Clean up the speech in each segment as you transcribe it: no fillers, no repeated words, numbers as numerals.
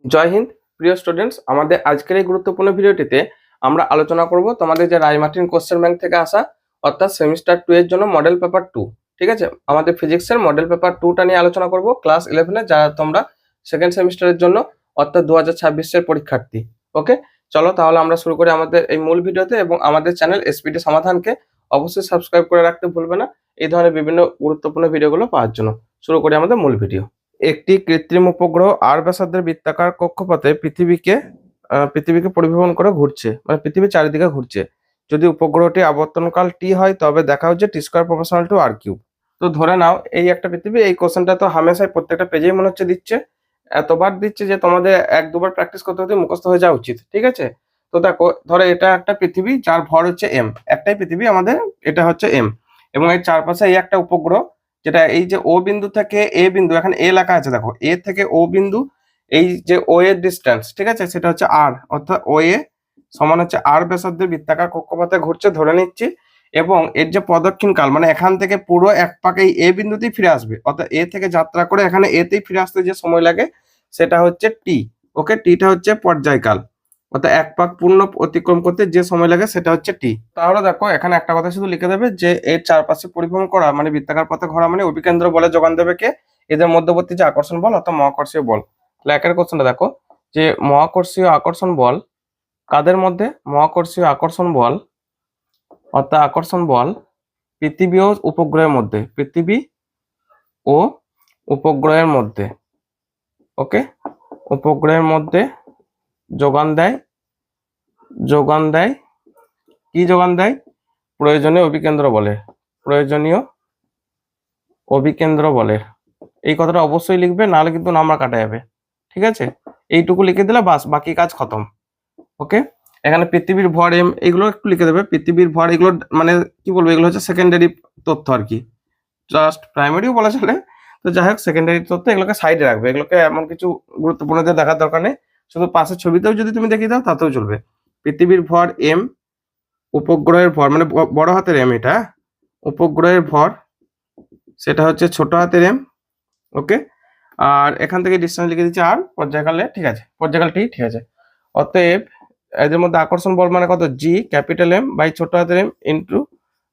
জয় হিন্দ প্রিয় স্টুডেন্টস, আমাদের আজকের এই গুরুত্বপূর্ণ ভিডিওটিতে আমরা আলোচনা করব তোমাদের যে রায়-মার্টিন কোশ্চেন ব্যাংক থেকে আসা অর্থাৎ সেমিস্টার 2 এর জন্য মডেল পেপার 2। ঠিক আছে, আমাদের ফিজিক্সের মডেল পেপার 2টা নিয়ে আলোচনা করব ক্লাস 11 এ, যারা তোমরা সেকেন্ড সেমিস্টারের জন্য অর্থাৎ 2026 এর পরীক্ষার্থী। ওকে, চলো তাহলে আমরা শুরু করি আমাদের এই মূল ভিডিওতে। এবং আমাদের চ্যানেল এসপিডি সমাধানকে অবশ্যই সাবস্ক্রাইব করে রাখতে ভুলবে না এই ধরনের বিভিন্ন গুরুত্বপূর্ণ ভিডিওগুলো পাওয়ার জন্য। শুরু করি আমাদের মূল ভিডিও। একটি কৃত্রিম উপগ্রহ আর ব্যাসার্ধের বৃত্তাকার কক্ষপথে পৃথিবীকে পরিভ্রমণ করে ঘুরছে, মানে পৃথিবীর চারিদিকে ঘুরছে। যদি উপগ্রহটি আবর্তনকাল টি হয় তবে দেখা হচ্ছে T square proportional to R cube. তো ধরে নাও এই একটা পৃথিবী। এই কোশ্চেনটা তো হামেশাই প্রত্যেকটা পেজেই মনে হচ্ছে দিচ্ছে, এতবার দিচ্ছে যে তোমাদের এক দুবার প্র্যাকটিস করতে করতে মুখস্থ হয়ে যাওয়া উচিত। ঠিক আছে, তো দেখো, ধরো এটা একটা পৃথিবী যার ভর হচ্ছে এম, একটাই পৃথিবী আমাদের, এটা হচ্ছে এম, এবং এর চারপাশে এই একটা উপগ্রহ, যেটা এই যে ও বিন্দু থেকে এ বিন্দু, এখানে এ লেখা আছে দেখো, এ থেকে ও বিন্দু, এই যে ও এর ডিস্টেন্স, ঠিক আছে, সেটা হচ্ছে আর, অর্থাৎ ও এ সমান হচ্ছে আর ব্যাসার্ধের বৃত্তাকার কক্ষপথে ঘুরছে ধরে নিচ্ছি। এবং এর যে প্রদক্ষিণ কাল, মানে এখান থেকে পুরো এক পাকে এ বিন্দুতেই ফিরে আসবে, অর্থাৎ এ থেকে যাত্রা করে এখানে এতেই ফিরে আসতে যে সময় লাগে সেটা হচ্ছে টি। ওকে, টিটা হচ্ছে পর্যায়কাল, অর্থাৎ এক পাক পূর্ণ অতিক্রম করতে যে সময় লাগে সেটা হচ্ছে টি। তাহলে দেখো এখানে একটা কথা শুধু লিখে দেবে যে এর চারপাশে পরিভ্রমণ করা মানে বৃত্তাকার পথে ঘোরা মানে অভিকেন্দ্র বলে যোগান দেবে কে? এদের মধ্যবর্তী যে আকর্ষণ বল অর্থাৎ মহাকর্ষীয় বল। তাহলে একের কোশ্চেনটা দেখো যে মহাকর্ষীয় আকর্ষণ বল কাদের মধ্যে? মহাকর্ষীয় আকর্ষণ বল অর্থাৎ আকর্ষণ বল পৃথিবী ও উপগ্রহের মধ্যে, পৃথিবী ও উপগ্রহের মধ্যে। ওকে, উপগ্রহের মধ্যে যোগান দেয় কি যোগান দেয়? প্রয়োজনীয় অভিকেন্দ্র বলের, প্রয়োজনীয় অভিকেন্দ্র বলের। এই কথাটা অবশ্যই লিখবে, নাহলে কিন্তু নাম্বার কাটা যাবে। ঠিক আছে, এইটুকু লিখে দিলে বাস, বাকি কাজ খতম। ওকে, এখানে পৃথিবীর ভর এম, এগুলো একটু লিখে দেবে। পৃথিবীর ভর, এগুলো মানে কি বলবো, এগুলো হচ্ছে সেকেন্ডারি তথ্য আর কি, জাস্ট প্রাইমারিও বলা চলে। তো যাই হোক, সেকেন্ডারি তথ্য, এগুলোকে সাইডে রাখবে, এগুলোকে এমন কিছু গুরুত্বপূর্ণ যে দেখার দরকার নেই, শুধু পাশের ছবিতেও যদি তুমি দেখিয়ে দাও তাতেও চলবে। পৃথিবীর ভর এম, উপগ্রহের ভর মানে বড় হাতের এম, এটা উপগ্রহের ভর সেটা হচ্ছে ছোট হাতের এম। ওকে, আর এখান থেকে ডিস্টেন্স লিখে দিচ্ছি আর, পর্যায়কালে, ঠিক আছে, পর্যায়কালটি, ঠিক আছে। অতএব এদের মধ্যে আকর্ষণ বল মানে কত? জি ক্যাপিটাল এম বাই ছোট হাতের এম ইন্টু,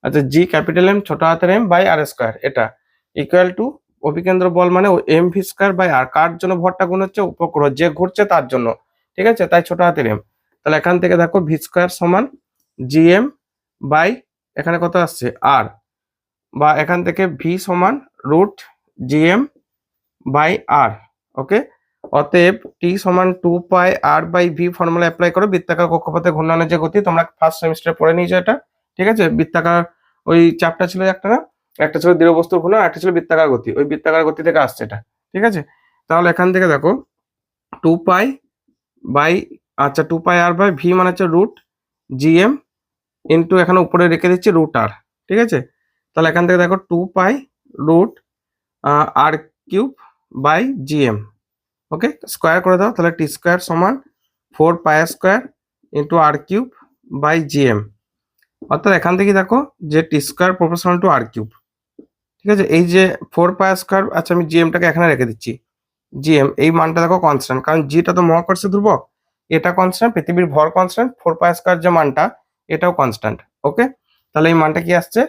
আচ্ছা, জি ক্যাপিটাল এম ছোট হাতের এম বাই আর স্কোয়ার, এটা ইকুয়াল টু অভিকেন্দ্র বল মানে এম ভি স্কোয়ার বাই আর। কার জন্য ভরটা গুণ হচ্ছে? উপগ্রহ, যে ঘুরছে তার জন্য, ঠিক আছে, তাই ছোট হাতের এম। তাহলে এখান থেকে দেখো ভি স্কোয়ার সমান জি এম বাই, এখানে কত আসছে? আর, বা এখান থেকে ভি সমান রুট জি এম বাই আর। ওকে, অতএব টি সমান 2 পাই আর বাই ভি ফর্মুলা অ্যাপ্লাই করো। বৃত্তাকার কক্ষপথে ঘূর্ণনের যে গতি, তোমরা ফার্স্ট সেমিস্টারে পড়ে নিয়েছো এটা, ঠিক আছে। বৃত্তাকার ওই চ্যাপ্টার ছিল একটা, না একটা ছিল দৃঢ়বস্তুর ঘূর্ণন, একটা ছিল বৃত্তাকার গতি, ওই বৃত্তাকার গতি থেকে আসছে এটা, ঠিক আছে। তাহলে এখান থেকে দেখো 2 পাই বাই, আচ্ছা 2 পাই আর বাই ভি মানে হচ্ছে রুট জি এম ইন্টু, এখানে উপরে রেখে দিচ্ছি রুট আর, ঠিক আছে। তাহলে এখান থেকে দেখো 2 pi root R cube by G M. Okay, square করে দাও, তাহলে টি স্কোয়ার সমান 4 pi square into R cube by G M. অর্থাৎ এখান থেকে দেখো যে T square proportional to R cube, ঠিক আছে। এই যে 4 পাই স্কোয়ার, আচ্ছা আমি জি এমটাকে এখানে রেখে দিচ্ছি, জি এম এই মানটা দেখো কনস্ট্যান্ট, কারণ জিটা তো মহাকর্ষীয় ধ্রুবক, এটা কনস্ট্যান্ট, পৃথিবীর ভর কনস্ট্যান্ট, 4 পাই স্কোয়ার যে মানটা এটাও কনস্ট্যান্ট। ওকে, তাহলে এই মানটা কি আসছে?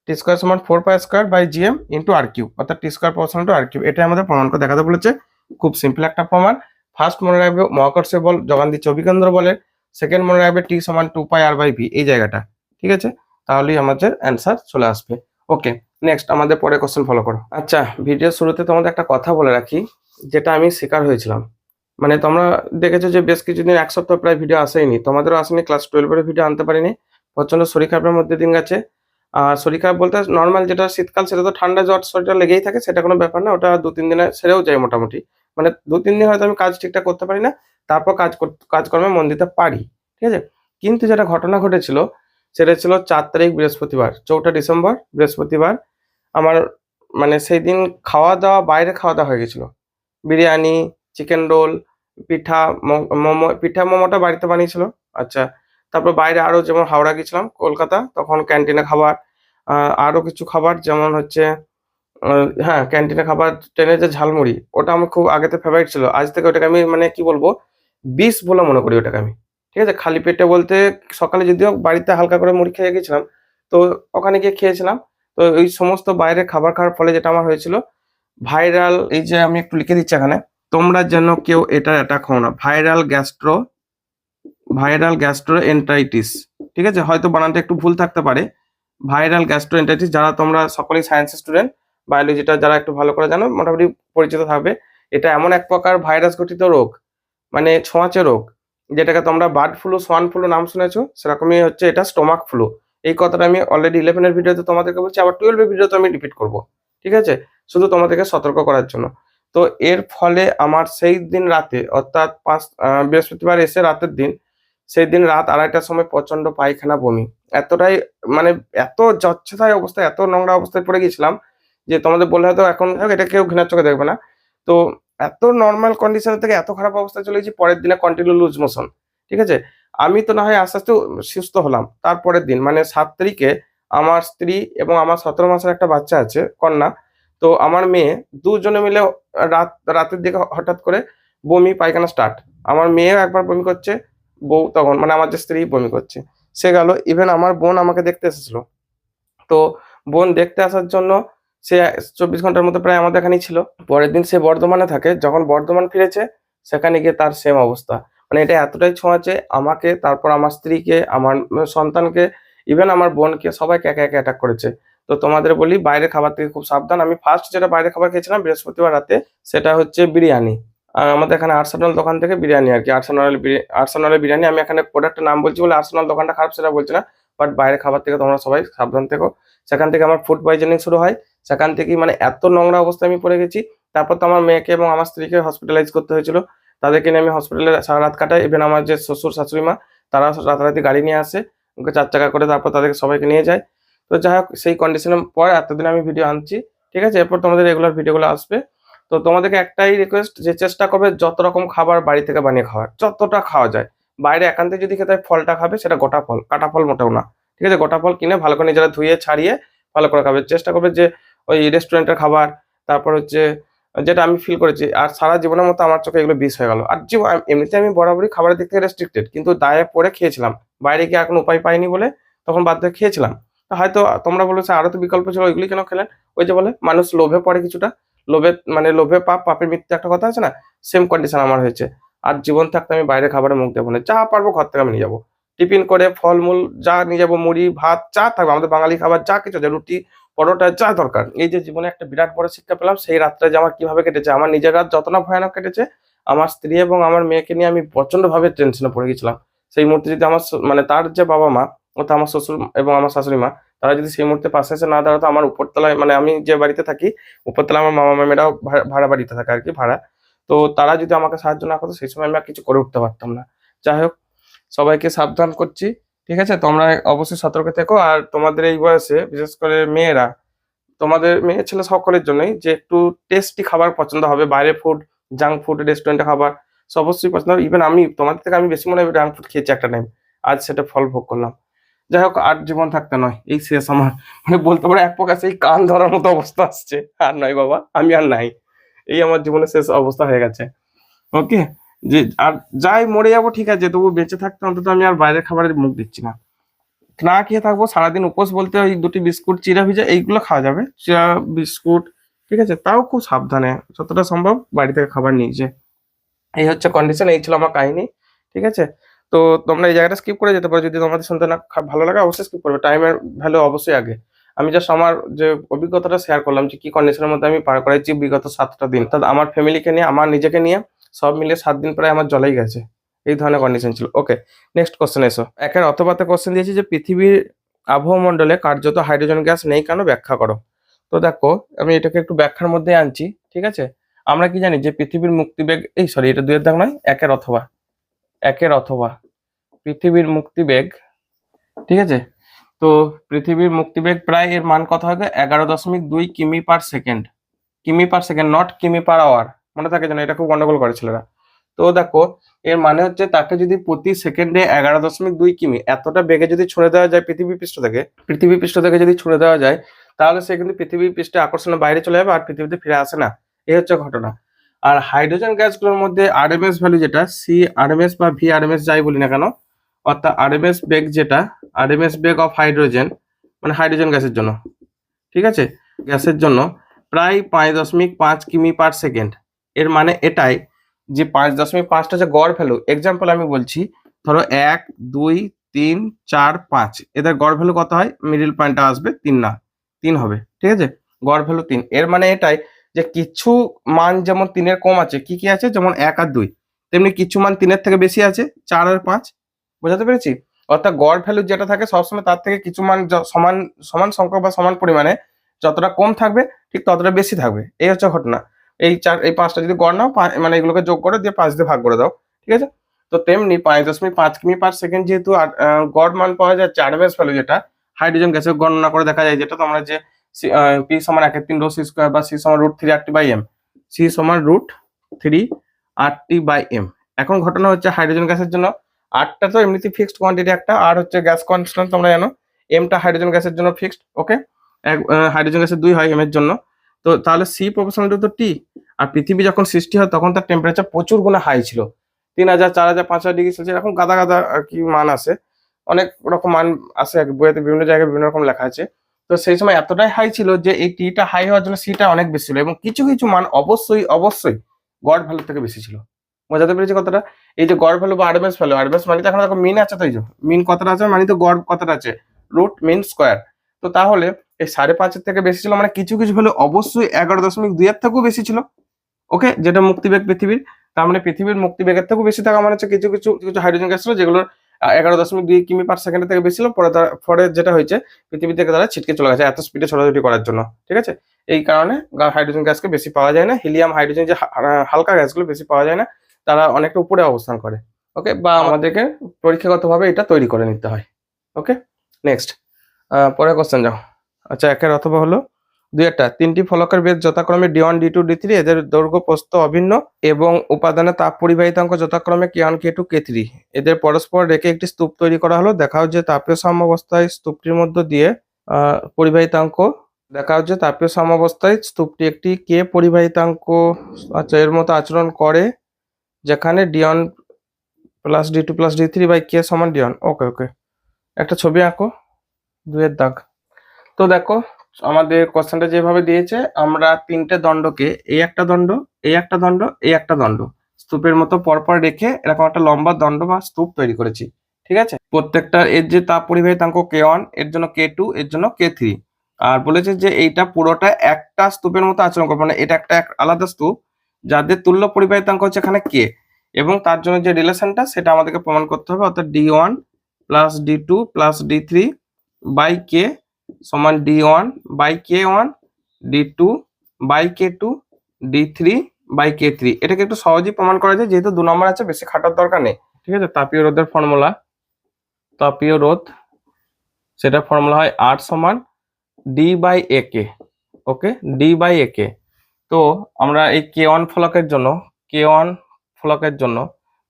টি স্কোয়ার সমান 4 pi square by G M into R cube, অর্থাৎ T square proportional to R cube. এটা আমাদের প্রমাণ করে দেখাতে বলেছে, খুব সিম্পল একটা প্রমাণ। ফার্স্ট মনে রাখবে মহাকর্ষীয় বল যোগান দিচ্ছে অভিকেন্দ্র বলের, সেকেন্ড মনে রাখবে টি সমান 2 পাই আর বাই ভি, এই জায়গাটা, ঠিক আছে। তাহলেই আমাদের অ্যান্সার চলে আসবে। ওকে, নেক্সট আমাদের পরে কোশ্চেন ফলো করো। আচ্ছা, ভিডিও শুরুতে তোমাদের একটা কথা বলে রাখি, যেটা আমি শিকার হয়েছিলাম। মানে তোমরা দেখেছো যে বেশ কিছুদিন, এক সপ্তাহ প্রায় ভিডিও আসেনি, তোমাদেরও আসেনি, ক্লাস 12 এর ভিডিও আনতে পারিনি, প্রচন্ড শরীর খারাপের মধ্যে দিন গেছে। শরীর খারাপ বলতে নর্মাল, যেটা শীতকাল সেটা তো ঠান্ডা জ্বর শরীরটা লেগেই থাকে, সেটা কোনো ব্যাপার না, ওটা 2-3 দিনে সেরেও যায় মোটামুটি। মানে 2-3 দিন হয়তো আমি কাজ ঠিকঠাক করতে পারি না, তারপর কাজকর্মে মন দিতে পারি, ঠিক আছে। কিন্তু যেটা ঘটনা ঘটেছিল সেটা ছিল 4 তারিখ বৃহস্পতিবার, 4ঠা ডিসেম্বর বৃহস্পতিবার। আমার মানে সেই দিন খাওয়া দাওয়া, বাইরে খাওয়া দাওয়া হয়ে গেছিল, বিরিয়ানি, চিকেন রোল, পিঠা, মোমো, পিঠা মোমোটা বাড়িতে বানিয়েছিল। আচ্ছা, তারপর বাইরে আরো যেমন হাওড়া গেছিলাম কলকাতা, তখন ক্যান্টিনে খাবার, আরো কিছু খাবার যেমন হচ্ছে হ্যাঁ, ক্যান্টিনে খাবার ট্রেনের যে ঝালমুড়ি ওটা আমার খুব আগেতে ফেভারিট ছিল। আজ থেকে ওটাকে আমি মানে কি বলবো বিষ বলে মনে করি ওটাকে আমি। ঠিক আছে? খালি পেটে বলতে সকালে যদিও বাড়িতে হালকা করে মুড়ি খেয়ে গেছিলাম। তো ওখানে গিয়ে খেয়েছিলাম। তো এই সমস্ত বাইরের খাবার খাওয়ার ফলে যেটা আমার হয়েছিল ভাইরাল এই যে আমি একটু লিখে দিচ্ছি এখানে। তোমরা যেন কেউ এটা অ্যাটাক হও না। Viral gastroenteritis. ঠিক আছে? হয়তো বানানটা একটু ভুল থাকতে পারে। ভাইরাল গ্যাস্ট্রোএন্টারাইটিস যারা তোমরা সকলেই সায়েন্স স্টুডেন্ট, বায়োলজিটা যারা একটু ভালো করে জানো মোটামুটি পরিচিত থাকবে। এটা এমন এক প্রকার ভাইরাস ঘটিত রোগ, মানে ছোঁয়াচে রোগ, যেটাকে তোমরা বার্ড ফ্লু, সোয়ান ফ্লু নাম শুনেছো? সেরকমই হচ্ছে এটা স্টোমাক ফ্লু। এই কথাটা আমি অলরেডি 11 এর ভিডিওতে তোমাদেরকে বলছি, আবার 12 এর ভিডিওতে আমি রিপিট করব। ঠিক আছে? শুধু তোমাদেরকে সতর্ক করার জন্য। তো এর ফলে আমার সেই দিন রাতে অর্থাৎ বৃহস্পতিবার এসে রাতের দিন, সেই দিন রাত 2:30টার সময় প্রচন্ড পায়খানা, বমি। এতটাই মানে এত যচ্ছেতাই অবস্থায়, এত নোংরা অবস্থায় পড়ে গেছিলাম যে তোমাদের বললে হয়তো এখন এটা কেউ ঘৃণার চোখে দেখবে না। তো এত নরমাল কন্ডিশন থেকে এত খারাপ অবস্থায় চলে গেছি, পরের দিনে কন্টিনিউ লুজ মোশন। ঠিক আছে? আমি তো না হয় আস্তে, আস্তে সুস্থ হলাম। তারপরের দিন মানে ৭ তারিখে আমার স্ত্রী এবং আমার ১৭ মাসের একটা বাচ্চা আছে, কন্যা। তো আমার মেয়ে দুজনে মিলে রাতের দিকে হঠাৎ করে বমি, পায়খানা স্টার্ট। আমার মেয়েও একবার বমি করছে, বউ তখন মানে আমার যে স্ত্রী বমি করছে। সে গেল। ইভেন আমার বোন আমাকে দেখতে এসেছিল। তো বোন দেখতে আসার জন্য সে ২৪ ঘন্টার মতো প্রায় আমাদের এখানেই ছিল। পরের দিন সে বর্ধমানে থাকে। যখন বর্ধমান ফিরেছে সেখানে গিয়ে তার সেম অবস্থা। মানে এটা এতটাই ছোঁয়াচে আমাকে, তারপর আমার স্ত্রীকে, আমার সন্তানকে, ইভেন আমার বোনকে সবাইকে একে, একে অ্যাটাক করেছে। তো তোমাদের বলি বাইরের খাবার থেকে খুব সাবধান। আমি ফার্স্ট যেটা বাইরের খাবার খেয়েছিলাম বৃহস্পতিবার রাতে সেটা হচ্ছে বিরিয়ানি। আমাদের এখানে আর্সেনাল দোকান থেকে বিরিয়ানি আরকি। আর্সেনালের বিরিয়ানি। আমি এখানে প্রোডাক্টের নাম বলছি বলে আর্সেনাল দোকানটা খারাপ সেটা বলছি না। বাট বাইরের খাবার থেকে তোমরা সবাই সাবধান থেকো। সেখান থেকে আমার ফুড পয়জনিং শুরু হয়। সেখান থেকেই মানে এত নোংরা অবস্থায় আমি পড়ে গেছি। তারপর তো আমার মেয়েকে এবং আমার স্ত্রীকে হসপিটালাইজ করতে হয়েছিল। তাদেরকে নিয়ে আমি হসপিটালে সারা রাত কাটাই। ইভেন আমার যে শ্বশুর শাশুড়ি মা তারা রাতারাতি গাড়ি নিয়ে আসে। ওকে ৪ চাকা করে তারপর তাদেরকে সবাইকে নিয়ে যায়। তো যাই হোক সেই কন্ডিশনের পর এতদিন আমি ভিডিও আনছি। ঠিক আছে? এরপর তোমাদের রেগুলার ভিডিওগুলো আসবে। তো তোমাদেরকে একটাই রিকোয়েস্ট যে চেষ্টা করবে যত রকম খাবার বাড়ি থেকে বানিয়ে খাওয়ার। যতটা খাওয়া যায়। বাইরে একান্তে যদি খেতে হয় ফলটা খাবে সেটা গোটা ফল, কাটা ফল মোটেও না। ঠিক আছে? গোটা ফল কিনে ভালো করে নিজেরা ধুয়ে ছাড়িয়ে ভালো করে খাবে। চেষ্টা করবে যে ওই রেস্টুরেন্টের খাবার, তারপর হচ্ছে যেটা আমি ফিল করেছি আর সারা জীবনের মতো আমার চোখে এগুলো বিষ হয়ে গেল। আর এমনিতে আমি বরাবরই খাবারের দিক থেকে রেস্ট্রিক্টেড। কিন্তু দায়ে পড়ে খেয়েছিলাম। বাইরে গিয়ে এখন উপায় পাইনি বলে তখন বাধ্য হয়ে খেয়েছিলাম। তো হয়তো তোমরা বলবে স্যার আরো তো বিকল্প ছিল ওইগুলি কেন খেলেন? ওই যে বলে মানুষ লোভে পড়ে কিছুটা। লোভে পাপ, পাপের মৃত্যু একটা কথা আছে না? সেম কন্ডিশন আমার হয়েছে। আর জীবন থাকতে আমি বাইরের খাবারে মুখ দেব না। যা পারবো ঘর থেকে আমি নিয়ে যাবো। টিফিন করে ফলমূল যা নিয়ে যাবো, মুড়ি, ভাত যা থাকবে আমাদের বাঙালি খাবার যা কিছু আছে, রুটি, পরোটা যা দরকার। এই যে জীবনে একটা বিরাট বড় শিক্ষা পেলাম সেই রাতটা যে আমার কিভাবে কেটেছে। আমার নিজের রাত যত না ভয়ানক কেটেছে, আমার স্ত্রী এবং আমার মেয়েকে নিয়ে আমি প্রচন্ডভাবে টেনশনে পড়ে গেছিলাম। সেই মুহূর্তে যদি আমার মানে তার যে বাবা-মা অর্থাৎ আমার শ্বশুর এবং আমার শাশুড়ি মা তারা যদি সেই মুহূর্তে পাশে এসে না দাঁড়াতো, আমার উপরতলায় মানে আমি যে বাড়িতে থাকি উপরতলায় আমার মামা-মামীরাও ভাড়া বাড়িতে থাকে আরকি, ভাড়া। তো তারা যদি আমাকে সাহায্য না করতো সেই সময় আমি আর কিছু করে উঠতে পারতাম না। যাই হোক সবাইকে সাবধান করছি। ঠিক আছে? তোমরা অবশ্যই সতর্ক থেকো। আর তোমাদের এই বয়সে বিশেষ করে মেয়েরা, তোমাদের মেয়ে ছেলে সকলের জন্যই যে একটু টেস্টি খাবার পছন্দ হবে। বাইরের ফুড, জাঙ্ক ফুড, রেস্টুরেন্টে খাবার অবশ্যই পছন্দ হবে। ইভেন আমি তোমাদের থেকে আমি বেশি মনে হয় জাঙ্ক ফুড খেয়েছি একটা টাইম। আজ সেটা ফল ভোগ করলাম। যাই হোক আর জীবন থাকতে নয়। এই শেষ আমার। মানে বলতে পারো এক প্রকার সেই কান ধরার মতো অবস্থা আসছে। আর নয় বাবা, আমি আর নাই। এই আমার জীবনের শেষ অবস্থা হয়ে গেছে। ওকে? যে আর যাই মরে যাবো ঠিক আছে, তবু বেঁচে থাকতে অন্তত আমি আর বাইরের খাবারের মুখ দিচ্ছি না। না খেয়ে থাকবো সারাদিন উপোস বলতে ওই ২ টি বিস্কুট, চিড়া ভিজা এইগুলো খাওয়া যাবে। চিড়া, বিস্কুট, ঠিক আছে? তাও খুব সাবধানে যতটা সম্ভব বাড়ি থেকে খাবার নিয়ে যেয়ে। এই হচ্ছে কন্ডিশন, এই ছিল আমার কাহিনী। ঠিক আছে? তো তোমরা এই জায়গাটা স্কিপ করে যেতে পারো যদি তোমাদের শুনতে না ভালো লাগে, অবশ্যই স্কিপ করবে। টাইমের ভ্যালু অবশ্যই আগে। আমি জাস্ট আমার যে অভিজ্ঞতাটা শেয়ার করলাম যে কি কন্ডিশনের মধ্যে আমি পার করাইছি বিগত ৭ টা দিন। অর্থাৎ আমার ফ্যামিলিকে নিয়ে, আমার নিজেকে নিয়ে সব মিলিয়ে ৭ দিন প্রায় আমার জলেই গেছে। এই ধরনের কন্ডিশন ছিল। ওকে, নেক্সট কোয়েশ্চেন এসো। একের অথবাতে কোয়েশ্চেন দিয়েছি যে পৃথিবীর আবহমণ্ডলে কার্যত হাইড্রোজেন গ্যাস নেই কেন ব্যাখ্যা করো। তো দেখো আমি এটাকে একটু ব্যাখ্যার মধ্যে আনছি। ঠিক আছে? আমরা কি জানি যে পৃথিবীর মুক্তিবেগ, এই সরি এটা ২ এর দাগ নয়, একের অথবা পৃথিবীর মুক্তিবেগ, ঠিক আছে? তো পৃথিবীর মুক্তিবেগ প্রায় এর মান কত হবে? 11.2 কিমি পার সেকেন্ড। কিমি পার সেকেন্ড, নট কিমি পার আওয়ার। মনে থাকে যেন, এটা খুব গন্ডগোল করে ছেলেরা। তো দেখো এর মানে হচ্ছে তাকে যদি প্রতি সেকেন্ডে 11.2 কিমি এতটা বেগে যদি ছুঁড়ে দেওয়া যায় পৃথিবী পৃষ্ঠ থেকে যদি ছুঁড়ে দেওয়া যায়, তাহলে সে কিন্তু পৃথিবীর পৃষ্ঠে আকর্ষণের বাইরে চলে যাবে আর পৃথিবীতে ফিরে আসে না। এই হচ্ছে ঘটনা। আর হাইড্রোজেন গ্যাসগুলোর মধ্যে আরএমএস ভ্যালু যেটা সি আরএমএস বা ভি আরএমএস যাই বলি না কেন, অর্থাৎ আরএমএস বেগ যেটা আরএমএস বেগ অফ হাইড্রোজেন মানে হাইড্রোজেন গ্যাসের জন্য, ঠিক আছে, গ্যাসের জন্য প্রায় 5.5 কিমি পার সেকেন্ড। এর মানে এটাই যে 5.5টা যে গড় ভ্যালু, এক্সাম্পল আমি বলছি, ধরো 1 2 3 4 5 এদের গড় ভ্যালু কত হয়, মিডল পয়েন্টটা আসবে 3 না 3 হবে, ঠিক আছে, গড় ভ্যালু 3। এর মানে এটাই যে কিছু মান যেমন 3-এর কম আছে, কি কি আছে, যেমন 1 আর 2, তেমনি কিছু মান 3-এর থেকে বেশি আছে, 4 আর 5। বোঝাতে পেরেছি? অর্থাৎ গড় ভ্যালু যেটা থাকে সবসময় তার থেকে কিছু মান সমান সমান সংখ্যক বা সমান পরিমাণে যতটা কম থাকবে ঠিক ততটা বেশি থাকবে। এই হচ্ছে ঘটনা। এই 5টা যদি গড় নাও, মানে এগুলোকে যোগ করে দিয়ে 5 দিয়ে ভাগ করে দাও, ঠিক আছে। তো তেমনি 5.5 কিমি পার সেকেন্ড যেহেতু গড় মান পাওয়া যাচ্ছে, আরএমএস ভ্যালু যেটা হাইড্রোজেন গ্যাসের গণনা করে দেখা যায়, যেটা তোমরা যে পি সমান 1/3 রো সি স্কয়ার বা সি সমান √3 RT বাই এম, সি সমান √3 RT বাই এম। এখন ঘটনা হচ্ছে হাইড্রোজেন গ্যাসের জন্য আরটা তো এমনিতে ফিক্সড কোয়ান্টিটি একটা, আর হচ্ছে গ্যাস কনস্ট্যান্ট তোমরা জানো, এমটা হাইড্রোজেন গ্যাসের জন্য ফিক্সড, ওকে। হাইড্রোজেন গ্যাসের 2 হয় এম এর জন্য। তো তাহলে সি প্রপোর্শনাল টু টি। আর পৃথিবী যখন সৃষ্টি হয় তখন তার টেম্পারেচার প্রচুর গুণে হাই ছিল, 3000 4000 5000 ডিগ্রি সেলসিয়াস, এরকম গাদা গাদা আর কি মান আছে, অনেক রকম মান আছে আর কি, বইয়েতে বিভিন্ন জায়গায় বিভিন্ন রকম লেখা আছে। তো সেই সময় এতটাই হাই ছিল যে এই টিটা হাই হওয়ার জন্য সিটা অনেক বেশি ছিল, এবং কিছু কিছু মান অবশ্যই অবশ্যই গড় ভ্যালু থেকে বেশি ছিল। বোঝাতে পেরেছি কথাটা? এই যে গড় ভ্যালু বা আরএমএস ভ্যালু, আরএমএস মানে তো এখন দেখো মিন আছে, তো এই যে মিন কতটা আছে মানে তো গড় কতটা আছে, রুট মিন স্কোয়ার। তো তাহলে এই 5.5-এর থেকে বেশি ছিল, মানে কিছু কিছু ভ্যালু অবশ্যই 11.2 এর থেকেও বেশি ছিল, ওকে, যেটা মুক্তিবেগ পৃথিবীর। তার মানে পৃথিবীর মুক্তিবেগের থেকেও বেশি থাকা মানে হচ্ছে কিছু কিছু কিছু হাইড্রোজেন গ্যাস ছিল যেগুলোর 11.2 কিমি পার সেকেন্ডের থেকে বেশি ছিল, পরে যেটা হয়েছে পৃথিবী থেকে তারা ছিটকে চলে গেছে এত স্পিডে ছোটাছুটি করার জন্য, ঠিক আছে। এই কারণে হাইড্রোজেন গ্যাসকে বেশি পাওয়া যায় না, হিলিয়াম হাইড্রোজেন যে হালকা গ্যাসগুলো বেশি পাওয়া যায় না, তারা অনেকটা উপরে অবস্থান করে, ওকে, বা আমাদেরকে পরীক্ষাগতভাবে এটা তৈরি করে নিতে হয়, ওকে। নেক্সট, পরের কোশ্চেন যাও। আচ্ছা, একের অথবা হলো 2-টা 3টি ফলকের বেধ যথাক্রমে D1 D2 D3, এদের দৈর্ঘ্য প্রস্থ অভিন্ন এবং উপাদানের তাপ পরিবাহিতাঙ্ক যথাক্রমে K1 K2 K3, এদের পরস্পর রেখে একটি স্তূপ তৈরি করা হলো। দেখাও যে তাপীয় সাম্যাবস্থায় স্তূপটির মধ্য দিয়ে পরিবাহিতাঙ্ক দেখা হচ্ছে তাপীয় সাম্যাবস্থায় স্তূপটি একটি কে পরিবাহিতাঙ্ক, আচ্ছা, এর মতো আচরণ করে যেখানে D1 plus D2 plus D3 by K সমান D1। ওকে ওকে, একটা ছবি আঁকো 2-এর দাগ। তো দেখো আমাদের কোশ্চেনটা যেভাবে দিয়েছে, আমরা 3টে দণ্ডকে এই একটা দণ্ড, এই একটা দণ্ড, এই একটা দণ্ড স্তূপের মতো পরপর রেখে এরকম একটা লম্বা দণ্ড বা স্তূপ তৈরি করেছি, ঠিক আছে। প্রত্যেকটার এর যে তাপ পরিবাহিতাঙ্ক K1, এর জন্য K2, এর জন্য K3, আর বলেছে যে এইটা পুরোটা একটা স্তূপের মতো আচরণ করবে, মানে এটা একটা আলাদা স্তূপ যাদের তুল্য পরিবাহিতাঙ্ক হচ্ছে এখানে K, এবং তার জন্য যে রিলেশনটা সেটা আমাদেরকে প্রমাণ করতে হবে, অর্থাৎ D1 plus D2 plus D3 by K সমান D1 by K1 D2 by K2 D3 by K3। এটাকে একটু সহজেই প্রমাণ করা যায়, যেহেতু 2 নম্বর আছে, বেশি খাটার দরকার নেই, ঠিক আছে। তাপীয় রোধের ফর্মুলা, তাপীয় রোধ সেটা ফর্মুলা হয় R সমান D by AK, okay, D by AK। তো আমরা এই K1 ফলকের জন্য, K1 ফলকের জন্য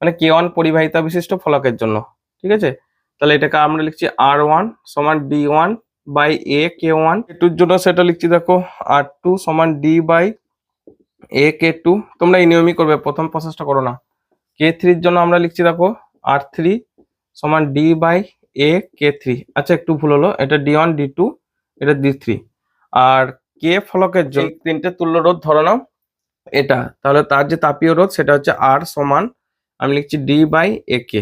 মানে K1 পরিবাহিতা বিশিষ্ট ফলকের জন্য, ঠিক আছে, তাহলে এটাকে আমরা লিখছি R1 সমান D1 বাই A K1। K2-র জন্য সেটা লিখছি দেখো R2 সমান D বাই A K2। তোমরা এই নিয়মই করবে, প্রথম প্রসেসটা করো না। K3-র জন্য আমরা লিখছি দেখো R3 সমান D বাই A K3। আচ্ছা, একটু ভুল হলো, এটা D1 D2, এটা D3। আর K ফলকের জন্য 3টে তুল্য রোধ ধরে নাও এটা, তাহলে তার যে তাপীয় রোধ সেটা হচ্ছে R সমান আমি লিখছি D বাই AK।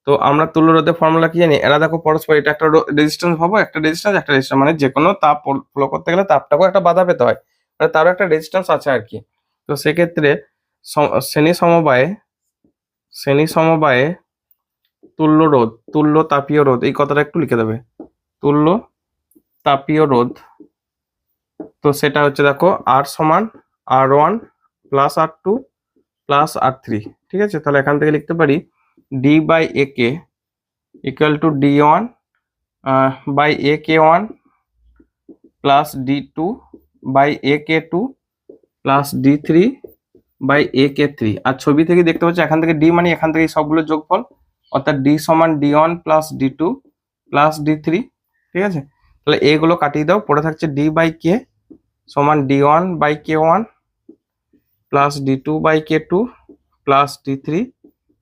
তো আমরা তুল্য রোধের ফর্মুলা কি জানি, এরা দেখো পরস্পর, এটা একটা রেজিস্ট্যান্স ভাবো, একটা রেজিস্ট্যান্স একটা রেজিস্ট্যান্স, মানে যে কোনো তাপ ফ্লো করতে গেলে তাপটাকেও একটা বাধা পেতে হয়, মানে তারও একটা রেজিস্ট্যান্স আছে আর কি। তো সেক্ষেত্রে শ্রেণী সমবায়ে তুল্য রোধ, তুল্য তাপীয় রোধ, এই কথাটা একটু লিখে দেবে, তুল্য তাপীয় রোধ। তো সেটা হচ্ছে দেখো R সমান R1 plus R2 plus R3, ঠিক আছে। তাহলে এখান থেকে লিখতে পারি D by AK equal to D1 by AK1 plus D2 by AK2 plus D3 by AK3। আর ছবি থেকে দেখতে পাচ্ছি এখান থেকে D মানে এখান থেকে সবগুলো যোগফল, অর্থাৎ D সমান D1 plus D2 plus D3, ঠিক আছে। তাহলে এগুলো কাটিয়ে দাও, পড়ে থাকছে ডি বাই কে সমান D1 by K1 plus D2 by K2 plus D3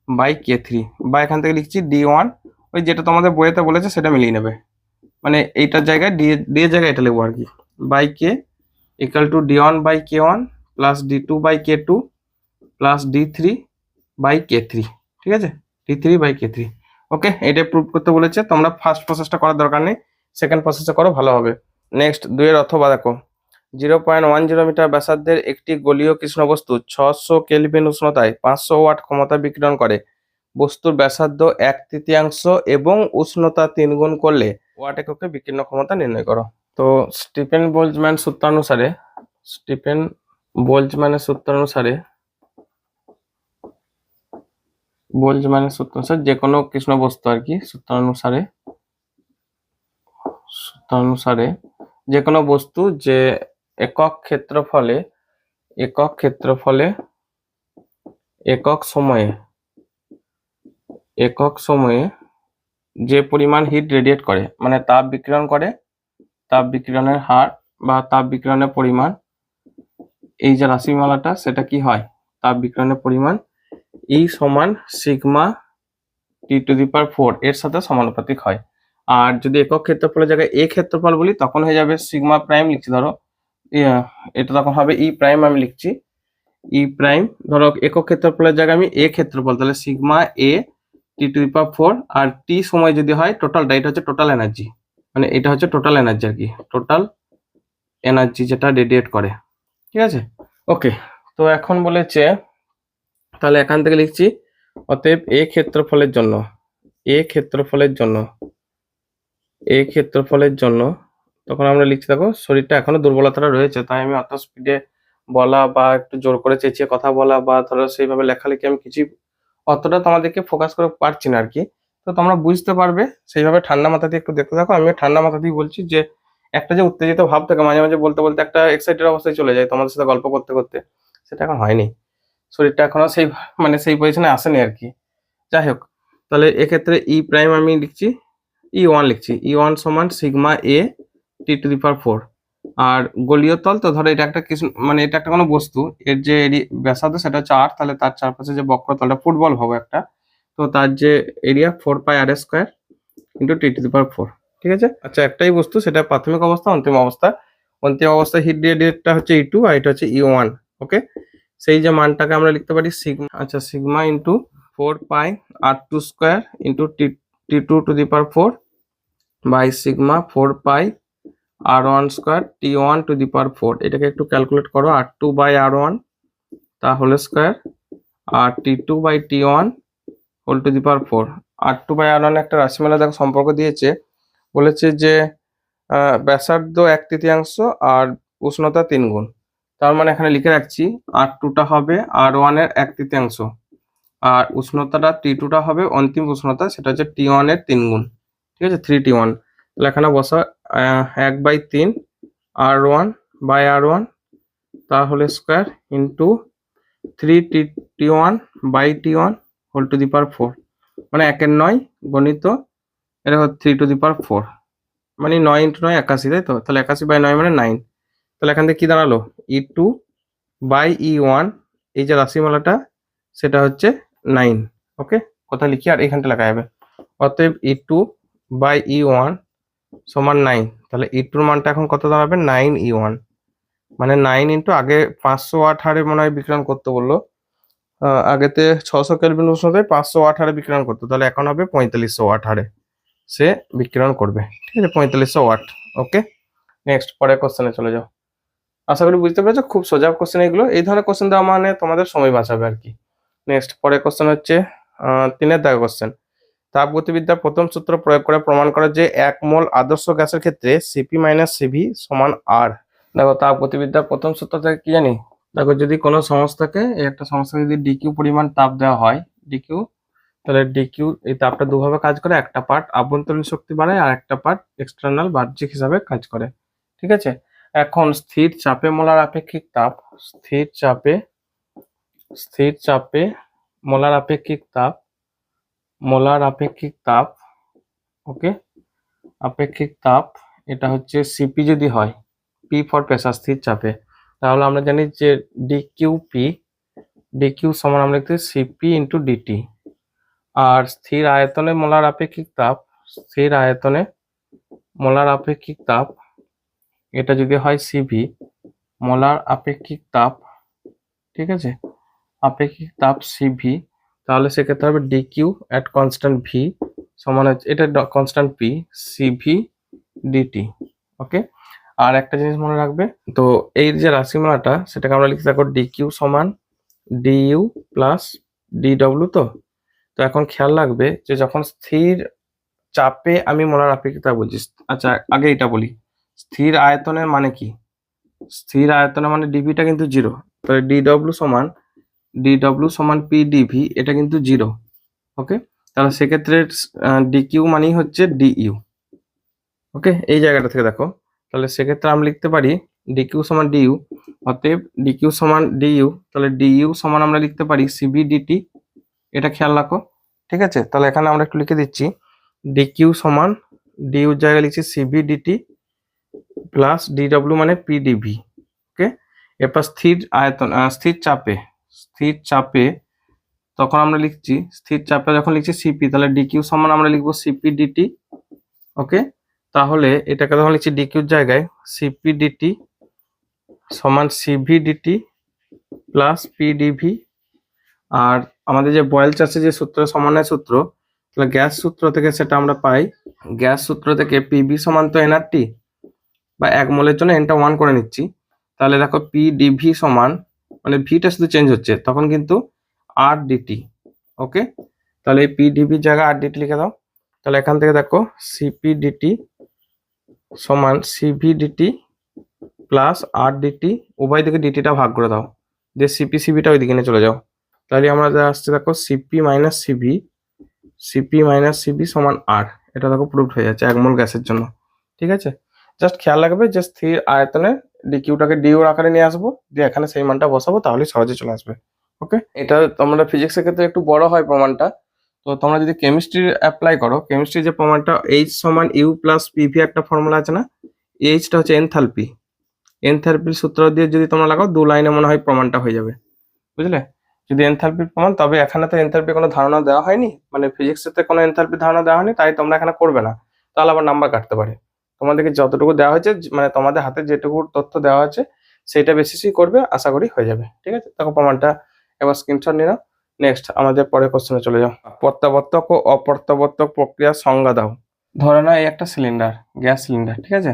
by K3, বা এখান থেকে লিখছি D1, ওই যেটা তোমাদের বইয়েতে বলেছে সেটা মিলিয়ে নেবে, মানে এইটার জায়গায় ডি এর জায়গায় এটা লিখবো আর কি, by K equal to D1 by K1 plus D2 by K2 plus D3 by K3, ঠিক আছে, D3 বাই K3। ওকে, এটা প্রুভ করতে বলেছে, তোমরা ফার্স্ট প্রসেসটা করার দরকার নেই, সেকেন্ড প্রসেসটা করো ভালো হবে। নেক্সট 2 এর অথবা দেখো, 0.10 মিটার ব্যাসার্ধের একটি গলীয় কৃষ্ণ বস্তু 600 কেলভিন উষ্ণতায় 500 ওয়াট ক্ষমতা বিকিরণ করে। বস্তুর ব্যাসার্ধ 1/3 এবং উষ্ণতা 3 গুণ করলে ওয়াট এককে বিকিরণ ক্ষমতা নির্ণয় করো। তো স্টিফেন বোল্টজম্যান সূত্রানুসারে যে কোনো কৃষ্ণ বস্তু আর কি, সূত্রানুসারে যে কোনো বস্তু যে একক ক্ষেত্রফলে একক সময়ে যে পরিমাণ হিট রেডিয়েট করে, মানে তাপ বিকিরণ করে, তাপ বিকিরণের হার বা তাপ বিকিরণের পরিমাণ, এই যে রাশিমালাটা সেটা কি হয়, তাপ বিকিরণের পরিমাণ E সমান সিগমা T⁴ এর সাথে সমানুপাতিক হয়। আর যদি একক ক্ষেত্রফলের জায়গায় এ ক্ষেত্রফল বলি তখন হয়ে যাবে সিগমা প্রাইম, লিখছি ধরো এটা তখন হবে ই প্রাইম, আমি লিখছি ই প্রাইম, ধরো একক ক্ষেত্রফলের জায়গায় আমি এ ক্ষেত্রফল, তাহলে সিগমা এ T⁴, আর টি সময় যদি হয় টোটালটা, এটা হচ্ছে টোটাল এনার্জি, মানে এটা হচ্ছে টোটাল এনার্জি আর কি, টোটাল এনার্জি যেটা রেডিয়েট করে, ঠিক আছে। ওকে, তো এখন বলেছে তাহলে এখান থেকে লিখছি অতএব এ ক্ষেত্রফলের জন্য তখন আমরা লিখছি, দেখো শরীরটা এখনো দুর্বলতাটা রয়েছে, তাই আমি অত স্পিডে বলা বা একটু জোর করে চেঁচিয়ে কথা বলা বা ধরো সেইভাবে লেখালেখি আমি কিছু অতটা তোমাদেরকে ফোকাস করে পারছি না আর কি। তো তোমরা বুঝতে পারবে সেইভাবে ঠান্ডা মাথা দিয়ে একটু দেখতে থাকো। আমি ঠান্ডা মাথা দিয়ে বলছি যে একটা যে উত্তেজিত ভাব থাকে মাঝে মাঝে বলতে বলতে একটা এক্সাইটেড অবস্থায় চলে যায় তোমাদের সাথে গল্প করতে করতে, সেটা এখন হয়নি, শরীরটা এখনো সেই মানে সেই পজিশনে আসেনি আর কি। যাই হোক, তাহলে এক্ষেত্রে ই প্রাইম আমি লিখছি E1 লিখছি, E1 সমান সিগমা এ T⁴, আর গলীয় তল তো ধরো এটা একটা কিছু মানে এটা একটা কোনো বস্তু, এর যে ব্যাসার্ধ সেটা হচ্ছে r, তাহলে তার চারপাশে যে বক্রতলটা ফুটবল ভাবো একটা, তো তার যে এরিয়া 4πr² ইন্টু T⁴, ঠিক আছে। আচ্ছা, একটাই বস্তু, সেটা প্রাথমিক অবস্থা, অন্তিম অবস্থা হিট রেডিয়েটটা হচ্ছে E2 আর এটা হচ্ছে E1। ওকে, সেই যে মানটাকে আমরা লিখতে পারি sigma into 4πr² into T⁴ by sigma 4πr1² T1⁴, এটাকে একটু ক্যালকুলেট করো, R2 বাই R1 তা হোল স্কোয়ার আর T2 by T1 whole. R2 by R1 একটা রাশিমালা দেখো সম্পর্ক দিয়েছে, বলেছে যে ব্যাসার্ধ 1/3 আর উষ্ণতা 3 গুণ, তার মানে এখানে লিখে রাখছি R2টা হবে R1 এর 1/3 আর উষ্ণতাটা T2টা হবে অন্তিম উষ্ণতা, সেটা হচ্ছে T1 এর 3 গুণ, ঠিক আছে, 3T1। তাহলে এখানে বসা 1/3 R1 বাই R1 তা whole square into 3T1 by T1 whole, মানে 1/9 গণিত এটা 3⁴, মানে 9 × 9 81, তাই তো, তাহলে 81/9 মানে 9। তাহলে এখান থেকে কি দাঁড়ালো, E2 বাই E1, এই যে রাশিমালাটা সেটা হচ্ছে 9। ওকে, কোথায় লিখি আর এখানটা লেখা যাবে, অতএব E2 বাই E1 সমান 9। তাহলে E2 এর মানটা এখন কত দাঁড়াবে, 9E1, মানে 9 ইন্টু আগে 500 ওয়াট হারে মনে হয় বিকিরণ করতে বললো, আগেতে 600 কেলভিন উষ্ণতায় 500 ওয়াট হারে বিকিরণ করতো, তাহলে এখন হবে 4500 ওয়াট হারে সে বিকিরণ করবে, ঠিক আছে, 4500 ওয়াট। ওকে, নেক্সট পরের কোশ্চেনে চলে যাও। আশা করি বুঝতে পেরেছো, খুব সোজা কোশ্চেন এগুলো, এই ধরনের কোশ্চেন দেওয়া মানে তোমাদের সময় বাঁচাবে আর কি। নেক্সট পরের কোশ্চেন হচ্ছে 3-এর দাগের কোশ্চেন, তাপগতিবিদ্যার প্রথম সূত্র প্রয়োগ করে প্রমাণ করা যে 1 মোল আদর্শ গ্যাসের ক্ষেত্রে Cp - Cv সমান R। দেখো, তাপগতিবিদ্যার প্রথম সূত্র থেকে কি জানি, দেখো যদি কোনো সংস্থাকে একটা সংস্থাকে যদি ডিকিউ পরিমাণ তাপ দেওয়া হয়, ডিকিউ, তাহলে ডিকিউ এই তাপটা দুভাবে কাজ করে, একটা পার্ট আভ্যন্তরীণ শক্তি বাড়ায় আর একটা পার্ট এক্সটার্নাল বাহ্যিক হিসাবে কাজ করে, ঠিক আছে। এখন স্থির চাপে মোলার আপেক্ষিক তাপ ওকে, আপেক্ষিক তাপ এটা হচ্ছে সিপি যদি হয়, পি ফর প্রেসার স্থির চাপে, তাহলে আমরা জানি যে ডিকিউ সমান আমরা লিখতে সিপি ইন্টু ডিটি। আর স্থির আয়তনে মোলার আপেক্ষিক তাপ, স্থির আয়তনে মোলার আপেক্ষিক তাপ, এটা যদি হয় সিভি, মোলার আপেক্ষিক তাপ, ঠিক আছে, আপেক্ষিক তাপ সিভি, তাহলে সেক্ষেত্রে হবে ডিকিউ অ্যাট কনস্ট্যান্ট ভি সমান হচ্ছে এটা কনস্ট্যান্ট পি সিভি ডিটি। ওকে, আর একটা জিনিস মনে রাখবে, তো এই যে রাশিমালাটা সেটাকে আমরা লিখতে থাকবো ডিকিউ সমান ডিইউ প্লাস ডিডব্লিউ। তো এখন খেয়াল রাখবে যে যখন স্থির চাপে আমি মোলার আপেক্ষিকতা বলছি, আচ্ছা আগে এটা বলি, স্থির আয়তনের মানে কি, স্থির আয়তনের মানে ডিভিটা কিন্তু জিরো, তাহলে ডিডব্লিউ সমান পি ডিভি, এটা কিন্তু জিরো। ওকে, তাহলে সেক্ষেত্রে ডিকিউ মানেই হচ্ছে ডিইউ। ওকে, এই জায়গাটা থেকে দেখো, তাহলে সেক্ষেত্রে আমি লিখতে পারি ডিকিউ সমান ডিইউ, অতএব ডিকিউ সমান ডিইউ, তাহলে ডিইউ সমান আমরা লিখতে পারি সিবি ডিটি। এটা খেয়াল রাখো, ঠিক আছে। তাহলে এখানে আমরা একটু লিখে দিচ্ছি ডিকিউ সমান ডিইউ জায়গায় লিখছি সিবি ডিটি প্লাস ডিডব্লিউ মানে পি ডিভি। ওকে, এরপর স্থির আয়তন স্থির চাপে তখন আমরা লিখছি, স্থির চাপে যখন লিখছি সিপি, তাহলে ডিকিউ সমান আমরা লিখবো সিপি ডিটি। ওকে, তাহলে এটাকে যখন লিখছি ডিকিউর জায়গায় সিপি ডিটি সমান CV dT plus P dV. আর আমাদের যে বয়েল চার্জের যে সূত্র, সমন্বয় সূত্র, তাহলে গ্যাস সূত্র থেকে সেটা আমরা পাই, গ্যাস সূত্র থেকে পিভি সমান তো এনআরটি, বা 1 মোলের জন্য এনটা 1 করে নিচ্ছি, তাহলে দেখো পি ডিভি সমান, মানে ভিটা শুধু চেঞ্জ হচ্ছে তখন কিন্তু আর ডিটি। ওকে, তাহলে এই পি ডিভির জায়গায় আর ডিটি লিখে দাও, তাহলে এখান থেকে দেখো সিপি ডিটি সমান সিভি ডিটি প্লাস আর ডিটি, উভয় দিকে ডিটিটা ভাগ করে দাও, দিয়ে সিপি সিভিটা ওইদিকে নিয়ে চলে যাও, তাহলে আমরা যা আসছে দেখো সিপি মাইনাস সিভি সমান আর, এটা দেখো প্রুভড হয়ে যাচ্ছে 1 মোল গ্যাসের জন্য। ঠিক আছে, জাস্ট খেয়াল রাখবে যে স্থির আয়তনে ডিকিউটাকে ডিউর আকারে নিয়ে আসবো, দিয়ে এখানে সেই মানটা বসাবো, তাহলে সহজে চলে আসবে। ওকে, এটা তোমরা ফিজিক্সের ক্ষেত্রে একটু বড় হয় প্রমাণটা, তো তোমরা যদি কেমিস্ট্রি অ্যাপ্লাই করো, কেমিস্ট্রি যে প্রমাণটা এইচ সমান ইউ প্লাস পিভি একটা ফর্মুলা আছে না, এইচটা হচ্ছে এনথালপির সূত্র দিয়ে যদি তোমরা লাগাও 2 লাইনে মনে হয় প্রমাণটা হয়ে যাবে, বুঝলে। যদি এনথালপির প্রমাণ, তবে এখানে তো এনথালপির কোনো ধারণা দেওয়া হয়নি, মানে ফিজিক্সেতে কোনো এনথালপির ধারণা দেওয়া হয়নি, তাই তোমরা এখানে করবে না, তাহলে আবার নাম্বার কাটতে পারে। তোমাদেরকে যতটুকু দেওয়া হয়েছে, মানে তোমাদের হাতে যেটুকু তথ্য দেওয়া আছে সেইটা বেসিসই করবে, আশা করি হয়ে যাবে। ঠিক আছে, দেখো প্রমাণটা এবার স্ক্রিনশট নিয়ে নাও। নেক্সট আমাদের পরের কোশ্চেনে চলে যাও। প্রত্যাবর্তক ও অপ্রত্যাবর্তক প্রক্রিয়ার সংজ্ঞা দাও। ধরে নাও এই একটা সিলিন্ডার, গ্যাস সিলিন্ডার, ঠিক আছে।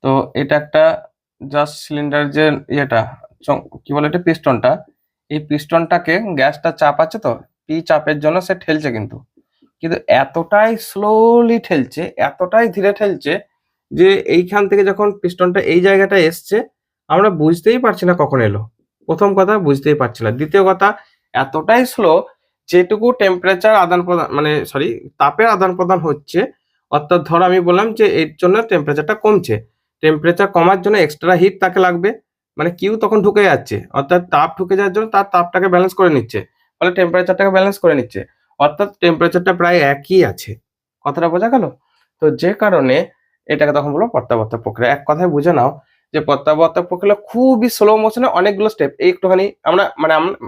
তো এটা একটা জাস্ট সিলিন্ডার, যে ইয়েটা কি বলে এটা পিস্টনটা, এই পিস্টনটাকে গ্যাসটা চাপ আছে, তো পি চাপের জন্য সে ঠেলছে, কিন্তু এতটাই স্লোলি ঠেলছে, এতটাই ধীরে ঠেলছে যে এইখান থেকে যখন পিস্টনটা এই জায়গাটা এসছে আমরা বুঝতেই পারছি না কখন এলো। প্রথম কথা বুঝতেই পারছি না, দ্বিতীয় কথা এতটাই স্লো, যেটুকু টেম্পারেচার আদান প্রদান, মানে সরি তাপের আদান প্রদান হচ্ছে, অর্থাৎ ধরো আমি বললাম যে এর জন্য টেম্পারেচারটা কমছে, টেম্পারেচার কমার জন্য এক্সট্রা হিট তাকে লাগবে, মানে কিউ তখন ঢুকে যাচ্ছে, অর্থাৎ তাপ ঢুকে যাওয়ার জন্য তার তাপটাকে ব্যালেন্স করে নিচ্ছে, ফলে টেম্পারেচারটাকে ব্যালেন্স করে নিচ্ছে, অর্থাৎ টেম্পারেচারটা প্রায় একই আছে। কথাটা বোঝা গেল? তো যে কারণে এটাকে তখন বলবো প্রত্যাবর্তক প্রক্রিয়া। এক কথায় বুঝে নাও যে প্রত্যাবর্তক প্রক্রিয়া খুবই স্লো মোশনে, অনেকগুলো স্টেপ। এই একটুখানি আমরা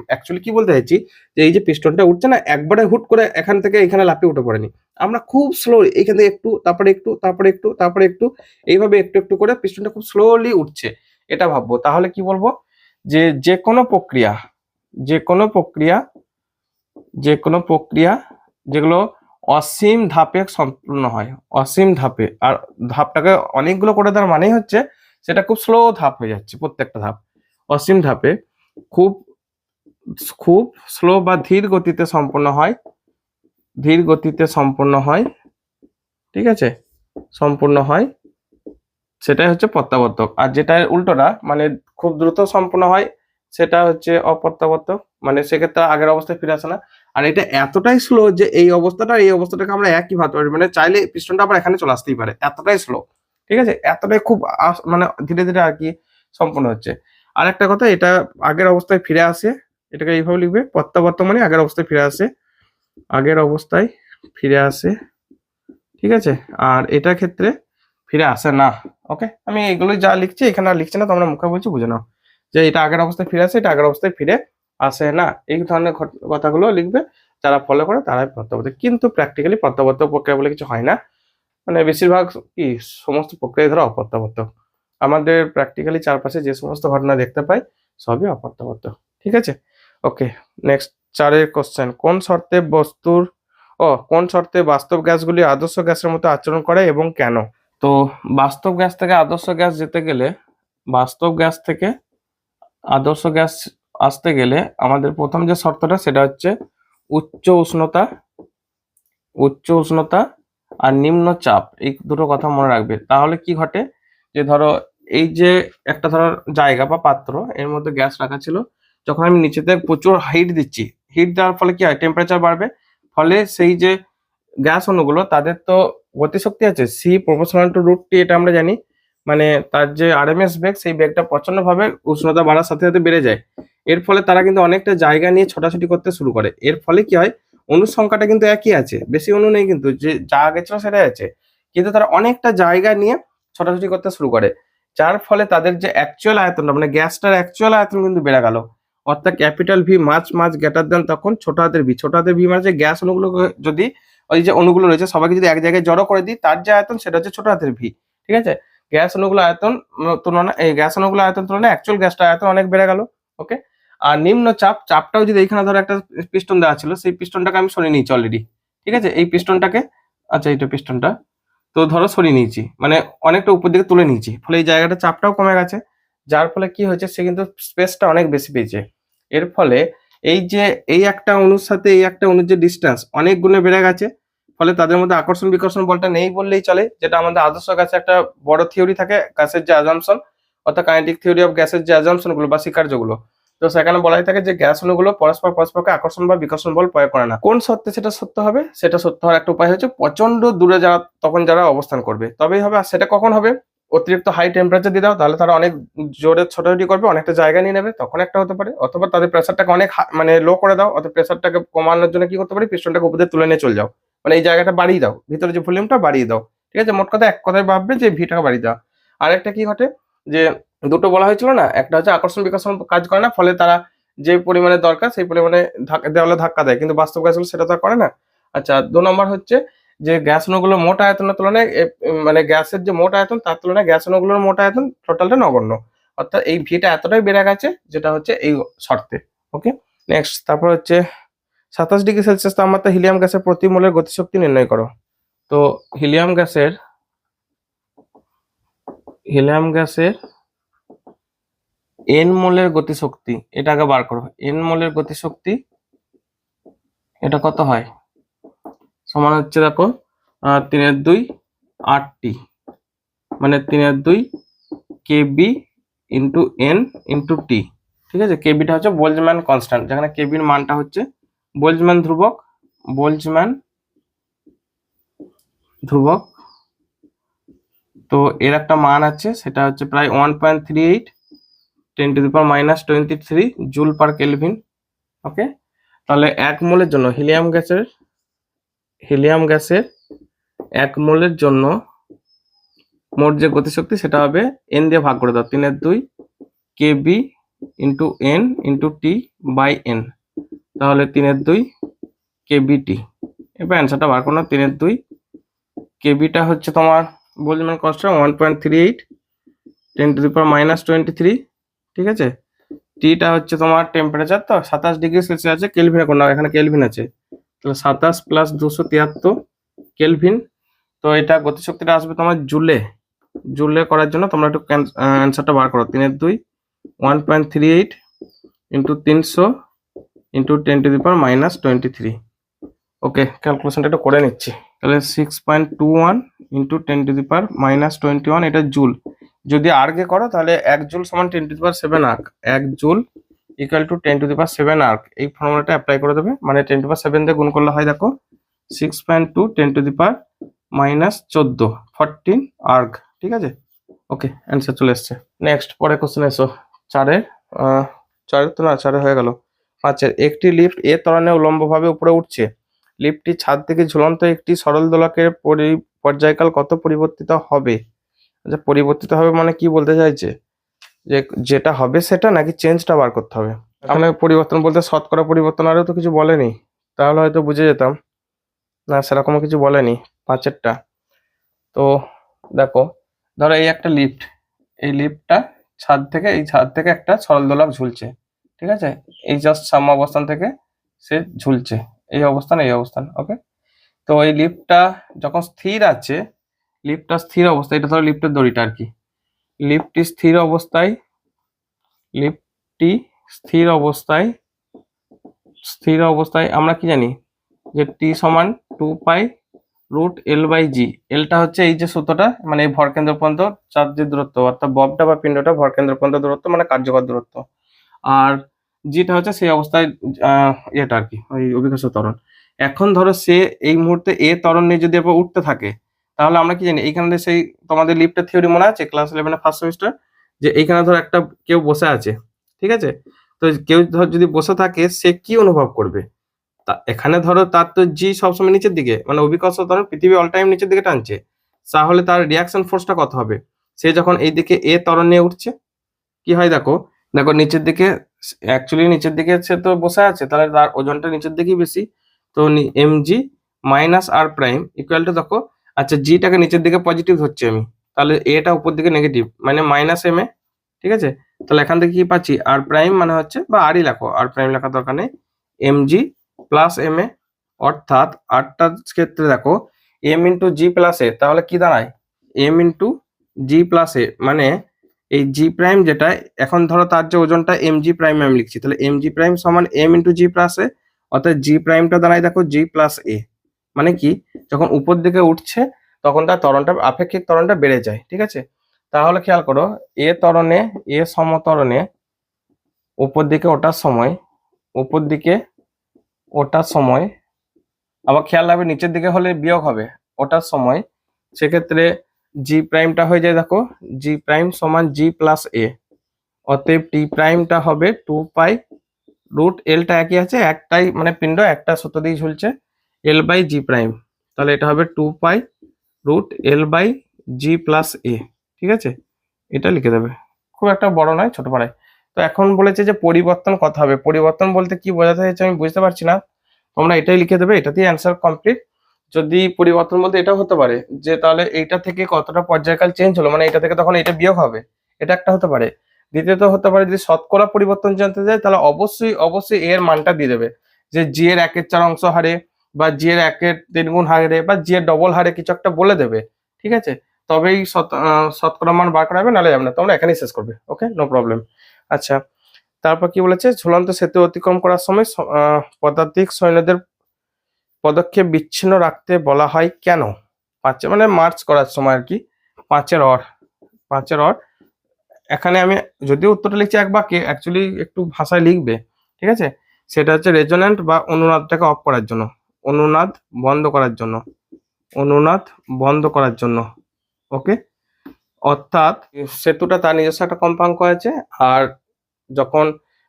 অ্যাকচুয়ালি কি বলতে চাইছি, যে এই যে পিস্টনটা উঠছে না, একবারে হুট করে এখান থেকে এখানে লাফিয়ে উঠে পড়েনি, আমরা খুব স্লো, এইখান থেকে একটু, তারপরে একটু, তারপরে একটু, তারপরে একটু, এইভাবে একটু একটু করে পিস্টনটা খুব স্লোলি উঠছে, এটা ভাববো। তাহলে কি বলবো, যে যে কোনো প্রক্রিয়া যেগুলো অসীম ধাপে সম্পূর্ণ হয়, অসীম ধাপে, আর ধাপটাকে অনেকগুলো করে দেওয়ার মানেই হচ্ছে সেটা খুব স্লো ধাপ হয়ে যাচ্ছে, প্রত্যেকটা ধাপ অসীম ধাপে খুব খুব স্লো বা ধীর গতিতে সম্পন্ন হয়, ঠিক আছে, সম্পূর্ণ হয়, সেটাই হচ্ছে প্রত্যাবর্তক। আর যেটা উল্টোটা, মানে খুব দ্রুত সম্পন্ন হয়, সেটা হচ্ছে অপ্রত্যাবর্তক, মানে সেক্ষেত্রে আগের অবস্থায় ফিরে আসে না। আর এটা এতটাই স্লো যে এই অবস্থাটাকে আমরা একই ভাবতে পারি, মানে চাইলে পিস্টনটা আবার এখানে চলে আসতেই পারে, এতটাই স্লো। ঠিক আছে, এতটাই খুব মানে ধীরে ধীরে আর কি সম্পূর্ণ হচ্ছে। আর একটা কথা, এটা আগের অবস্থায় ফিরে আসে, এটাকে এইভাবে লিখবে, প্রত্যাবর্তক মানে আগের অবস্থায় ফিরে আসে, ঠিক আছে। আর এটার ক্ষেত্রে ফিরে আসে না। ওকে, আমি এগুলোই যা লিখছি এখানে আর লিখছি না, তোমরা মুখে বলছি বুঝে নাও যে এটা আগের অবস্থায় ফিরে আসে, এটা আগের অবস্থায় ফিরে আসে না। এই ধরনের কথাগুলো লিখবে, যারা ফলো করে তারাই প্রত্যাবর্তক। কিন্তু প্র্যাকটিক্যালি প্রত্যাবর্তক প্রক্রিয়া বলে কিছু হয় না, মানে বেশিরভাগ কি সমস্ত প্রক্রিয়া ধরো অপ্রত্যাবর্তক। আমাদের প্র্যাকটিক্যালি চারপাশে যে সমস্ত ঘটনা দেখতে পাই সবই অপ্রত্যাবর্তক। ঠিক আছে, ওকে। নেক্সট 4 কোশ্চেন, কোন শর্তে বাস্তব গ্যাসগুলি আদর্শ গ্যাসের মতো আচরণ করে এবং কেন? তো বাস্তব গ্যাস থেকে আদর্শ গ্যাস যেতে গেলে, বাস্তব গ্যাস থেকে আদর্শ গ্যাস আসতে গেলে আমাদের প্রথম যে শর্তটা সেটা হচ্ছে উচ্চ উষ্ণতা, উচ্চ উষ্ণতা আর নিম্ন চাপ, এই দুটো কথা মনে রাখবে। তাহলে কি ঘটে, যে ধরো এই যে একটা ধরো জায়গা বা পাত্র, এর মধ্যে গ্যাস রাখা ছিল, যখন আমি নিচেতে প্রচুর হিট দিচ্ছি, হিট দেওয়ার ফলে কি হয়, টেম্পারেচার বাড়বে, ফলে সেই যে গ্যাস অণুগুলো তাদের তো গতিশক্তি আছে, C proportional to root T, এটা আমরা জানি। মানে তার যে আরএমএস বেগ, সেই বেগটা প্রচন্ডভাবে উষ্ণতা বাড়ার সাথে সাথে বেড়ে যায়। এর ফলে তারা কিন্তু অনেকটা জায়গা নিয়ে ছোটাছুটি করতে শুরু করে। এর ফলে কি হয়, অণুর সংখ্যাটা কিন্তু একই আছে, বেশি অণু নেই, কিন্তু যে যা আগে ছিল সেটাই আছে, কিন্তু তারা অনেকটা জায়গা নিয়ে ছোটাছুটি করতে শুরু করে, যার ফলে তাদের যে অ্যাকচুয়াল আয়তনটা, মানে গ্যাসটার অ্যাকচুয়াল আয়তন কিন্তু বেড়ে গেল। অর্থাৎ ক্যাপিটাল ভি মাছ মাছ গ্রেটার দেন তখন ছোট হাতের ভি, ছোট হাতের ভি মানে যে গ্যাস অণুগুলো যদি ওই যে অণুগুলো রয়েছে সবাইকে যদি এক জায়গায় জড়ো করে দিই, তার যে আয়তন সেটা হচ্ছে ছোট হাতের ভি। ঠিক আছে, গ্যাস অণুগুলো আয়তন তুলনা, এই গ্যাস অণুগুলো আয়তন তুলনায় অ্যাকচুয়াল গ্যাসটা আয়তন অনেক বেড়ে গেল। ওকে, আর নিম্ন চাপ, চাপটাও যদি এইখানে ধরো একটা পিস্টন দেওয়া ছিল, সেই পিস্টনটাকে আমি সরিয়ে নিয়েছি অলরেডি। ঠিক আছে, এই পিস্টনটাকে, আচ্ছা এইটা পিস্টনটা, তো ধরো সরিয়ে নিয়েছি, মানে অনেকটা উপর দিকে তুলে নিয়েছি, ফলে এই জায়গাটা চাপটাও কমে গেছে, যার ফলে কি হয়েছে, সে কিন্তু স্পেসটা অনেক বেশি পেয়েছে। এর ফলে এই যে এই একটা অণুর সাথে এই একটা অণুর যে ডিস্টেন্স অনেক গুণে বেড়ে গেছে, ফলে তাদের মধ্যে আকর্ষণ বিকর্ষণ বলটা নেই বললেই চলে, যেটা আমাদের আদর্শ গ্যাসে একটা বড় থিওরি থাকে, গ্যাসের যে অ্যাজাম্পশন, অর্থাৎ কাইনেটিক থিওরি অফ গ্যাসের যে অ্যাজাম্পশন গুলো বা স্বীকার্যগুলো, তো সেখানে বলাই থাকে যে গ্যাস অণুগুলো পরস্পরকে আকর্ষণ বা বিকর্ষণ বল প্রয়োগ করে না। কোন শর্তে সেটা সত্য হবে, সেটা সত্য হওয়ার একটা উপায় হচ্ছে প্রচন্ড দূরে যারা অবস্থান করবে তবেই হবে। আর সেটা কখন হবে, অতিরিক্ত হাই টেম্পারেচার দিয়ে দাও, তাহলে তারা অনেক জোরে ছোটাছুটি করবে, অনেকটা জায়গা নিয়ে নেবে, তখন একটা হতে পারে। অথবা তাদের প্রেসারটাকে অনেক মানে লো করে দাও, অর্থাৎ প্রেসারটাকে কমানোর জন্য কি করতে পারি, পিস্টনটাকে উপরে তুলে নিয়ে চলে যাও, মানে এই জায়গাটা বাড়িয়ে দাও, ভিতরে যে ভলিউমটা বাড়িয়ে দাও। ঠিক আছে, মোট কথা এক কথায় ভাববে যে ভিটাকে বাড়িয়ে দাও। আর একটা কি ঘটে, যে দুটো বলা হয়েছিল না, একটা হচ্ছে আকর্ষণ বিকর্ষণ কাজ করে না, ফলে তারা যে পরিমাণে দরকার সেই পরিমাণে দেওয়ালে ধাক্কা দেয়, কিন্তু বাস্তব গ্যাসগুলো সেটা তো করে না। আচ্ছা, 2 নম্বর হচ্ছে যে গ্যাস অণুগুলো মোট আয়তনের তুলনায় মানে গ্যাসের যে মোট আয়তন তার তুলনায় গ্যাস অণুগুলোর মোট আয়তন টোটালটা নগণ্য, অর্থাৎ এই ভিটা এতটাই বেড়ে গেছে, যেটা হচ্ছে এই শর্তে। ওকে, নেক্সট, তারপর হচ্ছে 27°C তাপমাত্রা হিলিয়াম গ্যাসের প্রতি মোলের গতিশক্তি নির্ণয় করো। তো হিলিয়াম গ্যাসের এন মোলের গতিশক্তি, এটা আগে বার করো। এন মোলের গতিশক্তি এটা কত হয়, সমান হচ্ছে দেখো 3/2 RT, মানে 3/2 কেবি ইন্টু এন ইন্টু টি। ঠিক আছে, কেবিটা হচ্ছে বোল্টজম্যান কনস্ট্যান্ট, যেখানে কেবির মানটা হচ্ছে বোল্টজম্যান ধ্রুবক। তো এর একটা মান আছে, সেটা হচ্ছে প্রায় 1.38 10⁻⁻23 জুল পার কেলভিন। ওকে, তাহলে 1 মোলের জন্য হিলিয়াম গ্যাসের 1 মোলের জন্য মোট যে গতিশক্তি সেটা হবে এন দিয়ে ভাগ করে দাও, 3/2 KB into N into T by N, তাহলে 3/2 কেবিটি। এবার অ্যান্সারটা বার করো, 3/2 কেবিটা হচ্ছে তোমার বোল্টজম্যান কনস্ট্যান্ট 1.38 10⁻⁻23। ঠিক আছে, টিটা হচ্ছে তোমার টেম্পারেচার, তো 27°C আছে, কেলভিনে কোন এখানে কেলভিন আছে, তাহলে 27 + 273 কেলভিন। তো এটা গতিশক্তিটা আসবে তোমার জুলে করার জন্য তোমরা একটু অ্যান্সারটা বার করো, 3/2 1.38 ইন্টু 300 ইন্টু 10⁻⁻23। ওকে, ক্যালকুলেশনটা একটু করে নিচ্ছি। তাহলে 6.21 ইন্টু 10⁻⁻21, এটা জুল। যদি আর্গে করো তাহলে 1 জুল সমান 10⁻7 erg, 1 joule equal to 10⁻7 erg, এই ফর্মুলাটা অ্যাপ্লাই করে দেবে। মানে 10⁻7 দিয়ে গুণ করলে হয় দেখো 6.2 10⁻14 14 আর্ক। ঠিক আছে, ওকে, অ্যান্সার চলে এসছে। নেক্সট, পরে কোশ্চেন এসো। 4 তো না, 4 হয়ে গেল। 5 একটি লিফট এ ত্বরণে উল্লম্বভাবে উপরে উঠছে, লিফটটি ছাদ থেকে ঝুলন্ত একটি সরল দোলকের পর্যায়কাল কত পরিবর্তিত হবে? যে পরিবর্তিত হবে মানে কি বলতে চাইছে, যে যেটা হবে সেটা নাকি চেঞ্জটা বার করতে হবে। এখানে পরিবর্তন বলতে শতকরা পরিবর্তন আরও তো কিছু বলেনি, তাহলে হয়তো বুঝে যেতাম। না, সেরকম কিছু বলেনি 5-এরটা। তো দেখো, ধরো এই একটা লিফট, এই লিফটটা এই ছাদ থেকে একটা সরল দোলক ঝুলছে, ঠিক আছে, এই জাস্ট সাম্য অবস্থান থেকে সে ঝুলছে, এই অবস্থান, ওকে। তো এই লিফটটা যখন স্থির আছে, লিফটটা স্থির অবস্থায়, এটা ধরো লিফটের দড়িটা আর কি, লিফটটি স্থির অবস্থায়, লিফটটি স্থির অবস্থায় আমরা কি জানি যে টি সমান 2π√L/g। এলটা হচ্ছে এই যে সূত্রটা, মানে এই ভরকেন্দ্র পর্যন্ত চার্জের দূরত্ব, অর্থাৎ ববটা বা পিণ্ডটা ভরকেন্দ্র পর্যন্ত দূরত্ব মানে কার্যকর দূরত্ব। আর জিটা হচ্ছে সেই অবস্থায় এটা আর কি ওই অভিকর্ষ ত্বরণ। এখন ধরো সে এই মুহূর্তে এ ত্বরণ নিয়ে যদি এবার উঠতে থাকে, তাহলে আমরা কি জানি এইখানে সেই তোমাদের লিফটের থিওরি মনে আছে ক্লাস 11 ফার্স্ট সেমিস্টার, যে এইখানে ধরো একটা কেউ বসে আছে, ঠিক আছে। তো কেউ ধর যদি বসে থাকে সে কি অনুভব করবে, এখানে ধরো তার তো জি সবসময় নিচের দিকে, মানে অভিকর্ষ ত্বরণ পৃথিবী অল টাইম নিচের দিকে টানছে, তাহলে তার রিয়াকশন ফোর্সটা কত হবে। সে যখন এইদিকে এ ত্বরণ নিয়ে উঠছে কি হয়, দেখো দেখো নিচের দিকে, অ্যাকচুয়ালি নিচের দিকে সে তো বসে আছে, তাহলে তার ওজনটা নিচের দিকেই বেশি। তো mg minus R prime equal to, দেখো আচ্ছা জিটাকে নিচের দিকে পজিটিভ ধরছি আমি, তাহলে এটা উপর দিকে নেগেটিভ মানে মাইনাস এম এ, ঠিক আছে। তাহলে এখান থেকে কি পাচ্ছি, আর প্রাইম মানে হচ্ছে, বা আরই লেখো, আর প্রাইম লেখার দরকার নেই, mg প্লাস এম এ, অর্থাৎ আরটার ক্ষেত্রে দেখো এম ইন্টু জি প্লাস এ, তাহলে কি দাঁড়ায় এম ইন্টু জি প্লাস এ, মানে এই জি প্রাইম যেটা, এখন ধরো তার যে ওজনটা এম জি প্রাইম আমি লিখছি, তাহলে এম জি প্রাইম সমান এম ইন্টু জি প্লাস এ, অর্থাৎ জি প্রাইমটা দাঁড়ায় দেখো জি প্লাস এ, মানে কি যখন উপর দিকে উঠছে তখন তার ত্বরণটা, আপেক্ষিক ত্বরণটা বেড়ে যায়, ঠিক আছে। তাহলে খেয়াল করো এ সমত্বরণে উপর দিকে ওঠার সময় আবার খেয়াল রাখবে নিচের দিকে হলে বিয়োগ হবে ওঠার সময়, সেক্ষেত্রে জি প্রাইমটা হয়ে যায় দেখো জি প্রাইম সমান জি প্লাস এ, অতএব টি প্রাইমটা হবে 2π√Lটা একই আছে, একটাই মানে পিণ্ড একটা সূত্র দিয়ে ঝুলছে, L/g প্রাইম, তাহলে এটা হবে 2π√L/g প্লাস এ, ঠিক আছে, এটা লিখে দেবে, খুব একটা বড় নয়, ছোট পাড়ায়। তো এখন বলেছে যে পরিবর্তন কত হবে, পরিবর্তন বলতে কি বোঝাতে চাইছে আমি বুঝতে পারছি না, তোমরা এটাই লিখে দেবে, এটাতেই অ্যান্সার কমপ্লিট। যদি পরিবর্তন বলতে এটা হতে পারে যে তাহলে এইটা থেকে কতটা পর্যায়কাল চেঞ্জ হলো, মানে এটা থেকে তখন এটা বিয়োগ হবে, এটা একটা হতে পারে। দ্বিতীয়ত হতে পারে যদি শতকরা পরিবর্তন জানতে চাই, তাহলে অবশ্যই এর মানটা দিয়ে দেবে, যে জি এর 1/4 অংশ হারে, বা জি এর 1/3 গুণ হারে, বা জি এর ডবল হারে কিছু একটা বলে দেবে, ঠিক আছে, তবেই শতকরা মান বার করা হবে, নাহলে যাবে না, তোমরা এখানেই শেষ করবে, ওকে, নো প্রবলেম। আচ্ছা, তারপর কি বলেছে, ঝুলন্ত সেতু অতিক্রম করার সময় পদাতিক সৈন্যদের পদক্ষেপ বিচ্ছিন্ন রাখতে বলা হয় কেন, মানে মার্চ করার সময় আর কি, 5-এর অর। এখানে আমি যদিও উত্তরটা লিখছি এক বাক্যে, অ্যাকচুয়ালি একটু ভাষায় লিখবে, ঠিক আছে। সেটা হচ্ছে রেজোন্যান্ট বা অনুনাদটাকে অফ করার জন্য, অনুনাদ বন্ধ করার জন্য, ওকে। অর্থাৎ সেতুটা তার নিজস্ব একটা কম্পাঙ্ক আছে, আর যখন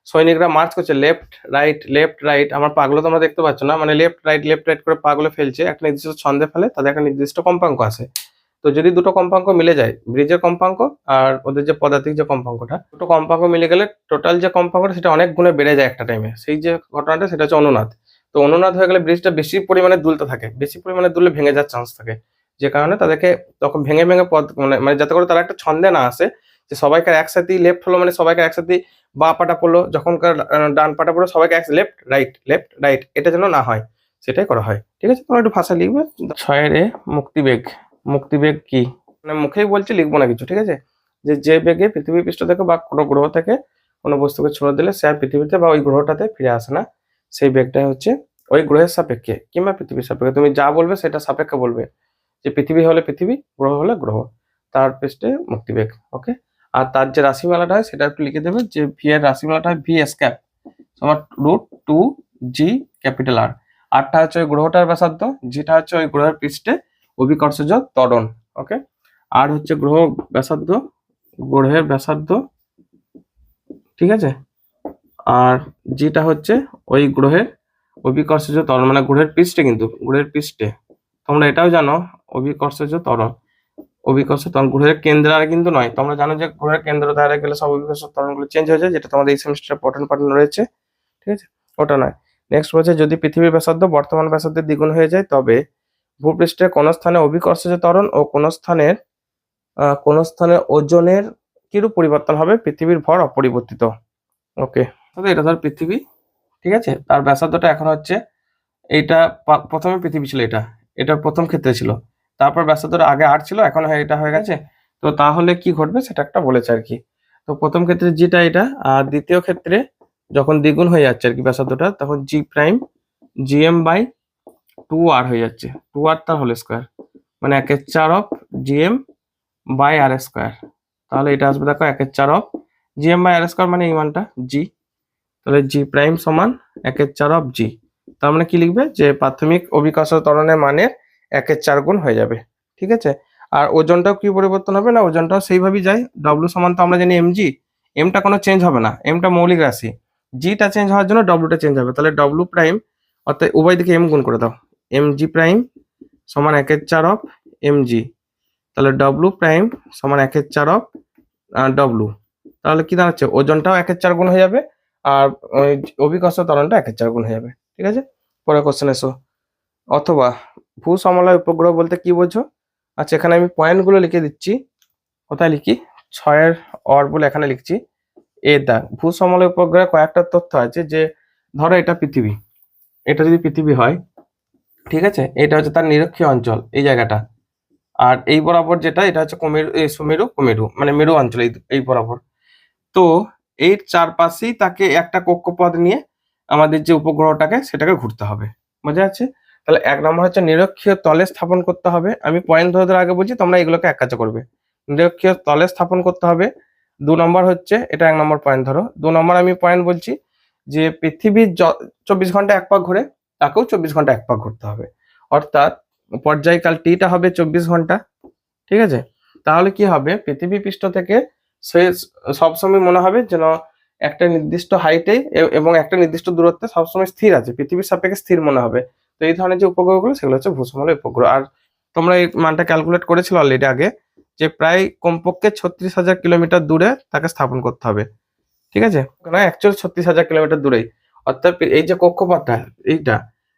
সৈনিকরা মার্চ করছে লেফট রাইট, আমার পাগুলো তোমরা দেখতে পাচ্ছ না, মানে লেফট রাইট করে পাগুলো ফেলছে, একটা নির্দিষ্ট ছন্দে ফেলে, তাদের একটা নির্দিষ্ট কম্পাঙ্ক আছে। তো যদি দুটো কম্পাঙ্ক মিলে যায়, ব্রিজের কম্পাঙ্ক আর ওদের যে পদাতিক যে কম্পাঙ্কটা, দুটো কম্পাঙ্ক মিলে গেলে টোটাল যে কম্পাঙ্কটা সেটা অনেক গুণে বেড়ে যায় একটা টাইমে, সেই যে ঘটনাটা সেটা হচ্ছে অনুনাদ। তো অনুনাদ হয়ে গেলে ব্রিজটা বেশি পরিমাণে দুলতে থাকে, বেশি পরিমাণে দুললে ভেঙে যাওয়ার চান্স থাকে, যে কারণে তাদেরকে তখন ভেঙে পদ মানে যাতে করে তারা একটা ছন্দে না আসে, যে সবাইকার একসাথেই লেফট হলো মানে সবাইকার একসাথেই বাঁ পাটা পড়লো, যখনকার ডান পাটা পড়লো সবাইকে লেফট রাইট, এটা যেন না হয়, সেটাই করা হয়, ঠিক আছে। তোমরা একটু ভাষা লিখবে। 6-এ মুক্তিবেগ কি, মানে মুখেই বলছি, লিখবো না কিছু, ঠিক আছে। যে বেগে পৃথিবী পৃষ্ঠ থেকে বা কোনো গ্রহ থেকে কোনো বস্তুকে ছুড়ে দিলে সে আর পৃথিবীতে বা ওই গ্রহটাতে ফিরে আসে না, সেই বেগটাই হচ্ছে ওই গ্রহের সাপেক্ষে কিংবা পৃথিবীর সাপেক্ষে, তুমি যা বলবে সেটা সাপেক্ষে বলবে, যে পৃথিবী হলে পৃথিবী, গ্রহ হলে গ্রহ, তার পৃষ্ঠে মুক্তিবেগ, ওকে। আর তার যে রাশিমালাটা হয় সেটা একটু লিখে দেবে, যে ভি এর রাশিমালাটা হয় ভি এস ক্যাপ তোমার √2g আরটা হচ্ছে ওই গ্রহটার ব্যাসার্ধ, যেটা হচ্ছে ওই গ্রহের পৃষ্ঠে অভিকর্ষজ ত্বরণ, ওকে। আর হচ্ছে গ্রহের ব্যাসার্ধ, ঠিক আছে। আর যেটা হচ্ছে ওই গ্রহের অভিকর্ষজ ত্বরণ, মানে গ্রহের পৃষ্ঠে, কিন্তু গ্রহের পৃষ্ঠে তোমরা এটাও জানো অভিকর্ষজ ত্বরণ, অভিকর্ষ ত্বরণ গ্রহের কেন্দ্রে কিন্তু নয়। তোমরা জানো যে গ্রহের কেন্দ্র ধারে গেলে সব অভিকর্ষ ত্বরণগুলো চেঞ্জ হয়ে যায়, যেটা তোমাদের এই সেমিস্টারে পঠন পাঠন রয়েছে, ঠিক আছে, ওটা নয়। নেক্সট বলছে যদি পৃথিবীর ব্যাসার্ধ বর্তমান ব্যাসার্ধের দ্বিগুণ হয়ে যায় তবে ভূপৃষ্ঠের কোন স্থানে অভিকর্ষজ ত্বরণ ও কোন স্থানে ওজনের কিরূপ পরিবর্তন হবে, পৃথিবীর ভর অপরিবর্তিত। ওকে, তবে এটা ধর পৃথিবী, ঠিক আছে, তার ব্যাসার্ধটা এখন হচ্ছে এইটা, প্রথমে পৃথিবী ছিল, এটা প্রথম ক্ষেত্রে ছিল, তারপর ব্যাসার্ধটা আগে আর ছিল, এখন এটা হয়ে গেছে। তো তাহলে কি ঘটবে সেটা একটা বলেছে আর কি। তো প্রথম ক্ষেত্রে যেটা এটা, আর দ্বিতীয় ক্ষেত্রে যখন দ্বিগুণ হয়ে যাচ্ছে আর কি ব্যাসার্ধটা, তখন জি প্রাইম জিএম বাই 2r হয়ে যাচ্ছে, 2r তার হোল স্কোয়ার, মানে 1/4 of GM by R square. তাহলে এটা আসবে দেখো 1/4 of GM by R square, মানে এই মানটা জি। তাহলে জি প্রাইম সমান 1/4 অফ জি। তার মানে কি লিখবে, যে প্রাথমিক অভিকর্ষ ত্বরণের মানের 1/4 গুণ হয়ে যাবে, ঠিক আছে। আর ওজনটাও কি পরিবর্তন হবে না, ওজনটাও সেইভাবেই যায়, ডব্লু সমান তো আমরা জানি এমজি, এমটা কোনো চেঞ্জ হবে না, এমটা মৌলিক রাশি, জিটা চেঞ্জ হওয়ার জন্য ডব্লুটা চেঞ্জ হবে। তাহলে ডব্লু প্রাইম, অর্থাৎ উভয় দিকে এম গুণ করে দাও, এম জি প্রাইম সমান 1/4 অফ এম জি। তাহলে ডব্লু প্রাইম সমান 1/4 অফ ডব্লু। তাহলে কি দাঁড়াচ্ছে, ওজনটাও 1/4 গুণ হয়ে যাবে, আর ওই অভিকর্ষ ত্বরণটা 1/4 গুণ হয়ে যাবে, ঠিক আছে। পরের কোশ্চেন এসো। অথবা ভূ সমলয় উপগ্রহ বলতে কি বোঝো? আচ্ছা, এখানে আমি পয়েন্টগুলো লিখে দিচ্ছি। কোথায় লিখি, 6-এর অর বলে এখানে লিখছি। দাগ, ভূ সমলয় উপগ্রহে কয়েকটা তথ্য আছে, যে ধরো এটা পৃথিবী, এটা যদি পৃথিবী হয়, ঠিক আছে, এটা হচ্ছে তার নিরক্ষীয় অঞ্চল, এই জায়গাটা। আর এই বরাবর যেটা, এটা হচ্ছে সুমেরু কুমেরু, মানে মেরু অঞ্চল, এই বরাবর। তো এর চারপাশেই তাকে একটা কক্ষপথ নিয়ে আমাদের যে উপগ্রহটাকে সেটাকে ঘুরতে হবে, বোঝা যাচ্ছে। তাহলে 1 নম্বর হচ্ছে নিরক্ষীয় তলে স্থাপন করতে হবে। আমি পয়েন্ট ধরে ধরে আগে বলছি, তোমরা এগুলোকে এক কাজে করবে। নিরক্ষীয় তলে স্থাপন করতে হবে। 2 নম্বর হচ্ছে, এটা 1 নম্বর পয়েন্ট ধরো। 2 নম্বর আমি পয়েন্ট বলছি যে পৃথিবীর 24 ঘন্টা এক পাক ঘুরে, তাকেও 24 ঘন্টা এক পাক ঘুরতে হবে, অর্থাৎ পর্যায়কাল টিটা হবে 24 ঘন্টা, ঠিক আছে। তাহলে কি হবে, পৃথিবী পৃষ্ঠ থেকে সে সবসময় মনে হবে যেন একটা নির্দিষ্ট হাইটে এবং একটা নির্দিষ্ট দূরত্বে সবসময় স্থির আছে, পৃথিবীর সাপেক্ষে স্থির মনে হবে। তো এই ধরনের যে উপগ্রহগুলো, সেগুলো হচ্ছে ভূসমলয় উপগ্রহ। আর তোমরা এই মানটা ক্যালকুলেট করেছিল অলরেডি আগে, যে প্রায় কমপক্ষে 36,000 কিলোমিটার দূরে তাকে স্থাপন করতে হবে, ঠিক আছে, না অ্যাকচুয়ালি 36,000 কিলোমিটার দূরেই। অর্থাৎ এই যে কক্ষপথটা এইটা,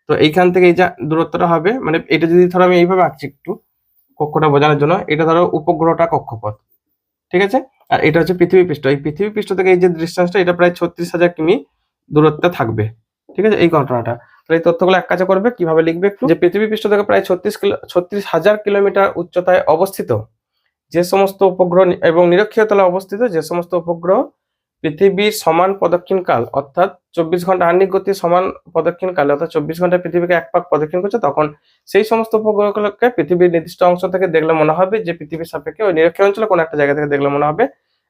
তো এইখান থেকে এই যে দূরত্বটা হবে, মানে এটা যদি ধরো আমি এইভাবে আঁকছি একটু কক্ষটা বোঝানোর জন্য, এটা ধরো উপগ্রহটা কক্ষপথ, ঠিক আছে। আর এটা হচ্ছে পৃথিবী পৃষ্ঠ, এই পৃথিবী পৃষ্ঠ থেকে এই যে ডিস্টেন্সটা, এটা প্রায় 36,000 কিমি দূরত্বে থাকবে, ঠিক আছে, এই ঘটনাটা। তাহলে এই তথ্যগুলো এক কাজে করবে, কিভাবে লিখবে একটু, যে পৃথিবী পৃষ্ঠ থেকে প্রায় 36,000 কিলোমিটার উচ্চতায় অবস্থিত যে সমস্ত উপগ্রহ এবং নিরক্ষীয় তলে অবস্থিত যে সমস্ত উপগ্রহ পৃথিবীর সমান প্রদক্ষিণ কাল, অর্থাৎ 24 ঘন্টা আহ্নিক গতির সমান প্রদক্ষিণ কালে, অর্থাৎ 24 ঘন্টায় পৃথিবীকে এক পাক প্রদক্ষিণ করছে, তখন সেই সমস্ত উপগ্রহগুলোকে পৃথিবীর নির্দিষ্ট অংশ থেকে দেখলে মনে হবে যে পৃথিবীর সাপেক্ষে ওই নিরক্ষীয় অঞ্চলে কোনো একটা জায়গা থেকে দেখলে মনে হবে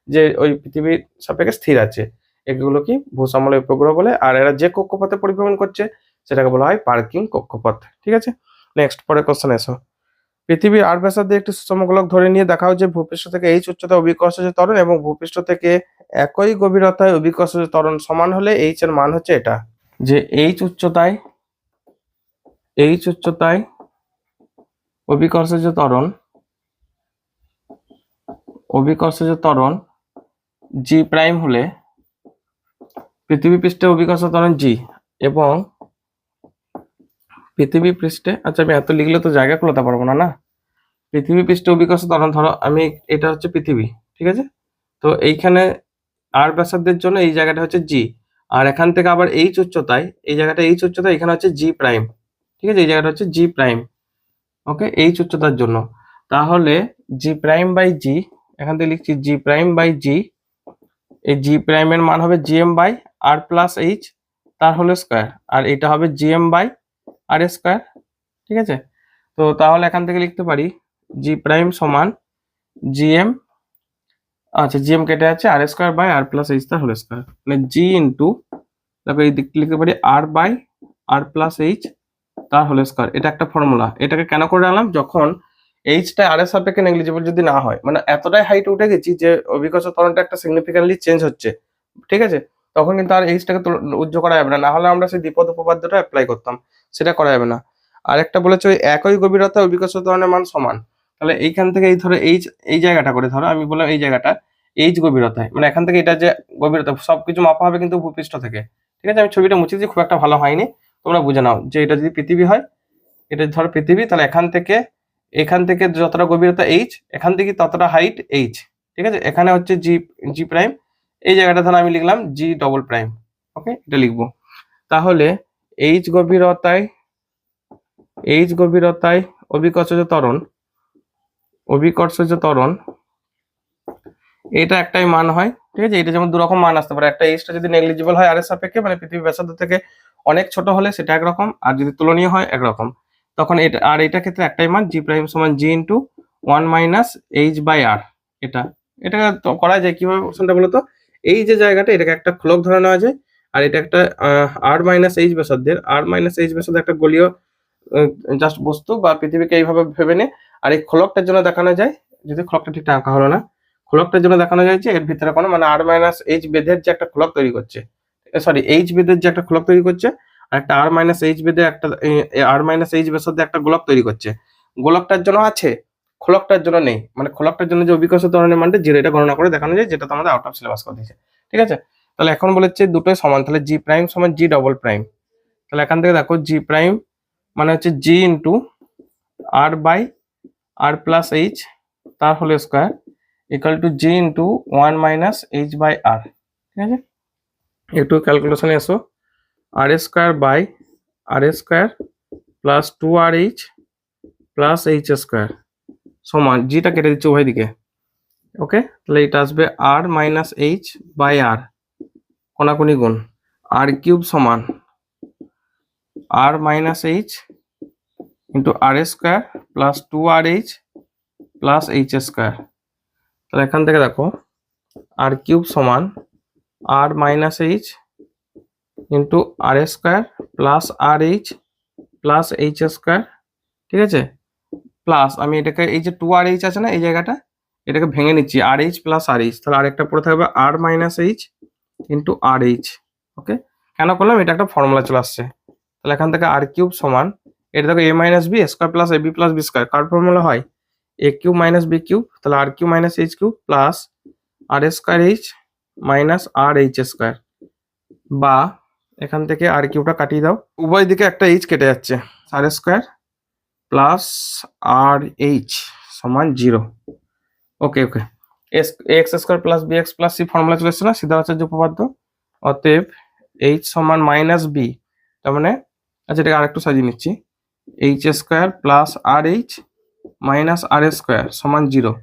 যে ওই পৃথিবীর সাপেক্ষে স্থির আছে। এগুলো কি ভূসমলয় উপগ্রহ বলে। আর এরা যে কক্ষপথে পরিভ্রমণ করছে সেটাকে বলা হয় পার্কিং কক্ষপথ, ঠিক আছে। নেক্সট, পরের কোশ্চেন এসো। পৃথিবীর আর ব্যাসার্ধে একটি সুষম গোলক ধরে নিয়ে দেখাও যে ভূপৃষ্ঠ থেকে এইচ উচ্চতায় অভিকর্ষজ ত্বরণ এবং ভূপৃষ্ঠ থেকে একই গভীরতায় অভিকর্ষজ ত্বরণ সমান হলে এইচ এর মান হচ্ছে এটা, যে এইচ উচ্চতায় অভিকর্ষজ ত্বরণ জি প্রাইম হলে পৃথিবী পৃষ্ঠে অভিকর্ষজ ত্বরণ জি, এবং পৃথিবী পৃষ্ঠে, আচ্ছা আমি এত লিখলে তো জায়গা কুলাতে পারবো না, পৃথিবী পৃষ্ঠে অভিকর্ষজ ত্বরণ, ধরো আমি এটা হচ্ছে পৃথিবী, ঠিক আছে, তো এইখানে আর ব্যাসার্ধের জন্য এই জায়গাটা হচ্ছে জি, আর এখান থেকে আবার এইচ উচ্চতায়, এই জায়গাটা এইচ উচ্চতায়, এখানে হচ্ছে জি প্রাইম, ঠিক আছে, এই জায়গাটা হচ্ছে জি প্রাইম, ওকে, এইচ উচ্চতার জন্য। তাহলে জি প্রাইম বাই জি, এখান থেকে লিখছি জি প্রাইম বাই জি, এই জি প্রাইমের মান হবে GM by R plus H তার হোল স্কোয়ার, আর এটা হবে জিএম বাই আর স্কোয়ার, ঠিক আছে। তো তাহলে এখান থেকে লিখতে পারি জি প্রাইম সমান জিএম, আচ্ছা জিএম কেটে আছে, R square by R plus H তার হোল স্কোয়ার, মানে জি ইন্টু, দেখো এই দিকটি লিখতে পারি R by R plus H তার হোল স্কোয়ার। এটা একটা ফর্মুলা। এটাকে কেন করে আনলাম, যখন এইচটা আর এর সাপেক্ষে নেগলিজিবল যদি না হয়, মানে এতটাই হাইট উঠে গেছি যে অভিকর্ষ ত্বরণটা একটা সিগনিফিক্যান্টলি চেঞ্জ হচ্ছে, ঠিক আছে, তখন কিন্তু আর এইচটাকে উজ্জ্ব করা যাবে না, না হলে আমরা সেই দ্বিপদ উপপাদ্যটা অ্যাপ্লাই করতাম, সেটা করা যাবে না। আর একটা বলেছে ওই একই গভীরতা অভিকর্ষ ত্বরণের মান সমান, তাহলে এইখান থেকে এই ধরো এই জায়গাটা করে ধরো, আমি বললাম এই জায়গাটা এইচ গভীরতায়, মানে এখান থেকে এটা যে গভীরতা সবকিছু মাপা হবে কিন্তু ভূপৃষ্ঠ থেকে। ঠিক আছে, আমি ছবিটা মুছে দিচ্ছি, খুব একটা ভালো হয়নি, তোমরা বুঝে নাও যে এটা যদি পৃথিবী হয়, এটা ধরো পৃথিবী, তাহলে এখান থেকে যতটা গভীরতা এইচ, এখান থেকে ততটা হাইট এইচ। ঠিক আছে, এখানে হচ্ছে জি প্রাইম, এই জায়গাটা ধরো আমি লিখলাম জি ডবল প্রাইম। ওকে, এটা লিখবো। তাহলে এইচ গভীরতায় অভিকর্ষজ ত্বরণ এটা একটাই মান হয়। ঠিক আছে, এটা যেমন দু রকম মান আসতে পারে, একটা এইচটা যদি নেগলিজিবল হয় আর এর সাপেক্ষে, মানে পৃথিবীর ব্যাসার্ধ থেকে অনেক ছোট হলে সেটা একরকম, আর যদি তুলনীয় হয় একরকম, তখন এটা, আর এটার ক্ষেত্রে একটাই মান জি প্রাইম সমান জি ইন্টু 1 - h/r। এটা তো করা যায় কিভাবে কোশ্চেনটা বলো তো? এই যে জায়গাটা, এটাকে একটা খোলক ধরে নেওয়া যায়, আর এটা একটা r - h ব্যাসার্ধের একটা গোলীয় জাস্ট বস্তু বা পৃথিবীকে এইভাবে ভেবে নে। আর এই খোলকটার জন্য দেখানো যায়, যদি খোলকটা ঠিকঠাক আঁকা হলো না, খোলকটার জন্য দেখানো যায় যে এর ভিতরে কোনো মানে r - h বেধের যে একটা খোলক তৈরি করছে, সরি h বেধের যে একটা খোলক তৈরি করছে, আর একটা r - h বেধে একটা r - h ব্যাসার্ধে একটা গোলক তৈরি করছে। গোলকটার জন্য আছে, খোলকটার জন্য নেই, মানে খোলকটার জন্য যে অভিকর্ষ ত্বরণের মানটা 0, এটা গণনা করে দেখানো যায়, যেটা তো আমাদের আউট অফ সিলেবাস করে দিয়েছে। ঠিক আছে, তাহলে এখন বলেছে দুটোই সমান, তাহলে জি প্রাইম সমান জি ডবল প্রাইম। তাহলে এখান থেকে দেখো জি প্রাইম মানে হচ্ছে জি ইন্টু r/r+h তার whole square equal to G into 1 - h/r। ঠিক আছে, একটু ক্যালকুলেশনে এসো, r² plus 2rh plus h² সমান, জিটা কেটে দিচ্ছি উভয় দিকে। ওকে, তাহলে এটা আসবে r - h/r কোনাকুনি গুণ r³ সমান r - h into r² plus 2rh plus h²। তাহলে এখান থেকে দেখো r³ সমান r - h into r² plus rh plus h²। ঠিক আছে, প্লাস আমি এটাকে এই যে 2rh আছে না এই জায়গাটা, এটাকে ভেঙে নিচ্ছি rh প্লাস rh, তাহলে আরেকটা পড়ে থাকবে r - h ইন্টু rh। ওকে, কেন করলাম, এটা একটা ফর্মুলা চলে আসছে। তাহলে এখান থেকে r³ সমান, এটা দেখো a - b square plus ab plus b square, car formula হয় a³ - b³, তাহলে r³ - h³ plus r² minus rh², বা এখান থেকে r³ কাটিয়ে দাও, উভয় দিকে একটা h কেটে যাচ্ছে, r² প্লাস rh সমান 0। ওকে, ax² plus bx plus c formula চলে এসছে না, সিদ্ধার্থাচার্য উপপাদ্য। অতএব h সমান মাইনাস b, তার মানে আচ্ছা এটাকে আরেকটু সাজিয়ে নিচ্ছি, h² plus rh minus r² সমান 0।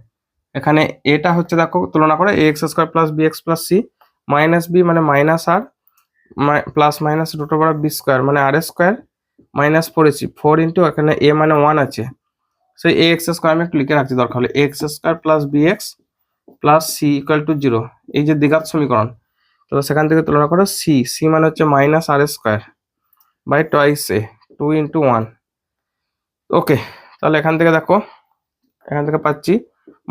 এখানে এটা হচ্ছে দেখো তুলনা করে ax² plus bx plus c, minus b মানে minus r, plus minus root over b square মানে r² মাইনাস 4 ইন্টু এখানে a মানে 1 আছে, সেই ax² আমি একটু লিখে রাখছি দরকার হলে, ax² plus bx plus c equal to 0, এই যে দ্বিঘাত সমীকরণ, তো সেখান থেকে তুলনা করো c মানে হচ্ছে minus r² by twice a 2 into 1। Okay, তাহলে এখান থেকে দেখো, এখান থেকে পাচ্ছি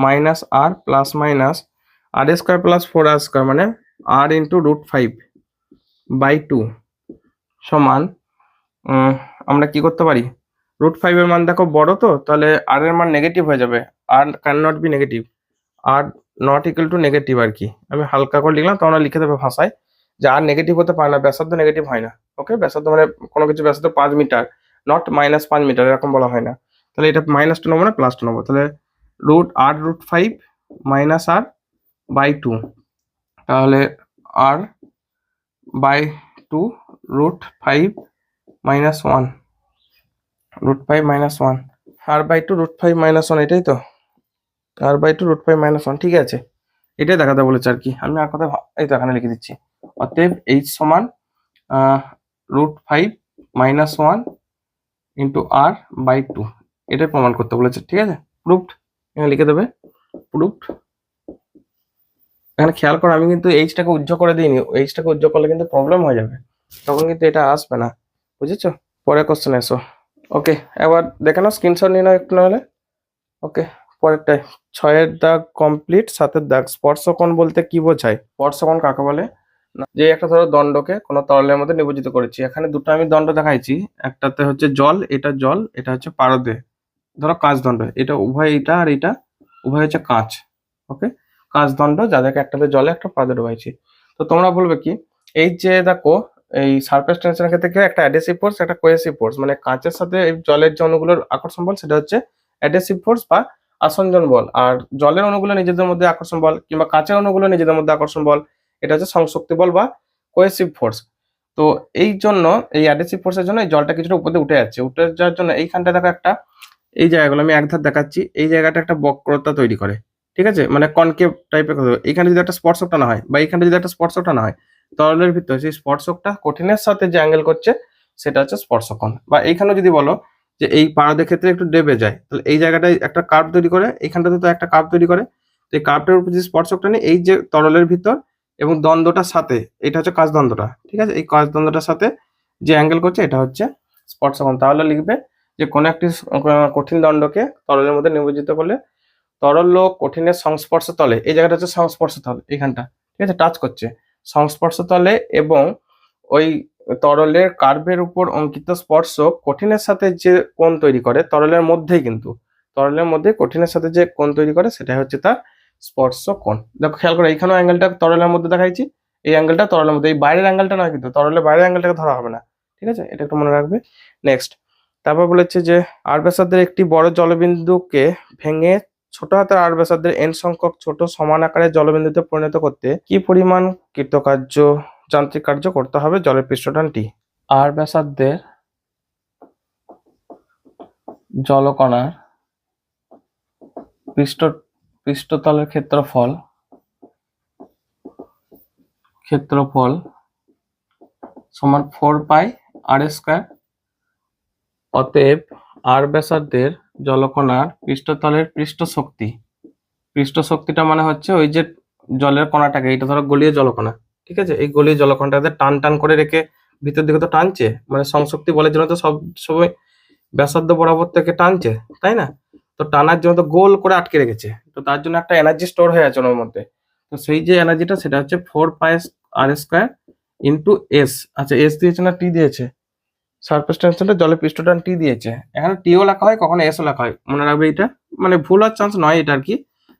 minus r plus minus r² plus 4r² মানে r ইন্টু √5/2 সমান, আমরা কি করতে পারি, √5 এর মান দেখো বড়, তো তাহলে r এর মান নেগেটিভ হয়ে যাবে, r can not be negative, r not equal to negative R কি, আমি হালকা করে লিখলাম, তোমরা লিখে দেবে ভাষায় যে r নেগেটিভ হতে পারে না, ব্যাসার্ধ নেগেটিভ হয় না। ওকে, ব্যাসার্ধ মানে কোনো কিছু ব্যাসার্ধ 5 মিটার, নট -5 মিটার এরকম বলা হয় না, তাহলে এটা -2 নেবো না +2 নেবো, তাহলে √5 মাইনাস r বাই 2, তাহলে r by 2 √5 minus 1, √5 minus 1, r by 2 √5 minus 1, এটাই তো, r বাই 2 √5 মাইনাস 1। ঠিক আছে, এটাই দেখাতে বলেছে আর কি, আমি আর কথা এই তো এখানে লিখে দিচ্ছি। অতএব h সমান √5 মাইনাস 1 ইন্টু r বাই 2, এটাই প্রমাণ করতে বলেছে। ঠিক আছে, প্রুফড, এখানে লিখে দেবে প্রুফড। এখানে খেয়াল করো আমি কিন্তু এইচটাকে উজ্জ্বল করে দিইনি, এইচটাকে উজ্জ্বল করলে কিন্তু প্রবলেম হয়ে যাবে, তখন কিন্তু এটা আসবে না, বুঝেছো? পরের কোশ্চেন এসো। ওকে, এবার দেখে নাও, স্ক্রিনশট নিয়ে নাও একটু নাহলে। ওকে, পরেরটাই 6 দাগ কমপ্লিট। 7 দাগ, স্পর্শকোণ বলতে কি বোঝায়? স্পর্শকোণ কাকে বলে? যে একটা ধরো দণ্ডকে কোনো তরলের মধ্যে নিমজ্জিত করেছি, এখানে দুটো আমি দণ্ড দেখাইছি, একটাতে হচ্ছে জল, এটা জল, এটা হচ্ছে পারদে, ধরো কাঁচদণ্ড, এটা উভয়, এটা আর এটা উভয় হচ্ছে কাঁচ। ওকে, কাঁচদণ্ড যাদেরকে একটাতে জলে একটা পাদে ডুবাইছি। তো তোমরা বলবে কি, এই যে দেখো এই সারফেস টেনশনের ক্ষেত্রে কি একটা অ্যাডহেসিভ ফোর্স একটা কোহেসিভ ফোর্স, মানে কাঁচের সাথে এই জলের যে অণুগুলোর আকর্ষণ বল সেটা হচ্ছে অ্যাডহেসিভ ফোর্স বা আসঞ্জন বল, আর জলের অণুগুলো নিজেদের মধ্যে আকর্ষণ বল কিংবা কাঁচের অণুগুলো নিজেদের মধ্যে আকর্ষণ বল এটা হচ্ছে সংশক্তি বল বা কোহেসিভ ফোর্স। তো এই জন্য এই অ্যাডহেসিভ ফোর্সের জন্য এই জলটা কিছুটা উপরে উঠে যাচ্ছে, উঠে যাওয়ার জন্য এইখানটা দেখো একটা, এই জায়গাগুলো আমি একধার দেখাচ্ছি, এই জায়গাটা একটা বক্রতা তৈরি করে, ঠিক আছে, মানে কনকেভ টাইপের কথা। এখানে যদি একটা স্পর্শক টানা হয় বা এখানে যদি একটা স্পর্শক টানা হয় তরলের ভিতরে, সেই স্পর্শকটা কঠিনের সাথে যে অ্যাঙ্গেল করছে সেটা হচ্ছে স্পর্শকোণ। বা এইখানেও যদি বলো যে এই পারদের ক্ষেত্রে একটু ডেবে যায়, তাহলে এই জায়গাটায় একটা কার্ভ তৈরি করে, এইখানটাতে তো একটা কার্ভ তৈরি করে, তো এই কার্ভটার উপর যে স্পর্শকটা নেই এই যে তরলের ভিতর এবং দ্বন্দ্বটার সাথে, এটা হচ্ছে কাচদ্বন্দ্বটা, ঠিক আছে, এই কাচদ্বন্দ্বটার সাথে যে অ্যাঙ্গেল করছে এটা হচ্ছে স্পর্শকোণ। তাহলে লিখবে যে কোনো একটি কঠিন দণ্ডকে তরলের মধ্যে নিমজ্জিত করলে তরল ও কঠিনের সংস্পর্শ তলে, এই জায়গাটা হচ্ছে সংস্পর্শ তল, এইখানটা ঠিক আছে টাচ করছে সংস্পর্শ তলে, এবং ওই তরলের কার্ভের উপর অঙ্কিত স্পর্শক কঠিনের সাথে যে কোণ তৈরি করে তরলের মধ্যেই, কিন্তু তরলের মধ্যে কঠিনের সাথে যে কোণ তৈরি করে সেটা হচ্ছে তার স্পর্শ কোণ। দেখো খেয়াল করে এইখানেও অ্যাঙ্গেলটা তরলের মধ্যে দেখাইছি, এই অ্যাঙ্গেলটা তরলের মধ্যে, এই বাইরের অ্যাঙ্গেলটা নয়, কিন্তু তরলের বাইরের অ্যাঙ্গেলটাকে ধরা হবে না, ঠিক আছে, এটা একটু মনে রাখবে। নেক্সট, তারপর বলেছে যে আর ব্যাসার্ধের একটি বড় জলবিন্দুকে ভেঙে ছোট হাতের আর ব্যাসার্ধের n সংখ্যক ছোট সমান আকারের জলবিন্দুতে পরিণত করতে কি পরিমাণ কৃতকার্য যান্ত্রিক কার্য করতে হবে জলের পৃষ্ঠটান টি। আর ব্যাসার্ধের জলকণার পৃষ্ঠতলের ক্ষেত্রফল সমান 4 পাই আর স্কয়ার। অতএব আর ব্যাসার্ধের জলকণার পৃষ্ঠতলের পৃষ্ঠশক্তিটা মানে হচ্ছে ওই যে জলের কণাটাকে, এটা ধরো গলীয় জলকণা, ঠিক আছে, এই গলীয় জলকণাটাকে টান টান করে রেখে ভিতর দিকে তো টানছে, মানে সংশক্তি বলের জন্য তো সব সময় ব্যাসার্ধ বরাবর থেকে টানছে, তাই না, তো টানার জন্য তো গোল করে আটকে রেখেছে, তো তার জন্য একটা এনার্জি স্টোর হয়ে আছে ওর মধ্যে, তো সেই যে এনার্জিটা সেটা হচ্ছে 4 পাই আর স্কয়ার ইন্টু এস। আচ্ছা, এস দিয়েছে না টি দিয়েছে, সারফেস টেনশনটা জলের পৃষ্ঠটান টি দিয়েছে, এখানে টিও লেখা হয় কখনো এসও লেখা হয়, মনে রাখবে এটা, মানে ভুল হওয়ার চান্স নয় এটা আর কি।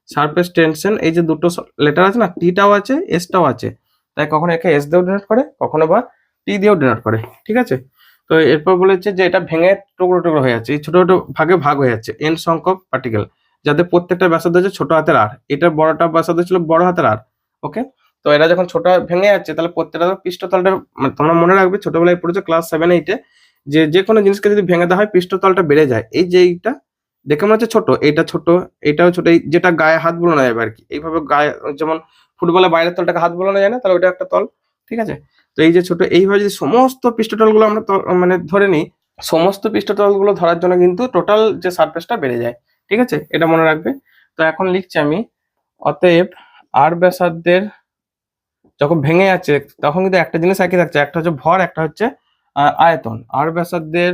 সারফেস টেনশন এই যে দুটো লেটার আছে না, টিটাও আছে এসটাও আছে, তাই কখনো একে এস দিয়েও ডিনোট করে কখনো বা টি দিয়েও ডিনোট করে, ঠিক আছে। তো এরপর বলেছে যে এটা ভেঙে টুকরো টুকরো হয়ে যাচ্ছে, এই ছোট ছোট ভাগে ভাগ হয়ে যাচ্ছে এন সংখ্যক পার্টিকেল, যাতে প্রত্যেকটা ব্যাসার্ধ হচ্ছে ছোট হাতের আর, এটার বড়টা ব্যাসার্ধ ছিল বড় হাতের আর। ওকে, তো এরা যখন ছোট ভেঙে যাচ্ছে তাহলে প্রত্যেকটা পৃষ্ঠতলটা, মানে তোমরা মনে রাখবে ছোটবেলায় পড়েছো ক্লাস 7-8-এ, যে কোনো জিনিসকে যদি ভেঙে দেওয়া হয় পৃষ্ঠতলটা বেড়ে যায়, এই যে এইটা দেখে মনে হচ্ছে ছোট, এইটা ছোট, এইটাও ছোট, এই যেটা গায়ে হাত বোলানো যাবে আর কি, এইভাবে গায়ে যেমন ফুটবলের বাইরের তলটাকে হাত বোলানো যায় না, তাহলে ওইটা একটা তল, ঠিক আছে। তো এই যে ছোট, এইভাবে যদি সমস্ত পৃষ্ঠতলগুলো আমরা মানে ধরে নিই, সমস্ত পৃষ্ঠতলগুলো ধরার জন্য কিন্তু টোটাল যে সারফেসটা বেড়ে যায়, ঠিক আছে, এটা মনে রাখবে। তো এখন লিখছি আমি, অতএব আর ব্যাসার্ধের যখন ভেঙে যাচ্ছে তখন কিন্তু একটা জিনিস একই থাকছে, একটা হচ্ছে ভর, একটা হচ্ছে আয়তন। আর ব্যাসার্ধের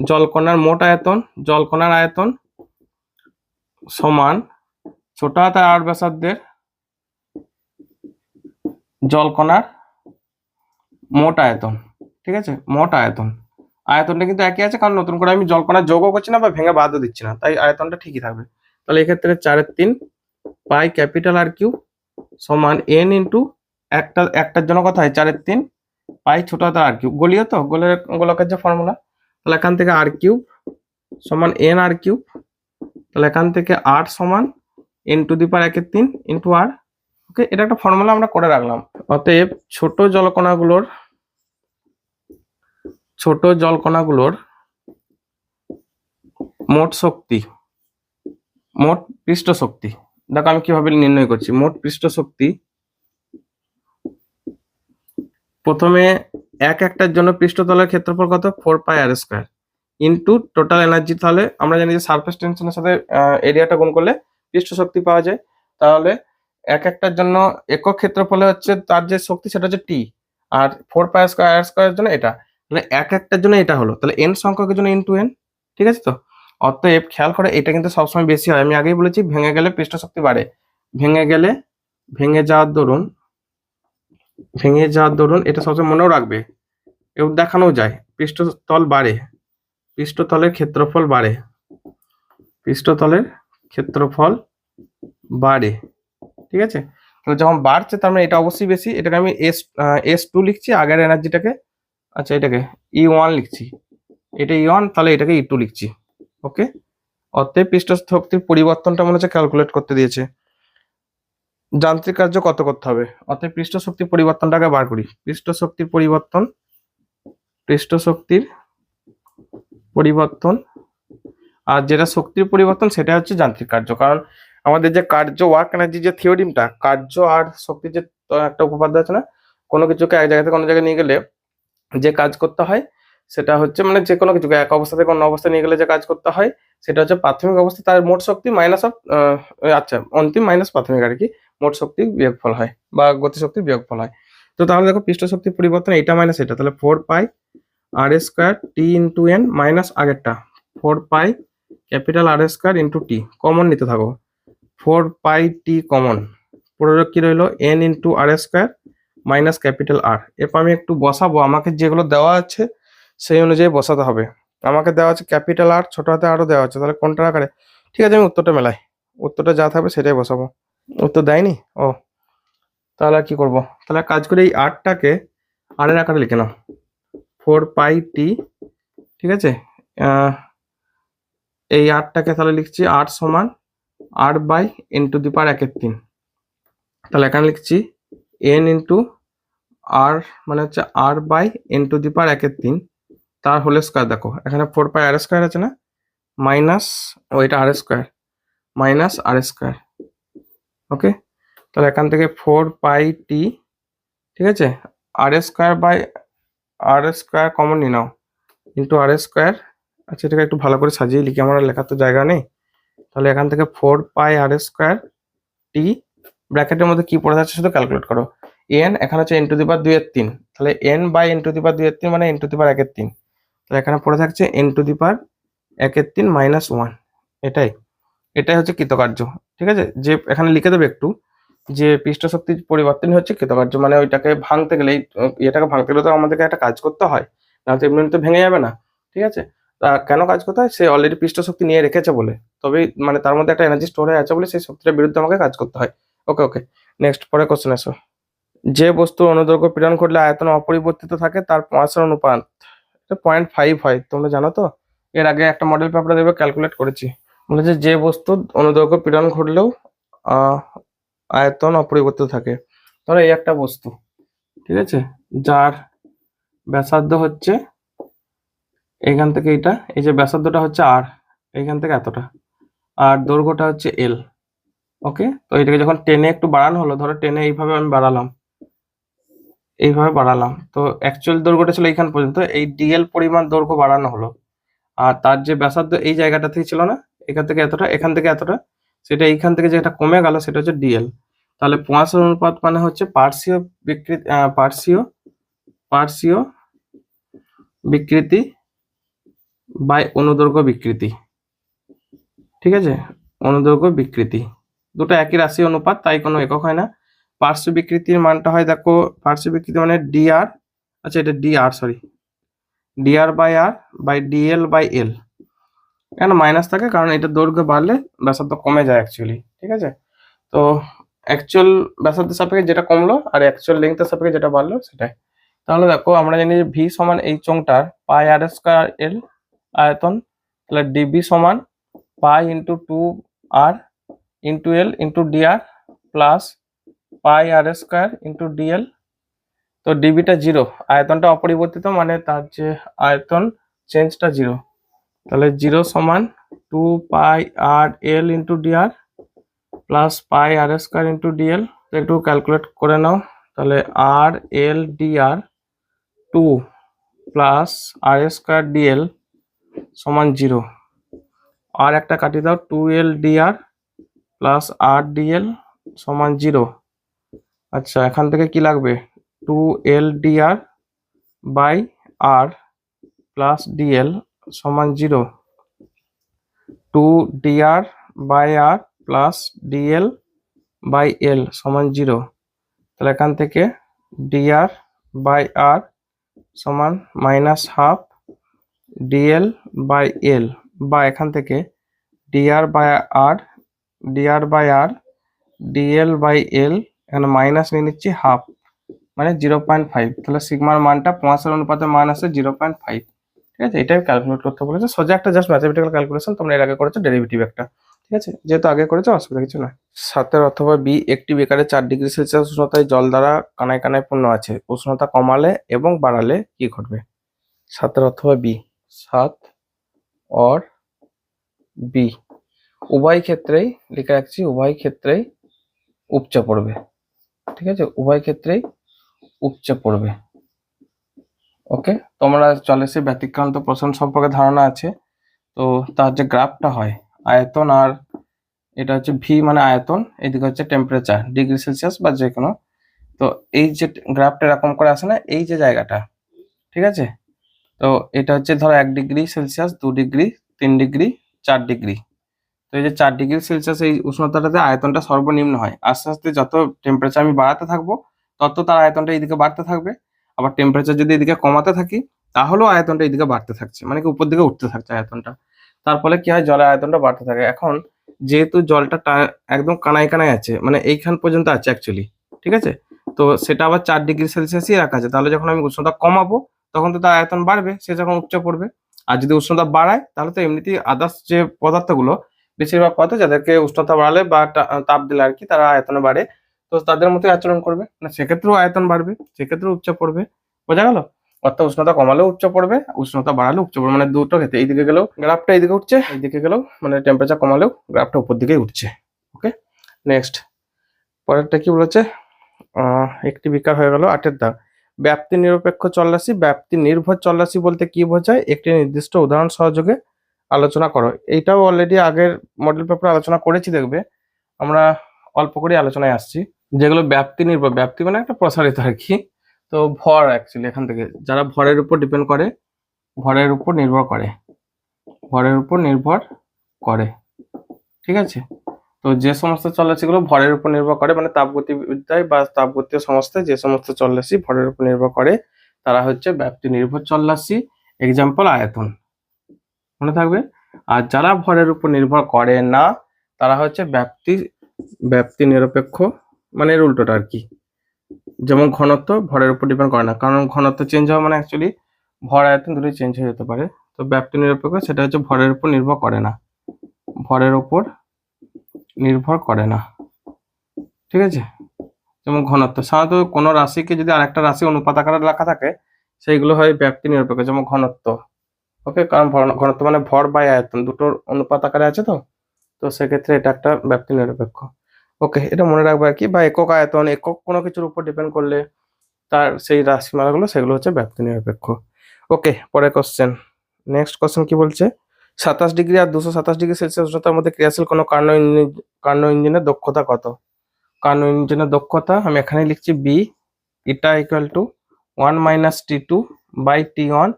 জলকণার মোট আয়তন, জলকণার আয়তন সমান ছোট হাতের আর ব্যাসার্ধের জলকণার মোট আয়তন, ঠিক আছে, মোট আয়তন, আয়তনটা কিন্তু একই আছে কারণ নতুন করে আমি জলকণা যোগও করছি না বা ভেঙে বাদও দিচ্ছি না, তাই আয়তনটা ঠিকই থাকবে। তাহলে এক্ষেত্রে 4/3 পাই ক্যাপিটাল আর কিউব সমান n ইন্টু একটার জন্য কত হয় 4/3 পাই ছোট হাতের আর কিউব, গলীয় তো গোলকের যে ফর্মুলা, তাহলে এখান থেকে আর কিউব সমান n আর কিউব, তাহলে এখান থেকে r সমান n two the power 1/3 into r। ওকে, এটা একটা ফর্মুলা আমরা করে রাখলাম। অতএব ছোট জলকণাগুলোর মোট শক্তি, মোট পৃষ্ঠ শক্তি, দেখো আমি কিভাবে নির্ণয় করছি। মোট পৃষ্ঠ শক্তি প্রথমে একটার জন্য পৃষ্ঠতলের ক্ষেত্রফল কত 4 পাই আর স্কয়ার ইন্টু টোটাল এনার্জি, তাহলে আমরা জানি যে সারফেস টেনশনের সাথে এরিয়াটা গুণ করলে পৃষ্ঠ শক্তি পাওয়া যায়, তাহলে একটার জন্য একক ক্ষেত্রফলে হচ্ছে তার যে শক্তি সেটা হচ্ছে টি, আর 4 পাই আর স্কয়ারের জন্য এটা, তাহলে একটার জন্য এটা হলো, তাহলে এন সংখ্যকের জন্য ইন্টু এন, ঠিক আছে। তো অতএব খেয়াল করে এটা কিন্তু সবসময় বেশি হয়, আমি আগেই বলেছি ভেঙে গেলে পৃষ্ঠ শক্তি বাড়ে, ভেঙে যাওয়ার দরুন এটা সবসময় মনেও রাখবে এবং দেখানো যায় পৃষ্ঠতলের ক্ষেত্রফল বাড়ে, পৃষ্ঠতলের ক্ষেত্রফল বাড়ে, ঠিক আছে। তো যখন বাড়ছে তার মানে এটা অবশ্যই বেশি, এটাকে আমি S2 লিখছি আগের এনার্জিটাকে, আচ্ছা এটাকে E1 লিখছি, এটা E1, তাহলে এটাকে E2 লিখছি। ওকে, অতএব পৃষ্ঠ শক্তির পরিবর্তনটা মনে হচ্ছে ক্যালকুলেট করতে দিয়েছে। যান্ত্রিক কার্য কত করতে হবে, অতএব পৃষ্ঠ শক্তির পরিবর্তনটাকে বার করি। পৃষ্ঠ শক্তির পরিবর্তন আর যেটা শক্তির পরিবর্তন সেটা হচ্ছে যান্ত্রিক কার্য। কারণ আমাদের যে কার্য ওয়ার্ক এনার্জি যে থিওরিমটা, কার্য আর শক্তির যে একটা উপপাদ্য আছে না, কোনো কিছুকে এক জায়গা থেকে অন্য জায়গায় নিয়ে গেলে যে কাজ করতে হয় সেটা হচ্ছে, মানে যে কোনো কিছুকে এক অবস্থা থেকে অন্য অবস্থায় নিয়ে গেলে যে কাজ করতে হয় সেটা হচ্ছে প্রাথমিক অবস্থা তার মোট শক্তি মাইনাস অফ আচ্ছা অন্তিম মাইনাস প্রাথমিক আর কি, মোট শক্তি বিয়োগফল হয় বা গতিশক্তির বিয়োগফল হয়। তো তাহলে দেখো পৃষ্ঠ শক্তির পরিবর্তন এটা মাইনাস এটা, তাহলে 4 pi R square T into N minus আগেরটা 4 pi capital R square into T, common নিতে থাকো। 4 পাই টি কমন, প্রয়োগ কি রইলো N into R square minus capital R. এরপর আমি একটু বসাবো, আমাকে যেগুলো দেওয়া আছে সেই অনুযায়ী বসাতে হবে। আমাকে দেওয়া আছে ক্যাপিটাল আর, ছোট হাতে আরও দেওয়া আছে, তাহলে কোনটার আকারে, ঠিক আছে আমি উত্তরটা মেলাই, উত্তরটা যা থাকবে সেটাই বসাবো। উত্তর দেয়নি, ও তাহলে আর কি করবো, তাহলে কাজ করে এই আরটাকে আর এর আকারে লিখে নাও 4 পাই টি, ঠিক আছে। এই আরটাকে তাহলে লিখছি আর সমান আর বাই এন টু দি পাওয়ার 1/3, তাহলে এখানে লিখছি এন ইন্টু আর মানে হচ্ছে R by N to the পাওয়ার 1/3 তার হোল স্কোয়ার। দেখো এখানে 4 পাই আর স্কোয়ার আছে না, মাইনাস ওইটা R square minus R square. Okay, তাহলে এখান থেকে 4 পাই টি, ঠিক আছে, R square by R square common নিয়ে নাও ইন্টু আর স্কোয়ার। আচ্ছা এটাকে একটু ভালো করে সাজিয়ে লিখি, আমার লেখার তো জায়গা নেই। তাহলে এখান থেকে 4 পাই আর স্কোয়ার টি, ব্র্যাকেটের মধ্যে কি পড়ে যাচ্ছে শুধু ক্যালকুলেট করো। এন এখানে হচ্ছে এন টু দি পাওয়ার 2/3, তাহলে N by N to the power 2/3 মানে এন টু দি পাওয়ার 1/3, তাহলে এখানে পড়ে থাকছে N to the power 1/3 minus 1। এটাই হচ্ছে কৃতকার্য, ঠিক আছে। যে এখানে লিখে দেবে একটু যে পৃষ্ঠ শক্তির পরিবর্তন হচ্ছে কৃতকার্য, মানে ওইটাকে ভাঙতে গেলে এটাকে ভাঙতে গেলে তো আমাদেরকে একটা কাজ করতে হয়, না তো এমনি তো ভেঙে যাবে না, ঠিক আছে। তা কেন কাজ করতে হয়, সে অলরেডি পৃষ্ঠ শক্তি নিয়ে রেখেছে বলে, তবে মানে তার মধ্যে একটা এনার্জি স্টোর হয়ে আছে বলে সেই শক্তিটার বিরুদ্ধে আমাকে কাজ করতে হয়। ওকে ওকে, নেক্সট পরে কোশ্চেন আসো। যে বস্তুর অনুদৈর্ঘ্য পীড়ন ঘটলে আয়তন অপরিবর্তিত থাকে তার পাঁচের অনুপাত 0.5 হয়, তোমরা জানো তো, এর আগে একটা মডেল পেপারে দেবে ক্যালকুলেট করেছি। বলেছে যে বস্তুর অনুদৈর্ঘ্য পীড়ন ঘটলেও আয়তন অপরিবর্তিত থাকে, ধরো এই একটা বস্তু, ঠিক আছে, যার ব্যাসার্ধ হচ্ছে এইখান থেকে এইটা, এই যে ব্যাসার্ধটা হচ্ছে আর, এইখান থেকে এতটা, আর দৈর্ঘ্যটা হচ্ছে এল। ওকে, তো এটাকে যখন টেনে একটু বাড়ানো হলো, ধরো টেনে এইভাবে আমি বাড়ালাম, তো অ্যাকচুয়াল দৈর্ঘ্যটা ছিল এইখান পর্যন্ত, এই ডিএল পরিমাণ দৈর্ঘ্য বাড়ানো হলো, আর তার যে ব্যাসার্ধ এই জায়গাটা থেকে ছিল না, এখান থেকে এতটা এখান থেকে এতটা, সেটা এইখান থেকে যেটা কমে গেল সেটা হচ্ছে ডিএল। তাহলে 5 অনুপাত মানে হচ্ছে পার্শ্বীয় বিকৃতি বাই অনুদৈর্ঘ্য বিকৃতি, ঠিক আছে। অনুদৈর্ঘ্য বিকৃতি দুটো একই রাশি অনুপাত, তাই কোনো একক হয় না। পার্শ্ব বিকৃতির মানটা হয়, দেখো পার্শ্ব বিকৃতি মানে ডিআর, আচ্ছা এটা dr by R by dl by L, কেন মাইনাস থাকে কারণ এটা দৈর্ঘ্য বাড়লে ব্যাসার্ধ কমে যায় অ্যাকচুয়ালি, ঠিক আছে। তো অ্যাকচুয়াল ব্যাসার্ধের সাপেক্ষে যেটা কমলো আর অ্যাকচুয়াল লেন্থের সাপেক্ষে যেটা বাড়লো সেটাই। তাহলে দেখো আমরা জানি যে ভি সমান এই চোঙটার পাই আর স্কোয়ার এল আয়তন, তাহলে ডিবি সমান পাই ইন্টু 2 আর into L into DR plus পাই আর স্কোয়ার ইন্টু ডিএল। তো ডিবিটা 0, আয়তনটা অপরিবর্তিত মানে তার যে আয়তন চেঞ্জটা 0, তাহলে 0 সমান 2 পাই আর এল ইন্টু ডিআর প্লাস পাই আর স্কোয়ার ইন্টু ডিএল। একটু ক্যালকুলেট করে নাও, তাহলে আর এল ডিআর 2 প্লাস আর স্কোয়ার ডিএল সমান 0, আর একটা কাটিয়ে দাও 2l ডিআর প্লাস আর ডিএল সমান 0। আচ্ছা এখান থেকে কি লাগবে 2l dr by R plus dl সমান 0, 2 dr by R plus dl by L সমান 0, তাহলে এখান থেকে ডিআর বাই আর সমান minus half dl by L, বা এখান থেকে dr by R, dr by R, dl by L, এখানে মাইনাস নিয়ে নিচ্ছি হাফ, মানে 0.5। তাহলে সিগমার মানটা 5 অনুপাতে মান আসে 0.5। ঠিক আছে, এটাই ক্যালকুলেট করতে বলেছে। সোজা একটা জাস্ট ম্যাথমেটিক্যাল ক্যালকুলেশন, তোমরা এর আগে করেছো ডেরিভেটিভ একটা। ঠিক আছে, যেহেতু আগে করেছো অসুবিধা কিছু নয়। 7 অথবা বি, একটি বেকারে 4 ডিগ্রি সেলসিয়াস উষ্ণতায় জল দ্বারা কানায় কানায় পূর্ণ আছে, উষ্ণতা কমালে এবং বাড়ালে কি ঘটবে? 7 অথবা বি, 7 অর বি, উভয় ক্ষেত্রেই লিখে রাখছি, উভয় ক্ষেত্রেই উপচে পড়বে। ঠিক আছে, উভয় ক্ষেত্রেই উপচে পড়বে। ওকে, তোমরা চলে সে ব্যতিক্রান্ত প্রসারণ সম্পর্কে ধারণা আছে। তো তার যে গ্রাফটা হয় আয়তন, আর এটা হচ্ছে ভি মানে আয়তন, এদিকে হচ্ছে টেম্পারেচার ডিগ্রি সেলসিয়াস বা যে কোনো। তো এই যে গ্রাফটা এরকম করে আসে না, এই যে জায়গাটা, ঠিক আছে, তো এটা হচ্ছে ধরো 1 degree Celsius, 2 degree, 3 degree, 4 degree. তো এই যে 4 ডিগ্রি সেলসিয়াস এই উষ্ণতাটাতে আয়তনটা সর্বনিম্ন হয়। আস্তে আস্তে যত টেম্পারেচার আমি বাড়াতে থাকবো তত তার আয়তনটা এইদিকে বাড়তে থাকবে। আবার টেম্পারেচার যদি এদিকে কমাতে থাকি তাহলেও আয়তনটা এইদিকে বাড়তে থাকছে, মানে কি উপর দিকে উঠতে থাকছে আয়তনটা। তার ফলে কি হয়, জলের আয়তনটা বাড়তে থাকে। এখন যেহেতু জলটা একদম কানায় কানায় আছে, মানে এইখান পর্যন্ত আছে অ্যাকচুয়ালি, ঠিক আছে, তো সেটা আবার 4 ডিগ্রি সেলসিয়াসই রাখা আছে। তাহলে যখন আমি উষ্ণতা কমাবো তখন তো তার আয়তন বাড়বে, সে যখন উপচে পড়বে। আর যদি উষ্ণতা বাড়ায় তাহলে তো এমনিতেই আদার্স যে পদার্থগুলো, বেশিরভাগ পদার্থ যাদেরকে উষ্ণতা বাড়ালে বা তাপ দিলে আর কি তারা আয়তনে বাড়ে, তো তাদের মতোই আচরণ করবে, মানে সেক্ষেত্রেও আয়তন বাড়বে, সেক্ষেত্রেও উপচে পড়বে। বোঝা গেল? অর্থাৎ উষ্ণতা কমালেও উপচে পড়বে, উষ্ণতা বাড়ালেও উপচে পড়বে, মানে দুটো ক্ষেত্রে এইদিকে গেলেও গ্রাফটা এইদিকে উঠছে, এইদিকে গেলেও মানে টেম্পারেচার কমালেও গ্রাফটা উপর দিকেই উঠছে। ওকে, নেক্সট পরেরটা কি বলেছে? একটি বিকার হয়ে গেল 8-এর দাগ। ব্যাপ্তি নিরপেক্ষ চলরাশি, ব্যাপ্তি নির্ভর চলরাশি বলতে কি বোঝায়, একটি নির্দিষ্ট উদাহরণ সহযোগে আলোচনা করো। এইটাও অলরেডি আগের মডেল পেপারে আলোচনা করেছি, দেখবে আমরা অল্প করে আলোচনায় আসছি। যেগুলো ব্যাপ্তি নির্ভর, ব্যাপ্তি মানে একটা প্রসারিত আর কি, তো ভর অ্যাকচুয়ালি এখান থেকে যারা ভরের উপর ডিপেন্ড করে, ভরের উপর নির্ভর করে, ভরের উপর নির্ভর করে, ঠিক আছে। তো যে সমস্ত চলরাশিগুলো ভরের উপর নির্ভর করে, মানে তাপগতিবিদ্যায় বা তাপগতীয় সমস্যায় যে সমস্ত চলরাশি ভরের উপর নির্ভর করে তারা হচ্ছে ব্যাপ্তি নির্ভর চলরাশি। এক্সাম্পল আয়তন, মনে থাকবে। আর যারা ভরের উপর নির্ভর করে না তারা হচ্ছে ব্যাপ্তি নিরপেক্ষ, মানে এর উল্টোটা আর কি। যেমন ঘনত্ব ভরের উপর ডিপেন্ড করে না, কারণ ঘনত্ব চেঞ্জ হওয়া মানে অ্যাকচুয়ালি ভর আয়তন দুটোই চেঞ্জ হয়ে যেতে পারে। তো ব্যাপ্তি নিরপেক্ষ সেটা হচ্ছে ভরের উপর নির্ভর করে না, ভরের উপর নির্ভর করে না, ঠিক আছে। যেমন ঘনত্ব, সাধারণত কোনো রাশিকে যদি আরেকটা রাশি অনুপাত আকারে লেখা থাকে সেইগুলো হয় ব্যাপ্তি নিরপেক্ষ, যেমন ঘনত্ব। ওকে, কারণ ঘনত্ব মানে ভর বাই আয়তন দুটোর অনুপাত আকারে আছে, তো তো সেক্ষেত্রে এটা একটা ব্যাপ্তি নিরপেক্ষ। ওকে, এটা মনে রাখবে আর কি। বা একক আয়তন, একক কোনো কিছুর উপর ডিপেন্ড করলে তার সেই রাশিমালাগুলো সেগুলো হচ্ছে ব্যাপ্তি নিরপেক্ষ। ওকে, পরের কোশ্চেন, নেক্সট কোশ্চেন কি বলছে? 27 ডিগ্রি আর 227 ডিগ্রি সেলসিয়াস উষ্ণতার মধ্যে ক্রিয়াশীল কোনো কার্নো ইঞ্জিনের দক্ষতা কত? কার্নো ইঞ্জিনের দক্ষতা আমি এখানে লিখছি বি, এটা equal to 1 minus T2 by T1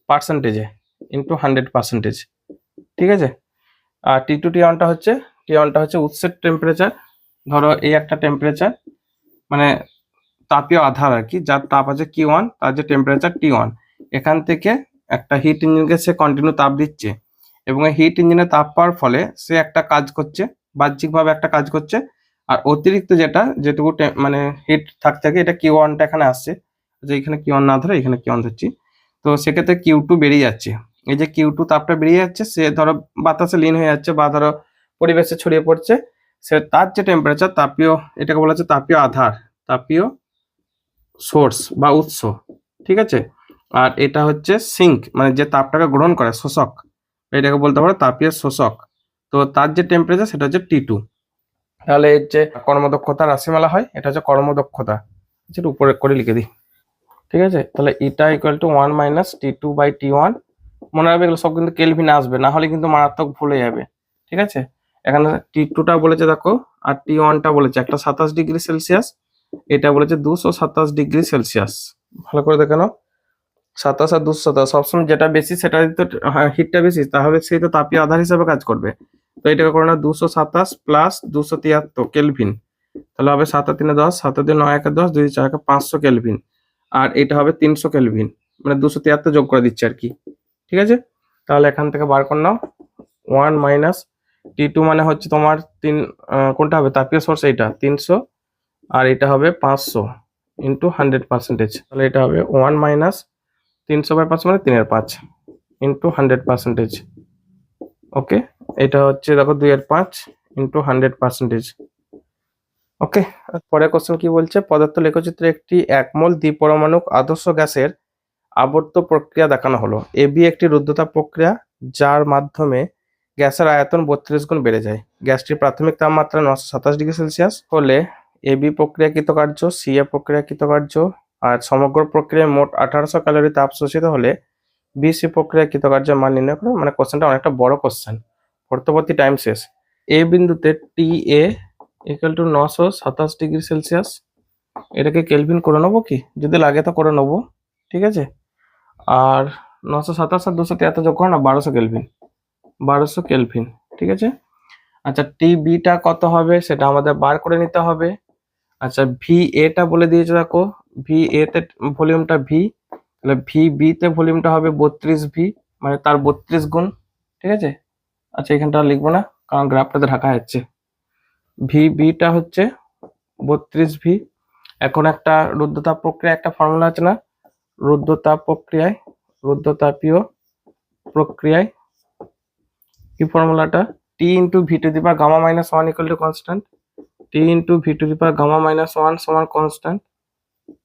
পার্সেন্টেজে ইন্টু 100%, ঠিক আছে। আর T2 T1টা হচ্ছে উৎসের টেম্পারেচার। ধরো এই একটা টেম্পারেচার, মানে তাপীয় আধার আর কি, যার তাপ আছে Q1, তার যে টেম্পারেচার T1, এখান থেকে একটা হিট ইঞ্জিনকে সে কন্টিনিউ তাপ দিচ্ছে, এবং এই হিট ইঞ্জিনে তাপ পাওয়ার ফলে সে একটা কাজ করছে, বাহ্যিকভাবে একটা কাজ করছে। আর অতিরিক্ত যেটুকু মানে হিট থাকতে থাকে, এটা Q1টা এখানে আসছে, যে এখানে Q1 না ধরে এখানে Q1 ধরছি, তো সেক্ষেত্রে Q2 বেরিয়ে যাচ্ছে। এই যে Q2 তাপটা বেরিয়ে যাচ্ছে, সে ধরো বাতাসে লীন হয়ে যাচ্ছে বা ধরো পরিবেশে ছড়িয়ে পড়ছে, সে তার যে টেম্পারেচার তাপীয়, এটাকে বলা হচ্ছে তাপীয় আধার, তাপীয় সোর্স বা উৎস, ঠিক আছে। আর এটা হচ্ছে সিঙ্ক, মানে যে তাপটাকে গ্রহণ করে, শোষক, এটাকে বলতে পারো তাপীয় শোষক। তো তার যে টেম্পারেচার সেটা হচ্ছে T2। তাহলে এর যে কর্মদক্ষতা রাশিমালা হয়, এটা হচ্ছে কর্মদক্ষতা, যেটা উপরে করে লিখে দিই, ঠিক আছে। তাহলে এটা equal to 1 minus T2 by T1। মনে রাখবে এগুলো সব কিন্তু কেলভিন আসবে, না হলে কিন্তু মারাত্মক ভুলে যাবে, ঠিক আছে। এখানে T2টা বলেছে দেখো, আর T1টা বলেছে একটা 27 ডিগ্রি সেলসিয়াস, এটা বলেছে 227 ডিগ্রি সেলসিয়াস। ভালো করে দেখে নাও, 27 আর 227 সবসময় যেটা বেশি সেটা তো হিটটা বেশি, তাহলে সেই তো তাপীয় আধার হিসাবে কাজ করবে। তো এটাকে করে না 227 প্লাস 273 কেলভিন, তাহলে হবে 7 আর 3 10, 7 আর 2 9 1 10, 2 4 500 কেলভিন। আর এটা হবে 300 কেলভিন, মানে 273 যোগ করে দিচ্ছে আর কি, ঠিক আছে। তাহলে এখান থেকে বার করে নাও 1 মাইনাস T2 মানে হচ্ছে তোমার কোনটা হবে তাপীয় সোর্স, এইটা 300, আর এটা হবে 500 ইন্টু 100%। তাহলে এটা হবে 1 মাইনাস 300/5 মানে 3/5 ইন্টু 100%। ওকে, এটা হচ্ছে দেখো 2/5 ইন্টু 100%। ওকে, পরের কোশ্চেন কি বলছে, পদার্থ লেখচিত্রে একটি 1 মোল দ্বিপরমাণুক আদর্শ গ্যাসের আবর্ত প্রক্রিয়া দেখানো হলো। এবি একটি রুদ্ধতাপ প্রক্রিয়া যার মাধ্যমে গ্যাসের আয়তন 32 গুণ বেড়ে যায়। গ্যাসটির প্রাথমিক তাপমাত্রা 927°C হলে এবি প্রক্রিয়াকৃত কার্য, সিএ প্রক্রিয়াকৃত কার্য আর সমগ্র প্রক্রিয়ায় মোট 1800 ক্যালোরি তাপ শোষিত হলে বিসি প্রক্রিয়াকৃত কার্যের মান নির্ণয় করো। মানে কোশ্চেনটা অনেকটা বড় কোশ্চেন, পরবর্তী টাইম শেষ। এ বিন্দুতে টি এ ইকুয়াল টু 927°C, এটাকে কেলভিন করে নেবো কি, যদি লাগে তো করে নেবো, ঠিক আছে। আর 927 আর 273 যোগ করো না, 1200 কেলভিন, 1200 কেলভিন, ঠিক আছে। আচ্ছা, টি বিটা কত হবে সেটা আমাদের বার করে নিতে হবে। আচ্ছা, ভি এটা বলে দিয়েছে দেখো, ভি এ তে ভলিউমটা ভি, তাহলে ভি বি তে ভলিউমটা হবে 32 ভি, মানে তার 32 গুণ, ঠিক আছে। আচ্ছা, এখানটা লিখবো না কারণ গ্রাফটাতে ঢাকা যাচ্ছে। ভি বিটা হচ্ছে 32 ভি। এখন একটা রুদ্ধতাপ প্রক্রিয়া একটা ফর্মুলা আছে না, রুদ্ধতাপীয় প্রক্রিয়ায় কি ফর্মুলাটা, T into V to the power gamma minus 1 equal to constant, T into V to the power gamma minus 1 সমান কনস্ট্যান্ট,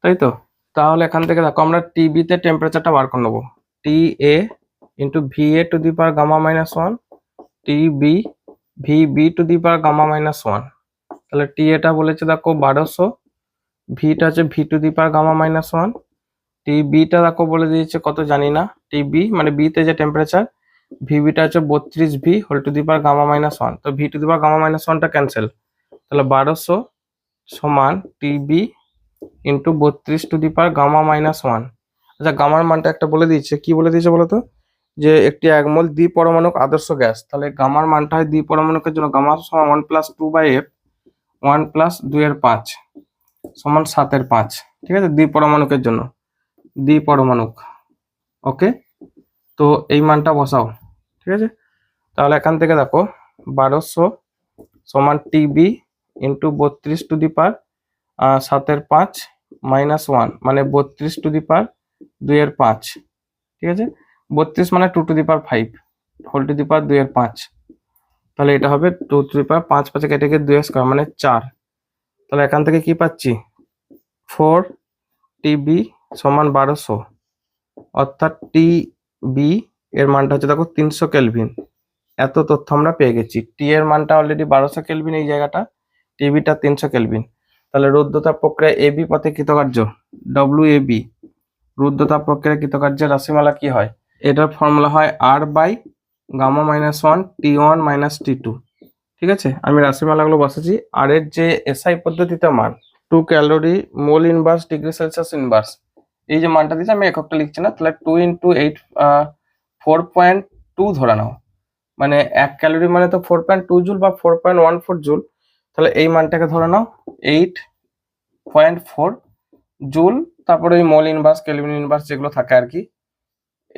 তাই তো। তাহলে এখান থেকে দেখো আমরা টিবি তে টেম্পারেচারটা বার করে নেবো, T A into V A to the power gamma minus 1, T B V B to the power gamma minus 1। তাহলে টি এটা বলেছে দেখো 1200, ভিটা আছে V to the power gamma minus 1, T বিটা দেখো বলে দিয়েছে কত জানি না, টি বি মানে বি তে যে টেম্পারেচার, ভিবিটা হচ্ছে 32 V whole to the power gamma minus 1, তো V to the power gamma minus 1টা ক্যান্সেল, তাহলে 1200 সমান TB into 32 to the power gamma minus 1। আচ্ছা, গামার মানটা একটা বলে দিয়েছে, কি বলে দিয়েছে বলতো, যে একটি 1 মোল দ্বিপরমাণুক আদর্শ গ্যাস, তাহলে গামার মানটা হয় দ্বিপরমাণুকের জন্য গামা সমান 1 প্লাস 2/f 1 প্লাস 2/5 সমান 7/5, ঠিক আছে, দ্বিপরমাণুকের জন্য, দ্বিপরমাণুক। ওকে, তো এই মানটা বসাও, ঠিক আছে। তাহলে এখান থেকে দেখো 1200 সমান TB into 32 to the power 7/5 minus 1 মানে 32 টু দি পাওয়ার 2/5, ঠিক আছে। 32 মানে 2 to the power 5 whole to the power 2/5, তাহলে এটা হবে 2 টু দি পাওয়ার 5 5 কেটে গিয়ে 2 স্কয়ার মানে 4। তাহলে এখান থেকে কি পাচ্ছি, 4 টিবি সমান 1200, অর্থাৎ টিবি এর মানটা হচ্ছে দেখো 300 কেলভিন। এত তথ্য আমরা পেয়ে গেছি, টি এর মানটা অলরেডি 1200 কেলভিন এই জায়গাটা, টিবিটা 300 কেলভিন। তাহলে রুদ্ধতাপ প্রক্রিয়া এবি পথে কৃতকার্য ডব্লিউ-এ-বি, রুদ্ধতাপ প্রক্রিয়া কৃতকার্যের রাশিমালা কি হয়, এটার ফর্মুলা হয় আর বাই গামা মাইনাস 1 টি1 মাইনাস টি2, ঠিক আছে। আমি রাশিমালাগুলো বসেছি, আর এর যে এসআই পদ্ধতিতে মান 2 calorie mole inverse degree Celsius inverse, এই যে মানটা দিয়েছে আমি এককটা লিখছি না, তাহলে 2 ইন্টু 8 4.2 ধরে নাও, মানে 1 ক্যালোরি মানে তো 4.2 জুল বা 4.14 জুল, তাহলে এই মানটাকে ধরে নাও 8.4 জুল, তারপরে ওই মোল ইনভার্স কেলভিন ইনভার্স যেগুলো থাকে আর কি,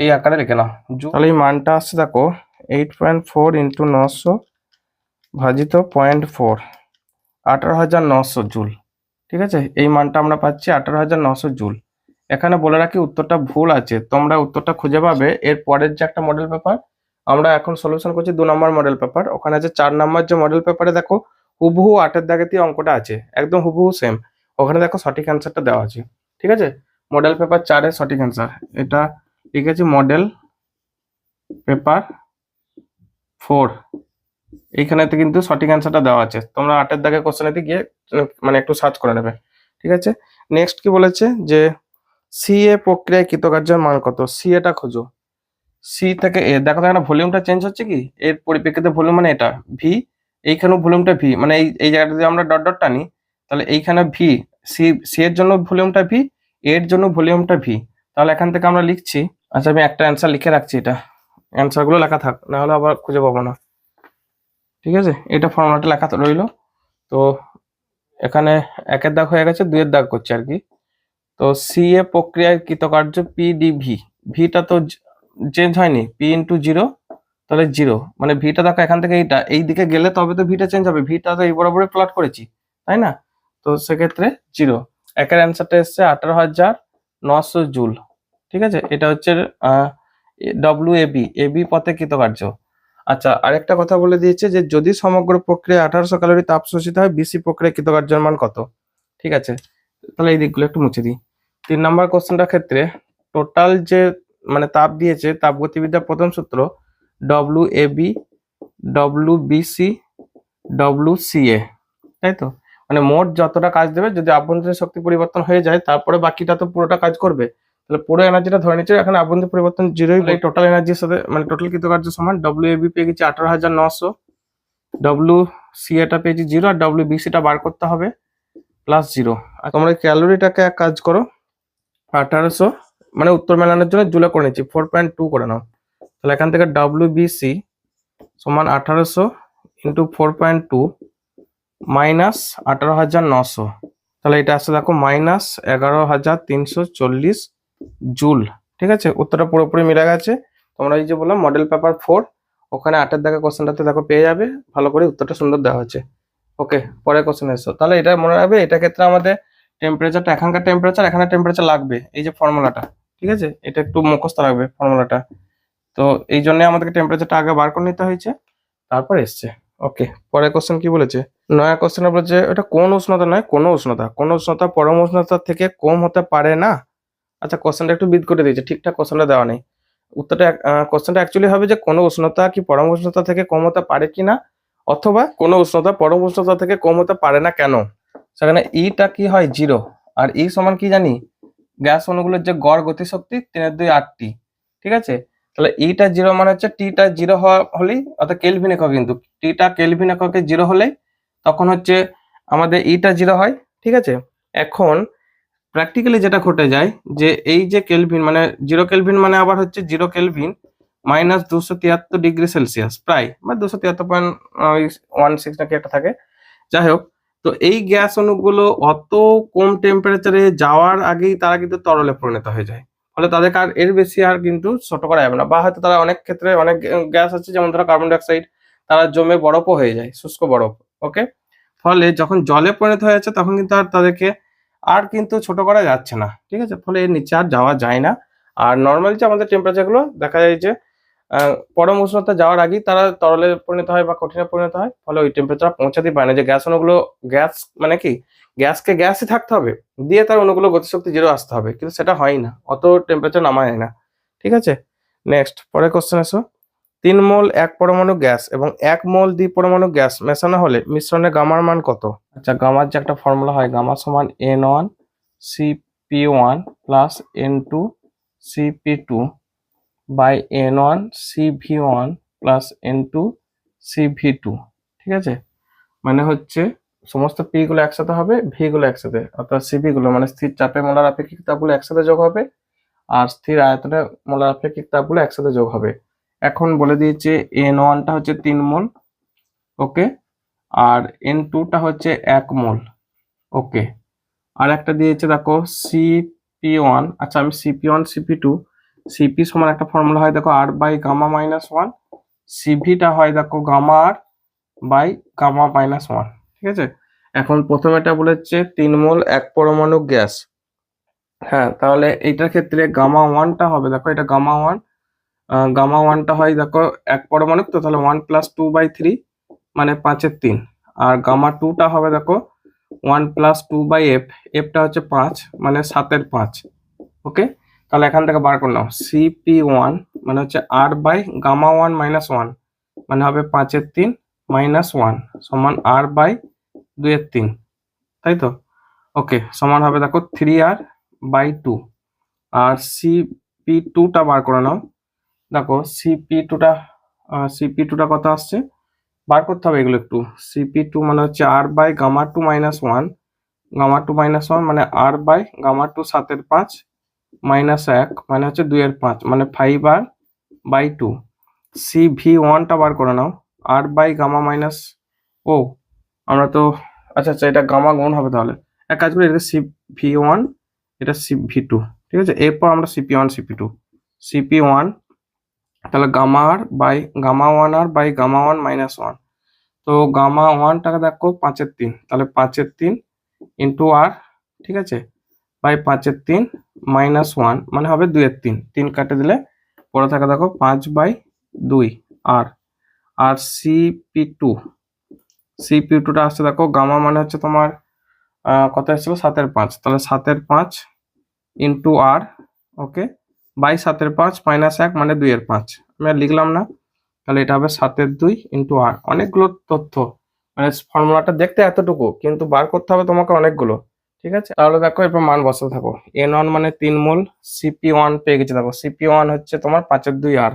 এই আকারে লিখে নাও জুল। তাহলে এই মানটা আসছে দেখো 8.4 ইন্টু 900 ভাজিত 0.4, 18,900 জুল, ঠিক আছে। এই মানটা আমরা পাচ্ছি 18,900 জুল। এখানে বলে রাখি উত্তরটা ভুল আছে, তোমরা উত্তরটা খুঁজে পাবে এর পরের যে একটা মডেল পেপার, আমরা এখন সলিউশন করছি 2 নম্বর মডেল পেপার, ওখানে আছে 4 নম্বর যে মডেল পেপারে দেখো হুবহু 8-এর দাগেতে অঙ্কটা আছে, একদম হুবহু সেম, ওখানে দেখো সঠিক অ্যান্সারটা দেওয়া আছে, ঠিক আছে। মডেল পেপার 4-এর সঠিক অ্যান্সার এটা লিখেছি, মডেল পেপার 4, এইখানেতে কিন্তু সঠিক অ্যান্সারটা দেওয়া আছে, তোমরা 8-এর দাগে কোশ্চেনেতে গিয়ে মানে একটু সার্চ করে নেবে, ঠিক আছে। নেক্সট কি বলেছে, যে সিএ প্রক্রিয়ায় কৃতকার্যের মান কত, সিএটা খোঁজো, সি থেকে এ, দেখো এখানে ভলিউমটা চেঞ্জ হচ্ছে কি, এর পরিপ্রেক্ষিতে ভলিউম মানে এটা ভি, এইখানেও ভলিউমটা ভি, মানে এই জায়গাটা যদি আমরা ডট ডট টানি তাহলে এইখানে ভি, সি এর জন্য ভলিউমটা ভি, এর জন্য ভলিউমটা ভি, তাহলে এখান থেকে আমরা লিখছি। আচ্ছা, আমি একটা অ্যান্সার লিখে রাখছি, এটা অ্যান্সারগুলো লেখা থাক, না হলে আবার খুঁজে পাবো না, ঠিক আছে। এটা ফর্মুলাটা লেখা রইলো। তো এখানে 1-এর দাগ হয়ে গেছে, 2-এর দাগ করছে আর কি। তো সি এ প্রক্রিয়ায় কৃতকার্য পি ডি ভি, ভিটা তো চেঞ্জ হয়নি, পি ইন্টু 0, তাহলে 0, মানে ভিটা দেখো এখান থেকে এই দিকে গেলে তবে তো ভিটা চেঞ্জ হবে, ভিটা তো এই বরাবরই প্লট করেছি, তাই না? তো সেক্ষেত্রে 0। একের অ্যান্সারটা এসছে 18,900 জুল। ঠিক আছে, এটা হচ্ছে WAB, এবি পথে কৃতকার্য। আচ্ছা, আরেকটা কথা বলে দিয়েছে যে যদি সমগ্র প্রক্রিয়া 1800 ক্যালোরি তাপ শোষিত হয়, বিসি প্রক্রিয়া কৃতকার্যের মান কত? ঠিক আছে, তাহলে এই দিকগুলো একটু মুছে দিই। 3 নম্বর কোশ্চেনটার ক্ষেত্রে টোটাল যে মানে তাপ দিয়েছে, তাপগতিবিদ্যার প্রথম সূত্র WAB, WBC, WCA, তাই তো? মানে মোট যতটা কাজ দেবে, যদি আভ্যন্তরীণ শক্তি পরিবর্তন হয়ে যায় তারপরে বাকিটা তো পুরোটা কাজ করবে, তাহলে পুরো এনার্জিটা ধরে নিচ্ছে, এখানে আভ্যন্তরীণ পরিবর্তন 0ই, টোটাল এনার্জির সাথে মানে টোটাল কৃতকার্য সমান WAB পেয়ে গেছি 18,900, WCA টা পেয়েছি 0, আর WBC টা বার করতে হবে +0। আর তোমরা ক্যালোরিটাকে এক কাজ করো, 1800 মানে উত্তর মেলানোর জন্য জুলে করে নিচ্ছি, 4.2 করে নাও। তাহলে এখান থেকে WBC সমান 1800 ইন্টু 4.2 মাইনাস 18,900, তাহলে এটা আসছে দেখো -11,340 জুল। ঠিক আছে, উত্তরটা পুরোপুরি মিলে গেছে। তোমরা এই যে বললাম মডেল পেপার 4, ওখানে 8-এর দাগে কোশ্চেনটাতে দেখো পেয়ে যাবে, ভালো করে উত্তরটা সুন্দর দেওয়া হচ্ছে। ওকে, পরের কোশ্চেন এসো। তাহলে এটা মনে রাখবে, এটা ক্ষেত্রে আমাদের টেম্পারেচারটা এখানকার টেম্পারেচার, এখানে টেম্পারেচার লাগবে, এই যে ফর্মুলাটা। ঠিক আছে, এটা একটু মুখস্থ রাখবে ফর্মুলাটা। তো এই জন্য আমাদেরকে টেম্পারেচারটা আগে বার করে নিতে হয়েছে, তারপর এসছে। ওকে, পরের কোশ্চেন কি বলেছে? নয়া কোশ্চেনে বলেছে এটা কোন উষ্ণতা নয়, কোন উষ্ণতা, কোন উষ্ণতা পরম উষ্ণতা থেকে কম হতে পারে না। আচ্ছা, কোশ্চেনটা একটু বিদ করে দিয়েছে, ঠিকঠাক কোশ্চেনটা দেওয়া নেই। উত্তরটা কোশ্চেনটা অ্যাকচুয়ালি হবে যে কোন উষ্ণতা কি পরম উষ্ণতা থেকে কম হতে পারে কিনা, অথবা কোন উষ্ণতা পরম উষ্ণতা থেকে কম হতে পারে না কেন। সেখানে ইটা কি হয় 0, আর ই সমান কি জানি, গ্যাস অণুগুলোর যে গড় গতিশক্তি 3/2 ঠিক আছে, তাহলে ইটা 0 মানে হচ্ছে টিটা 0 হলেই, অর্থাৎ কেলভিন একক, কিন্তু টিটা কেলভিন এককে 0 হলেই তখন হচ্ছে আমাদের ইটা 0 হয়। ঠিক আছে, এখন প্র্যাকটিক্যালি যেটা ঘটে যায় যে এই যে কেলভিন মানে 0 কেলভিন মানে আবার হচ্ছে 0 কেলভিন -273 ডিগ্রি সেলসিয়াস, প্রায় মানে 273.16 নাকি একটা থাকে, যাই হোক। তো এই গ্যাস অণুগুলো অত কম টেম্পারেচারে যাওয়ার আগেই তারা কিন্তু তরলে পরিণত হয়ে যায়, ফলে তাদেরকে আর এর বেশি আর কিন্তু ছোট করা যাবে না, বা হয়তো তারা অনেক ক্ষেত্রে অনেক গ্যাস আছে, যেমন ধরো কার্বন ডাইঅক্সাইড, তারা জমে বরফও হয়ে যায়, শুষ্ক বরফ। ওকে, ফলে যখন জলে পরিণত হয়ে যাচ্ছে তখন কিন্তু আর তাদেরকে আর কিন্তু ছোট করা যাচ্ছে না। ঠিক আছে, ফলে এর নিচে আর যাওয়া যায় না। আর নর্মালি যে আমাদের টেম্পারেচার গুলো দেখা যায় যে পরম উষ্ণতা যাওয়ার আগেই তারা তরলে পরিণত হয় বা কঠিনে পরিণত হয়, ফলে ওই টেম্পারেচার পৌঁছাতেই পারে না। যে গ্যাস অণুগুলো, গ্যাস মানে কি, গ্যাসকে গ্যাসই থাকতে হবে, দিয়ে তার অণুগুলো গতিশক্তি 0 আসতে হবে, কিন্তু সেটা হয় না, অত টেম্পারেচার নামা যায় না। ঠিক আছে, নেক্সট পরের কোশ্চেন এসো। 3 মোল এক পরমাণু গ্যাস এবং 1 মোল দ্বিপরমাণু গ্যাস মেশানো হলে মিশ্রণে গামার মান কত? আচ্ছা, গামার যে একটা ফর্মুলা হয়, গামা সমান N1 CP1 plus N2 CP2 by N1 CV1 plus N2 CV2। ঠিক আছে, মানে হচ্ছে সমস্ত পি গুলো একসাথে হবে, ভি গুলো একসাথে, অর্থাৎ সিভি গুলো মানে স্থির চাপে মোলার আপেক্ষিক তাপগুলো একসাথে যোগ হবে, আর স্থির আয়তনে মোলার আপেক্ষিক তাপগুলো একসাথে যোগ হবে। এখন বলে দিয়েছে N1 টা হচ্ছে 3 মোল, ওকে, আর N2 টা হচ্ছে 1 মোল, ওকে। আর একটা দিয়েছে দেখো CP1, আচ্ছা আমি CP1 CP2, সিপি সমান একটা ফর্মুলা হয় দেখো আর বাই গামা মাইনাস 1, সিভিটা হয় দেখো gamma R by gamma minus 1। ঠিক আছে, এখন প্রথমে এটা বলেছে 3 মোল এক পরমাণু গ্যাস, হ্যাঁ, তাহলে এইটার ক্ষেত্রে গামা 1টা হবে দেখো, এটা গামা 1, গামা 1টা হয় দেখো এক পরমাণু, তো তাহলে 1 + 2/3 মানে 5/3, আর গামা 2টা হবে দেখো 1 + 2/f, এফটা হচ্ছে 5 মানে 7/5। ওকে, তাহলে এখান থেকে বার করে নাও CP1 মানে হচ্ছে আর বাই গামা 1 মাইনাস 1 মানে হবে 5/3 মাইনাস 1 সমান আর বাই 2/3, তাই তো? ওকে, সমান হবে দেখো 3r/2। আর CP2টা বার করে নাও, দেখো CP2টা কত আসছে বার করতে হবে, এগুলো একটু। CP2 মানে হচ্ছে R by gamma 2 minus 1, gamma 2 minus 1 মানে আর বাই গামা 2 7/5 মাইনাস 1 মানে হচ্ছে 2/5 মানে 5r/2। CV1টা বার করে নাও, আর বাই গামা মাইনাস, ও আমরা তো, আচ্ছা আচ্ছা এটা গামা গুণ হবে, তাহলে এক কাজ করি, এটা CV1 এটা CV2। ঠিক আছে, এরপর আমরা CP1 CP2, CP1 তাহলে gamma R by gamma 1 R by gamma 1 minus 1। তো গামা 1টাকে দেখো 5/3, তাহলে 5/3 ইন্টু আর, ঠিক আছে, বাই 5/3 মাইনাস 1 মানে হবে 2/3, 3 কাটে দিলে পরে থাকে দেখো 5/2 আর আর সিপি2টা আসছে দেখো গামা মানে হচ্ছে তোমার কত এসেছিল 7/5, তাহলে 7/5 into R, okay, by 7/5 minus 1 মানে 2/5, আমি আর লিখলাম না। তাহলে এটা হবে 7/2 ইন্টু আর। অনেকগুলো তথ্য, মানে ফর্মুলাটা দেখতে এতটুকু কিন্তু বার করতে হবে তোমাকে অনেকগুলো, ঠিক আছে। তাহলে দেখো এরপর মান বসাতে থাকো। N1 মানে 3 মোল, Cp1 পেয়ে গেছে দেখো, Cp1 হচ্ছে তোমার 5/2 আর,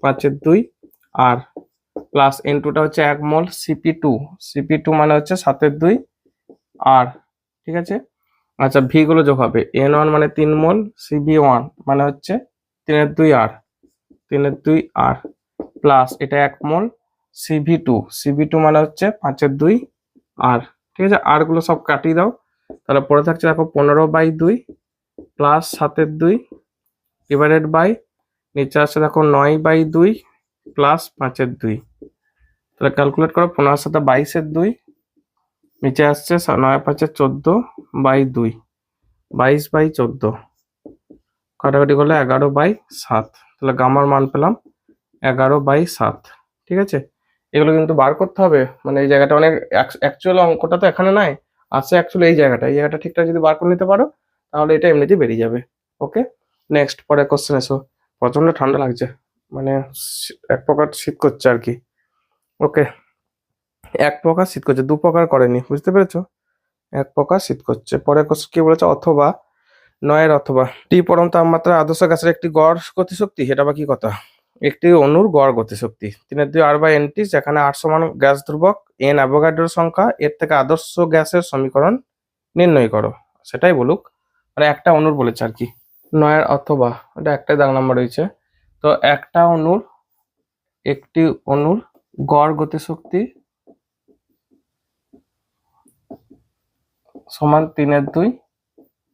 5/2 আর প্লাস N2টা হচ্ছে 1 মোল, Cp2 মানে হচ্ছে 7/2 আর, ঠিক আছে। আচ্ছা ভি গুলো যোগ হবে, N1 মানে 3 মোল, Cb1 মানে হচ্ছে 3/2 আর, 3/2 আর প্লাস এটা 1 মোল, Cv2 মানে হচ্ছে 5/2 আর, ঠিক আছে। আর গুলো সব কাটিয়ে দাও, তাহলে পরে থাকছে দেখো 15/2 প্লাস 7/2 ডিভাইডেড বাই নিচে আসছে দেখো 9/2 প্লাস 5/2। তাহলে ক্যালকুলেট করো, 15/7 22 নিচে আসছে 9/5 14/2, 22/14 কাটাকাটি করলে 11/7। তাহলে গামার মান পেলাম 11/7, ঠিক আছে। এগুলো কিন্তু বার করতে হবে, মানে এই জায়গাটা অনেক অ্যাকচুয়াল অঙ্কটা তো এখানে নাই, আছে অ্যাকচুয়ালি এই জায়গাটা ঠিকঠাক যদি বার করে নিতে পারো তাহলে এটা এমনিতেই বেরিয়ে যাবে। ওকে, নেক্সট পরের কোশ্চেন এসো। প্রচন্ড ঠান্ডা লাগছে, মানে এক প্রকার শীত করছে আর কি। ওকে, এক প্রকার শীত করছে, দু প্রকার করেনি, বুঝতে পেরেছো? এক প্রকার শীত করছে। পরের কোশ্চেন কি বলেছে, অথবা অথবা টি পরম তাপমাত্রা আদর্শ গ্যাসের একটি গড় গতিশক্তি, এটা বা কি কথা? একটি অণুর গড় গতিশক্তি 3/2 আর বাই এনটি, যেখানে 8 সমান গ্যাস ধ্রুবক, এন অ্যাভোগাড্রোর সংখ্যা, এর থেকে আদর্শ গ্যাসের সমীকরণ নির্ণয় করো। সেটাই বলুক, মানে একটা অণুর বলেছে আর কি। অথবা এটা একটাই দাগ নাম্বার রয়েছে। তো একটি অণুর গড় গতিশক্তি সমান 3/2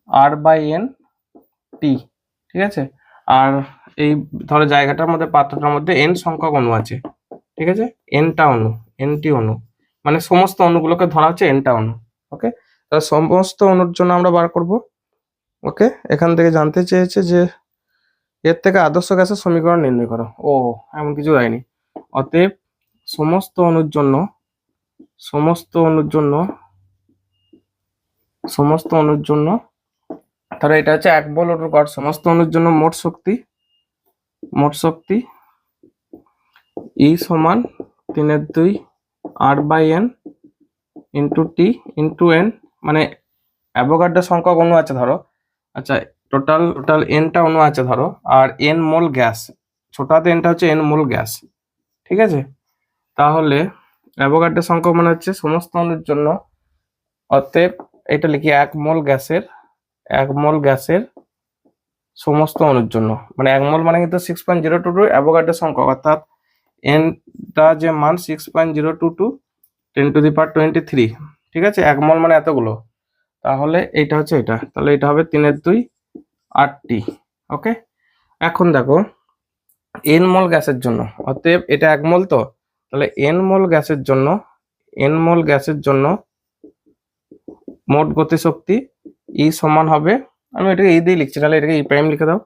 আর বাই এন টি, ঠিক আছে। আর এই ধরো জায়গাটার মধ্যে, পাত্রটার মধ্যে এন সংখ্যক অণু আছে, ঠিক আছে, এনটি অণু, মানে সমস্ত অণুগুলোকে ধরা হচ্ছে এনটা অণু। ওকে, তাহলে সমস্ত অণুর জন্য আমরা বার করব। ওকে, এখান থেকে জানতে চেয়েছে যে এর থেকে আদর্শ গ্যাসের সমীকরণ নির্ণয় করো। ও, এমন কিছু দেয়নি। অতএব সমস্ত অণুর জন্য তাহলে এটা হচ্ছে 1 মোল অণুর গড়, সমস্ত অণুর জন্য মোট শক্তি ই সমান 3/2 R by N into T into N, মানে অ্যাভোগাড্রো সংখ্যক অণু আছে ধরো। আচ্ছা, টোটাল এনটা অণু আছে ধরো, আর এন মোল গ্যাস, ছোট হাতে এনটা হচ্ছে এন মোল গ্যাস, ঠিক আছে। তাহলে অ্যাভোগাড্রো সংখ্যক মানে হচ্ছে সমস্ত অণুর জন্য, অতএব এটা লিখি 1 মোল গ্যাসের সমস্ত অণুর জন্য, মানে 1 মোল মানে কিন্তু 6.022 অ্যাভোগাড্রো সংখ্যক, অর্থাৎ এনটা যে মান 6.022 10⁻23, ঠিক আছে। 1 মোল মানে এতগুলো, তাহলে এটা হচ্ছে এটা, তাহলে এটা হবে 3/2 আরটি। ওকে, এখন দেখো এন মোল গ্যাসের জন্য, অতএব এটা 1 মোল, তো তাহলে এন মোল গ্যাসের জন্য মোট গতিশক্তি ই সমান হবে, আমি এটাকে এই দিয়ে লিখছি, তাহলে এটাকে ই প্রাইম লিখে দাও,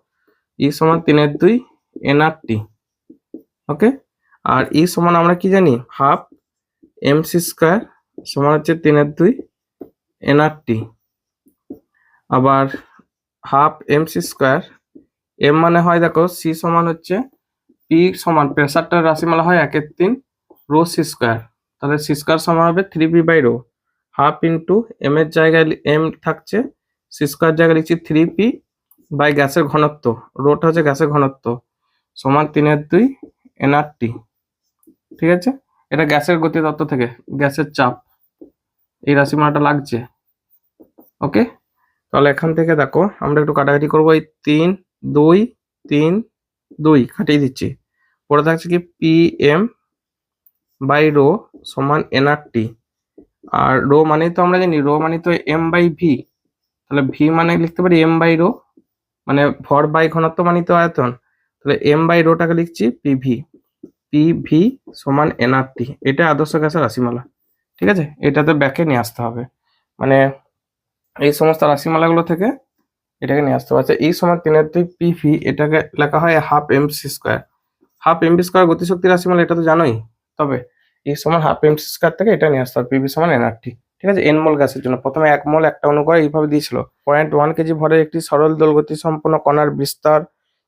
ই সমান 3/2 এনআরটি। ওকে, আর ই সমান আমরা কি জানি, হাফ এমসি স্কয়ার সমান হচ্ছে 3/2 এনআরটি, আবার হাফ এমসি স্কয়ার, এম মানে হয় দেখো সি সমান হচ্ছে পি সমান প্রেসারটার রাশিমালা হয় 1/3 রো সি স্কয়ার, তাহলে সি স্কয়ার সমান হবে 3p by rho, half into M এর জায়গায় এম থাকছে, সি স্কয়ার জায়গায় লিখছি 3p বাই গ্যাসের ঘনত্ব, রোটা হচ্ছে গ্যাসের ঘনত্ব, সমান 3/2 এনআরটি, ঠিক আছে। এটা গ্যাসের গতি তত্ত্ব থেকে, গ্যাসের চাপ, এই রাশিমালাটা লাগছে। ওকে, তাহলে এখান থেকে দেখো আমরা একটু কাটাকাটি করবো, এই 3 2 3 2 কাটিয়ে দিচ্ছি, পরে থাকছে কি পি এম বাই রো সমান এনআরটি, আর রো মানেই তো আমরা জানি, রো মানে তো এম বাই ভি, তাহলে ভি মানে লিখতে পারি এম বাই রো, মানে ভর বাই ঘনত্ব মানে তো আয়তন, তাহলে এম বাই রোটাকে লিখছি পিভি, পিভি সমান এনআরটি। এটা আদর্শ গ্যাসের রাশিমালা, ঠিক আছে? এটাতে ব্যাকে নিয়ে আসতে হবে, মানে এই সমস্ত রাশিমালাগুলো থেকে এটাকে নিয়ে আসতে হবে। আচ্ছা, এই সমান 3/2 পিভি, এটাকে লেখা হয় half MC square. Half MV square গতিশক্তি রাশিমালা, এটা তো জানোই। তবে এই সমান হাফ এমসি স্কোয়ার থেকে এটা নিয়ে আসতে হবে, পিভি সমান এনআরটি, ঠিক আছে? এন মোল গ্যাসের জন্য প্রথমে 1 মোল একটা অণু করে এইভাবে দিয়েছিল। 0.1 কেজি ভরের একটি সরল দোলগতি সম্পন্ন কণার বিস্তার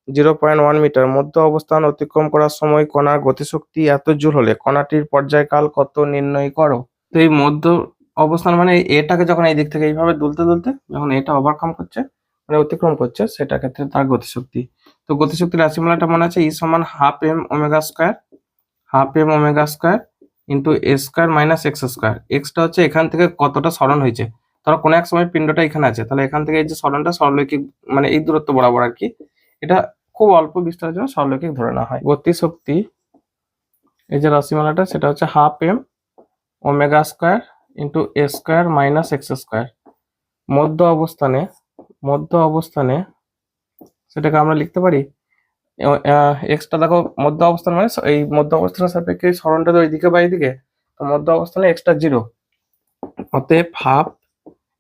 0.1 মিটার। মধ্য অবস্থান অতিক্রম করার সময় কণার গতিশক্তি এত জুল হলে কণাটির পর্যায়কাল কত নির্ণয় করো। তো এই মধ্য অবস্থান মানে এটাকে যখন এই দিক থেকে এইভাবে দুলতে দুলতে যখন এটা ওভারকাম করছে, মানে অতিক্রম করছে, সেটা ক্ষেত্রে তার গতিশক্তি। তো গতিশক্তির রাশিমালাটা মনে আছে, ই সমান half M omega square, half M omega square into A square minus X square. এক্সটা হচ্ছে এখান থেকে কতটা সরণ হয়েছে, ধরো কোনো এক সময় পিণ্ডটা এখানে আছে, তাহলে এখান থেকে এই যে সরণটা সরলরৈখিক, মানে এই দূরত্ব বরাবর আর কি, এটা খুব অল্প বিস্তারের জন্য সরলরৈখিক ধরে নেওয়া হয়। গতিশক্তি এই যে রাশিমালাটা, সেটা হচ্ছে half M omega square into A square minus X square. মধ্য অবস্থানে, মধ্য অবস্থানে সেটাকে আমরা লিখতে পারি, এক্সটা দেখো মধ্য অবস্থান মানে এই মধ্য অবস্থানের সাপেক্ষে সরণটা তো এইদিকে বা এইদিকে, তো মধ্য অবস্থানে এক্সটা 0, অতএব হাফ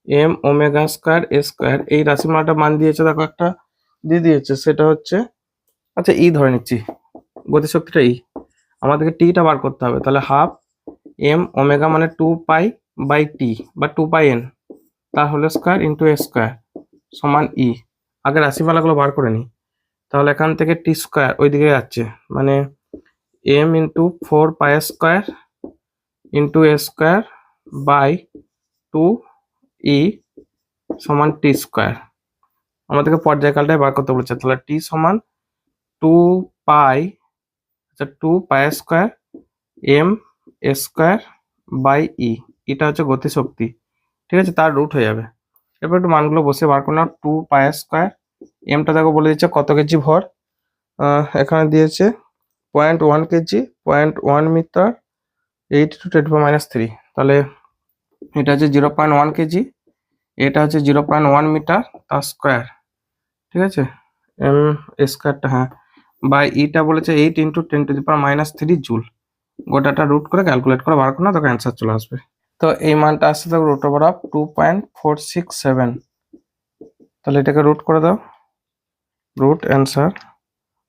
এম ওমেগা স্কোয়ার এ স্কোয়ার। এই রাশিমালাটা মান দিয়েছে দেখো, একটা দিয়ে দিয়েছে, সেটা হচ্ছে, আচ্ছা ই ধরে নিচ্ছি, গতিশক্তিটা ই, আমাদেরকে টিটা বার করতে হবে। তাহলে হাফ এম ওমেগা মানে 2 পাই বাই টি বা 2 পাই এন, তার whole square into A square সমান ই। আগে রাশিমালাগুলো বার করে নিই। তাহলে এখান থেকে টি স্কোয়ার ওইদিকে যাচ্ছে, মানে M into 4 pi square into A square by 2 E সমান টি স্কোয়ার। আমাদেরকে পর্যায়কালটাই বার করতে বলেছে, তাহলে টি সমান 2 পাই, আচ্ছা 2 pi square M square by E, এটা হচ্ছে গতিশক্তি, ঠিক আছে? তার রুট হয়ে যাবে। এরপর একটু মানগুলো বসে বার করে নাও। 2 পাই স্কোয়ার, এমটা দেখো বলে দিচ্ছে কত কেজি ভর, এখানে দিয়েছে 0.1 কেজি, 0.1 মিটার, 8×10⁻³ তাহলে এটা হচ্ছে 0.1 কেজি, এটা হচ্ছে 0.1 মিটার তার স্কোয়ার, ঠিক আছে? এম স্কোয়ারটা, হ্যাঁ, বাই ইটা বলেছে 8×10⁻³ জুল। গোটাটা রুট করে ক্যালকুলেট করে বার করো, তখন অ্যান্সার চলে আসবে। তো এই মানটা আসছে দেখো √2.467, তাহলে এটাকে রুট করে দাও, root answer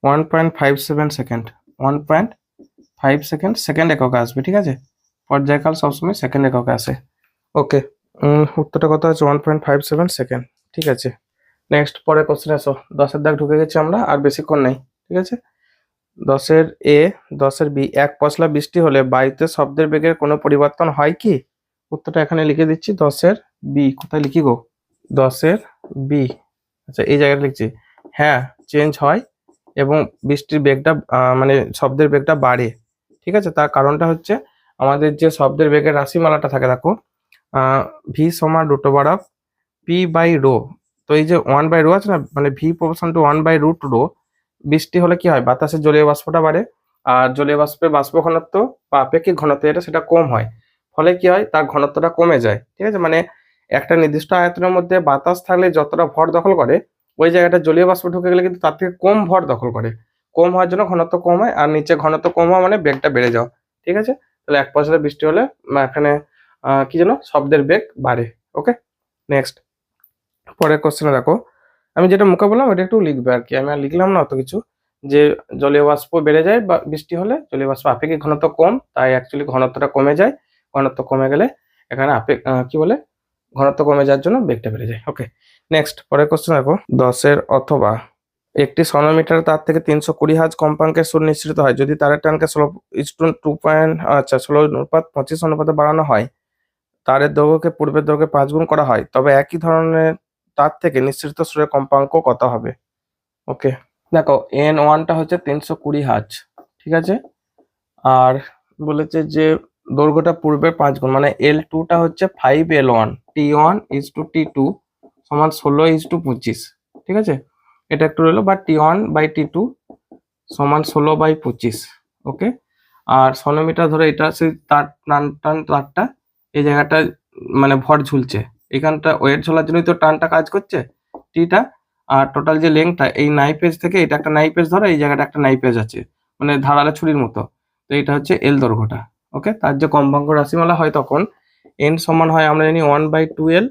1.57 second, 1.5 second, second এককে আসবে, ঠিক আছে? পর্যায়কাল সবসময় সেকেন্ড এককে আসে। ওকে, উত্তরটা কত আছে? 1.57 সেকেন্ড, ঠিক আছে? নেক্সট পরের কোশ্চেন আসো। 10-এর দাগ ঢুকে গেছি আমরা, আর বেশিক্ষণ নেই, ঠিক আছে? 10-এর এ, 10-এর বি। এক পশলা বৃষ্টি হলে বায়ুতে শব্দের বেগের কোনো পরিবর্তন হয় কি? উত্তরটা এখানে লিখে দিচ্ছি। 10-এর বি, কোথায় লিখি গো? 10-এর বি, আচ্ছা এই জায়গায় লিখছি। হ্যাঁ, চেঞ্জ হয় এবং বৃষ্টির বেগটা মানে শব্দের বেগটা বাড়ে, ঠিক আছে? তার কারণটা হচ্ছে আমাদের যে শব্দের বেগের রাশিমালাটা থাকে দেখো, ভি সমান √, পি বাই রো। তো এই যে 1 বাই রো আছে না, মানে ভি প্রপোর্শন টু 1 বাই √ρ। বৃষ্টি হলে কি হয়, বাতাসের জলীয় বাষ্পটা বাড়ে, আর জলীয় বাষ্পের বাষ্প ঘনত্ব বা আপেক্ষিক ঘনত্ব এটা সেটা কম হয়, ফলে কি হয়, তার ঘনত্বটা কমে যায়, ঠিক আছে? মানে একটা নির্দিষ্ট আয়তনের মধ্যে বাতাস থাকলে যতটা ভর দখল করে, ওই জায়গাটা জলীয় বাষ্প ঢুকে গেলে কিন্তু তার থেকে কম ভর দখল করে। কম হওয়ার জন্য ঘনত্ব কম হয়, আর নিচে ঘনত্ব কম হওয়া মানে বেগটা বেড়ে যাওয়া, ঠিক আছে? তাহলে এক পশলা বৃষ্টি হলে এখানে কি যেন শব্দের বেগ বাড়ে। ওকে, নেক্সট পরের কোশ্চেনে দেখো, আমি যেটা মুখে বললাম ওটা একটু লিখবে আর কি, আমি আর লিখলাম না অত কিছু। যে জলীয় বাষ্প বেড়ে যায় বা বৃষ্টি হলে, জলীয় বাষ্প আপেক্ষিক ঘনত্ব কম, তাই অ্যাকচুয়ালি ঘনত্বটা কমে যায়। ঘনত্ব কমে গেলে এখানে কি বলে, ঘনত্ব কমে যাওয়ার জন্য বেগটা বেড়ে যায়। ওকে, নেক্সট পরের কোশ্চেন দেখো। 10-এর অথবা একটি সনোমিটার তার থেকে 320 হার্জ কম্পাঙ্কের সুর নিঃসৃত হয় যদি তারের টানকে 16:25 অনুপাতে বাড়ানো হয়, তারের দৈর্ঘ্যকে পূর্বের দৈর্ঘ্যে 5 গুণ করা হয়, তবে একই ধরনের তার থেকে নিঃসৃত সুরের কম্পাঙ্ক কত হবে? ওকে, দেখো N1টা হচ্ছে 320 হার্জ, ঠিক আছে? আর বলেছে যে দৈর্ঘ্যটা পূর্বের 5 গুণ, মানে L2টা হচ্ছে 5L1, T1:T2 সমান 16:25, ঠিক আছে? এটা একটু রইলো, বা T1/T2 সমান 16/25। ওকে, আর সনোমিটার ধরে এটা সেই তার তারটা এই জায়গাটা মানে ভর ঝুলছে, এখানটা ওয়েট ঝোলার জন্যই তো টানটা কাজ করছে, টিটা। আর টোটাল যে লেংথটা এই নাইফ এজ থেকে এটা একটা নাইফ এজ ধরো, এই জায়গাটা একটা নাইফ এজ আছে, মানে ধারালো ছুরির মতো। তো এটা হচ্ছে এল দৈর্ঘ্যটা। ওকে, তার যে কম্পাঙ্ক রাশিমালা হয় তখন এন সমান হয় আমরা জানি 1/2L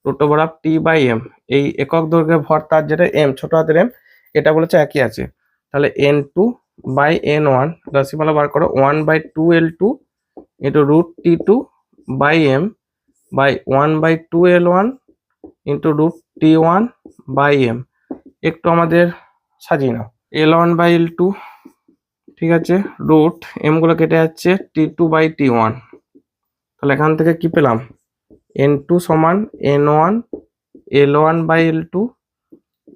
root over of T by M. এই একক দৈর্ঘ্যের ভর তার যেটা এম, ছোট হাতের এম, এটা বলেছে একই আছে। তাহলে N2/N1 রাশিমালা বার করো, 1/2L2 into root T2 by M by 1/2L1 into root T1 by M. একটু আমাদের সাজিয়ে নাও, L1/L2, ঠিক আছে, রুট এম গুলো কেটে যাচ্ছে, T2/T1। তাহলে এখান থেকে কি পেলাম, N2 সমান N1 L1/L2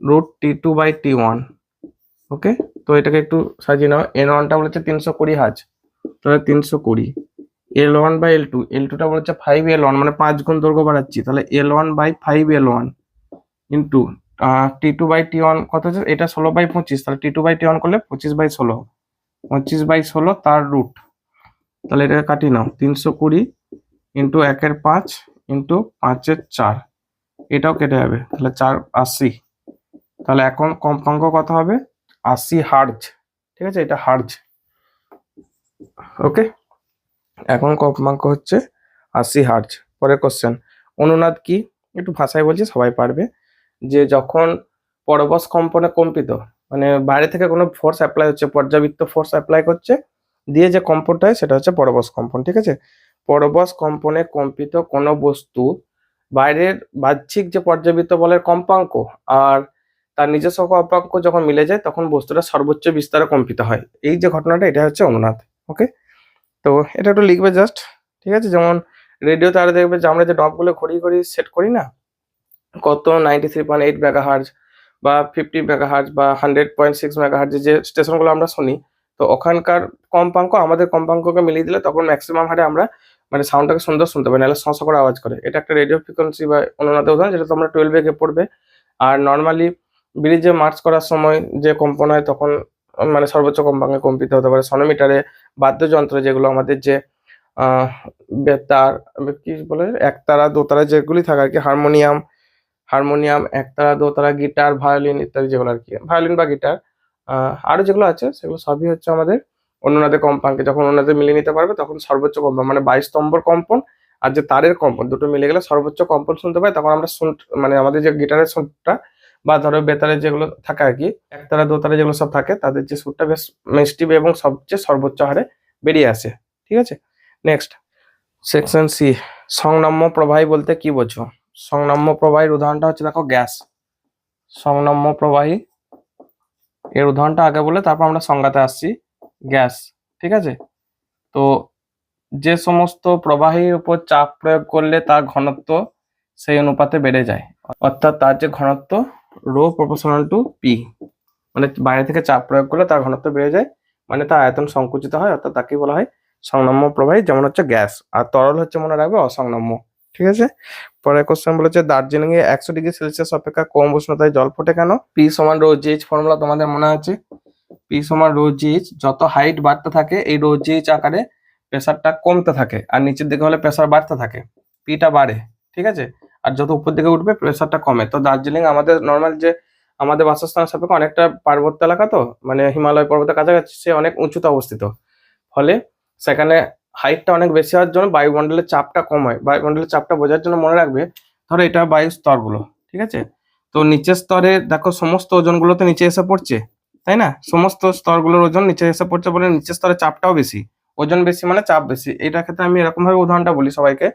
রুট T2/T1। ওকে, তো এটাকে একটু সাজিয়ে নাও। N1টা বলেছে 320 হাজ, তাহলে 320। L1/L2টা বলেছে 5L1, মানে 5 গুণ দৈর্ঘ্য বাড়াচ্ছি, তাহলে L1/5L1 ইন্টু T2/T1 কত হচ্ছে, এটা 16/25, তাহলে T2/T1 করলে 25/16, 25/16 তার রুট। তাহলে এটাকে কাটিয়ে নাও, 320 ইন্টু 1/5 ইন্টু 5/4, এটাও কেটে যাবে, তাহলে 480। তাহলে এখন কম্পাঙ্ক কত হবে, 80 হার্জ। ঠিক আছে, এটা হার্জ। ওকে, এখন কম্পাঙ্ক হচ্ছে 80 হার্জ। পরের কোশ্চেন, অনুনাদ কি, একটু ভাষায় বলছি সবাই পারবে। যে যখন পরবশ কম্পনে কম্পিত, মানে বাইরে থেকে কোনো ফোর্স অ্যাপ্লাই হচ্ছে, পর্যাবৃত্ত ফোর্স অ্যাপ্লাই করছে, দিয়ে যে কম্পনটা হয় সেটা হচ্ছে পরবশ কম্পন। ঠিক আছে, পরবশ কম্পনে কম্পিত কোনো বস্তু বাইরের বাহ্যিক যে পর্যাবৃত্ত বলের কম্পাঙ্ক আর তার নিজস্ব কম্পাঙ্ক যখন মিলে যায় তখন বস্তুটা সর্বোচ্চ বিস্তারে কম্পিত হয়। এই যে ঘটনাটা, এটা হচ্ছে অনুনাদ। ওকে, তো এটা একটু লিখবে জাস্ট। ঠিক আছে, যেমন রেডিওতে আরো দেখবে যে আমরা যে নবগুলো ঘড়িয়ে ঘড়িয়ে সেট করি না, কত 93.8 মেগাহার্জ বা 50 মেগাহার্জ বা 100.6 মেগাহার্জ যে স্টেশনগুলো আমরা শুনি, তো ওখানকার কম্পাঙ্ক আমাদের কম্পাঙ্ককে মিলিয়ে দিলে তখন ম্যাক্সিমাম হারে আমরা মানে সাউন্ডটাকে সুন্দর শুনতে পাই, নাহলে শঁ শঁ করে আওয়াজ করে। এটা একটা রেডিও ফ্রিকোয়েন্সি বা অনুনাদের উদাহরণ, যেটা তোমরা 12 গিয়ে পড়বে। আর নর্মালি ব্রিজে মার্চ করার সময় যে কম্পন হয় তখন মানে সর্বোচ্চ কম্পাঙ্কে কম্পিত হতে পারে। সনোমিটারে বাদ্যযন্ত্র যেগুলো আমাদের যে বেতার, কি বলে, একতারা দোতারা যেগুলি থাকে আর কি, হারমোনিয়াম, একতারা দোতারা, গিটার, ভায়োলিন ইত্যাদি, যেগুলো আর কি, ভায়োলিন বা গিটার, আরো যেগুলো আছে সেগুলো সবই হচ্ছে আমাদের অনুনাদের কম্পাঙ্কে। যখন অনুনাদে মিলিয়ে নিতে পারবে তখন সর্বোচ্চ কম্পন মানে 22 স্তম্ভর কম্পন আর যে তারের কম্পন দুটো মিলে গেলে সর্বোচ্চ কম্পন শুনতে পাই। তখন আমরা মানে আমাদের যে গিটারের সুরটা বা ধরো বেতারের যেগুলো থাকে আর কি, একতারা দোতারা যেগুলো সব থাকে, তাদের যে সুরটা বেশ মিষ্টি এবং সবচেয়ে সর্বোচ্চ হারে বেরিয়ে আসে। ঠিক আছে, নেক্সট সেকশন সি, সংনম্য প্রবাহী বলতে কি বোঝো? সংনম্য প্রবাহীর উদাহরণটা হচ্ছে, দেখো, গ্যাস। সংনম্য প্রবাহী এর উদাহরণটা আগে বলে তারপর আমরা সংজ্ঞাতে আসছি। গ্যাস, ঠিক আছে, তো যে সমস্ত প্রবাহীর উপর চাপ প্রয়োগ করলে তার ঘনত্ব সেই অনুপাতে বেড়ে যায়, অর্থাৎ তার যে ঘনত্ব রো প্রপোর্শনাল টু পি, মানে বাইরে থেকে চাপ প্রয়োগ করলে তার ঘনত্ব বেড়ে যায়, মানে তার আয়তন সংকুচিত হয়, অর্থাৎ তাকেই বলা হয় সংনম্য প্রবাহী। যেমন হচ্ছে গ্যাস, আর তরল হচ্ছে মনে রাখবে অসংনম্য। ঠিক আছে, পরের কোশ্চেন বলেছে দার্জিলিং এ 100°C অপেক্ষা কম উষ্ণতায় জল ফোটে কেন? পি সমান রো জিএইচ ফর্মুলা তোমাদের মনে আছে, পি সমান রো জিএইচ। যত হাইট বাড়তে থাকে এই রো জিএইচ আকারে প্রেসারটা কমতে থাকে, আর নিচের দিকে হলে প্রেসার বাড়তে থাকে, পিটা বাড়ে। ঠিক আছে, আর যত উপর দিকে উঠবে প্রেসারটা কমে। তো দার্জিলিং আমাদের নর্মাল যে আমাদের বাসস্থানের সাপেক্ষে অনেকটা পার্বত্য এলাকা, তো মানে হিমালয় পর্বতের কাছাকাছি, সে অনেক উঁচুতে অবস্থিত, ফলে সেখানে হাইটটা অনেক বেশি হওয়ার জন্য বায়ুমণ্ডলের চাপটা কম হয়। বায়ুমণ্ডলের চাপটা বোঝার জন্য মনে রাখবে, ধরো এটা বায়ু স্তরগুলো, ঠিক আছে, তো নিচের স্তরে দেখো সমস্ত ওজনগুলো তো নিচে এসে পড়ছে, তাই না? সমস্ত স্তরগুলোর ওজন নিচে এসে পড়ছে বলে নিচের স্তরে চাপটাও বেশি, ওজন বেশি মানে চাপ বেশি। এইটার ক্ষেত্রে আমি এরকম ভাবে উদাহরণটা বলি সবাইকে,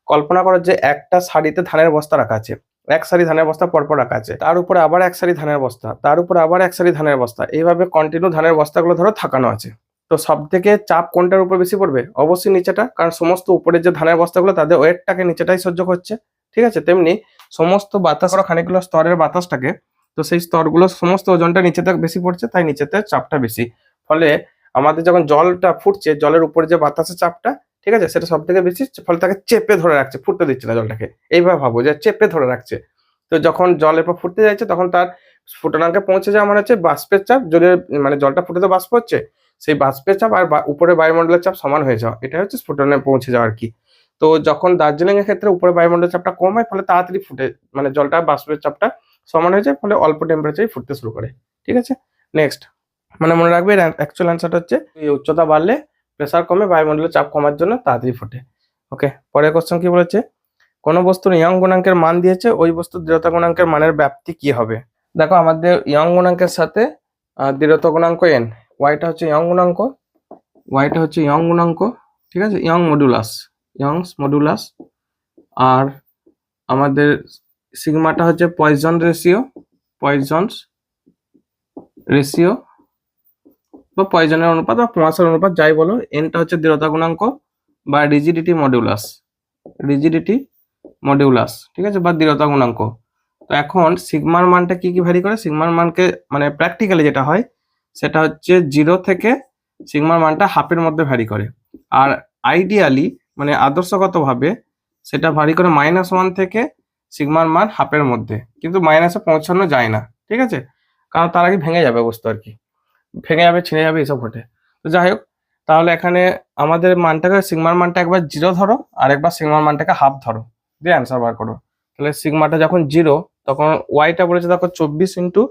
কল্পনা করো যে একটা সারিতে ধানের বস্তা রাখা আছে, এক সারি ধানের বস্তা পরপর রাখা আছে, তার উপরে আবার এক সারি ধানের বস্তা, তার উপরে আবার এক সারি ধানের বস্তা, এইভাবে কন্টিনিউ ধানের বস্তাগুলো ধরো থাকানো আছে। তো সব থেকে চাপ কোনটার উপর বেশি পড়বে? অবশ্যই নিচেটা, কারণ সমস্ত উপরের যে ধানের বস্তাগুলো তাদের ওয়েটটাকে নিচেটাই সহ্য করছে। ঠিক আছে, তেমনি সমস্ত বাতাস খানিকগুলো স্তরের বাতাসটাকে, তো সেই স্তরগুলো সমস্ত ওজনটা নিচেতে বেশি পড়ছে, তাই নিচেতে চাপটা বেশি। ফলে আমাদের যখন জলটা ফুটছে, জলের উপরে যে বাতাসের চাপটা, ঠিক আছে, সেটা সব থেকে বেশি, ফলে তাকে চেপে ধরে রাখছে, ফুটতে দিচ্ছে না জলটাকে। এইভাবে ভাবো যে চেপে ধরে রাখছে। তো যখন জল এরপর ফুটতে যাচ্ছে তখন তার ফুটনাঙ্কে পৌঁছে যাওয়া মানে হচ্ছে বাষ্পের চাপ, জলের মানে জলটা ফুটে তো বাষ্প হচ্ছে, সেই বাষ্পের চাপ আর উপরে বায়ুমণ্ডলের চাপ সমান হয়ে যাওয়া, এটা হচ্ছে স্ফুটনে পৌঁছে যাওয়া আর কি। তো যখন দার্জিলিং এর ক্ষেত্রে উপরে বায়ুমণ্ডলের চাপটা কম হয়, ফলে তাড়াতাড়ি ফুটে, মানে জলটা বাষ্পের চাপটা সমান হয়ে যায়, ফলে অল্প টেম্পারেচারে ফুটতে শুরু করে। ঠিক আছে, নেক্সট মানে মনে রাখবে অ্যাকচুয়াল অ্যান্সারটা হচ্ছে এই উচ্চতা বাড়লে প্রেসার কমে, বায়ুমণ্ডলের চাপ কমার জন্য তাড়াতাড়ি ফোটে। ওকে, পরের কোশ্চেন কি বলেছে, কোন বস্তুর ইয়ং গুণাঙ্কের মান দিয়েছে, ওই বস্তুর দৃঢ়তা গুণাঙ্কের মানের ব্যাপ্তি কি হবে। দেখো আমাদের ইয়ং গুণাঙ্কের সাথে দৃঢ়তা গুণাঙ্ক n, ওয়াইটা হচ্ছে ইয়ং গুণাঙ্ক, ওয়াইটা হচ্ছে ইয়ং গুণাঙ্ক, ঠিক আছে, ইয়ং মডুলাস, আর আমাদের সিগমাটা হচ্ছে পয়জনস রেশিও বা পয়জনের অনুপাত বা প্রমাসের অনুপাত যাই বলো, এনটা হচ্ছে দৃঢ়তা গুণাঙ্ক বা রিজিডিটি মডিউলাস, ঠিক আছে, বা দৃঢ়তা গুণাঙ্ক। তো এখন সিগমার মানটা কি কি ভ্যারি করে, সিগমার মানকে মানে প্র্যাকটিক্যালি যেটা হয় সেটা হচ্ছে 0 থেকে সিগমার মানটা হাফের মধ্যে ভ্যারি করে, আর আইডিয়ালি মানে আদর্শগতভাবে সেটা ভ্যারি করে -1 থেকে সিগমার মান হাফের মধ্যে, কিন্তু মাইনাসে পৌঁছানো যায় না। ঠিক আছে, কারণ তার আগে ভেঙে যাবে বস্তু আর কি, ভেঙে যাবে, ছিঁড়ে যাবে, এসব ঘটে। তো যাই হোক, তাহলে এখানে আমাদের মানটাকে সিগমার মানটা একবার 0 ধরো আর একবার সিগমার মানটাকে হাফ ধরো, দিয়ে অ্যান্সার বার করো। তাহলে সিগমাটা যখন 0 তখন ওয়াইটা বলেছে দেখো 24 into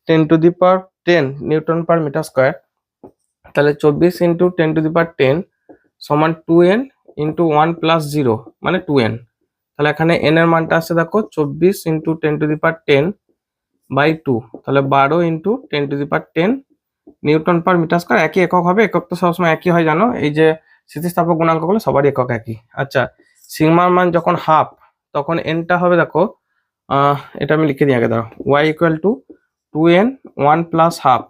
10⁻10 newton per metre square, তাহলে 24 ইন্টু 10⁻10 সমান 2n ইন্টু 1 প্লাস 0 মানে 2n। তাহলে এখানে n এর মানটা আসছে দেখো 24 ইন্টু 10⁻10 বাই 2, তাহলে 12 into 10⁻10 newton per metre square. একই একক হবে, একক তো সবসময় একই হয় জানো, এই যে স্থিতিস্থাপক গুণাঙ্কগুলো সবারই একক একই। আচ্ছা, সিগমার মান যখন হাফ তখন এনটা হবে দেখো, এটা আমি লিখে দিই আগে, দাঁড়াও, Y equal to 2n 1 plus half,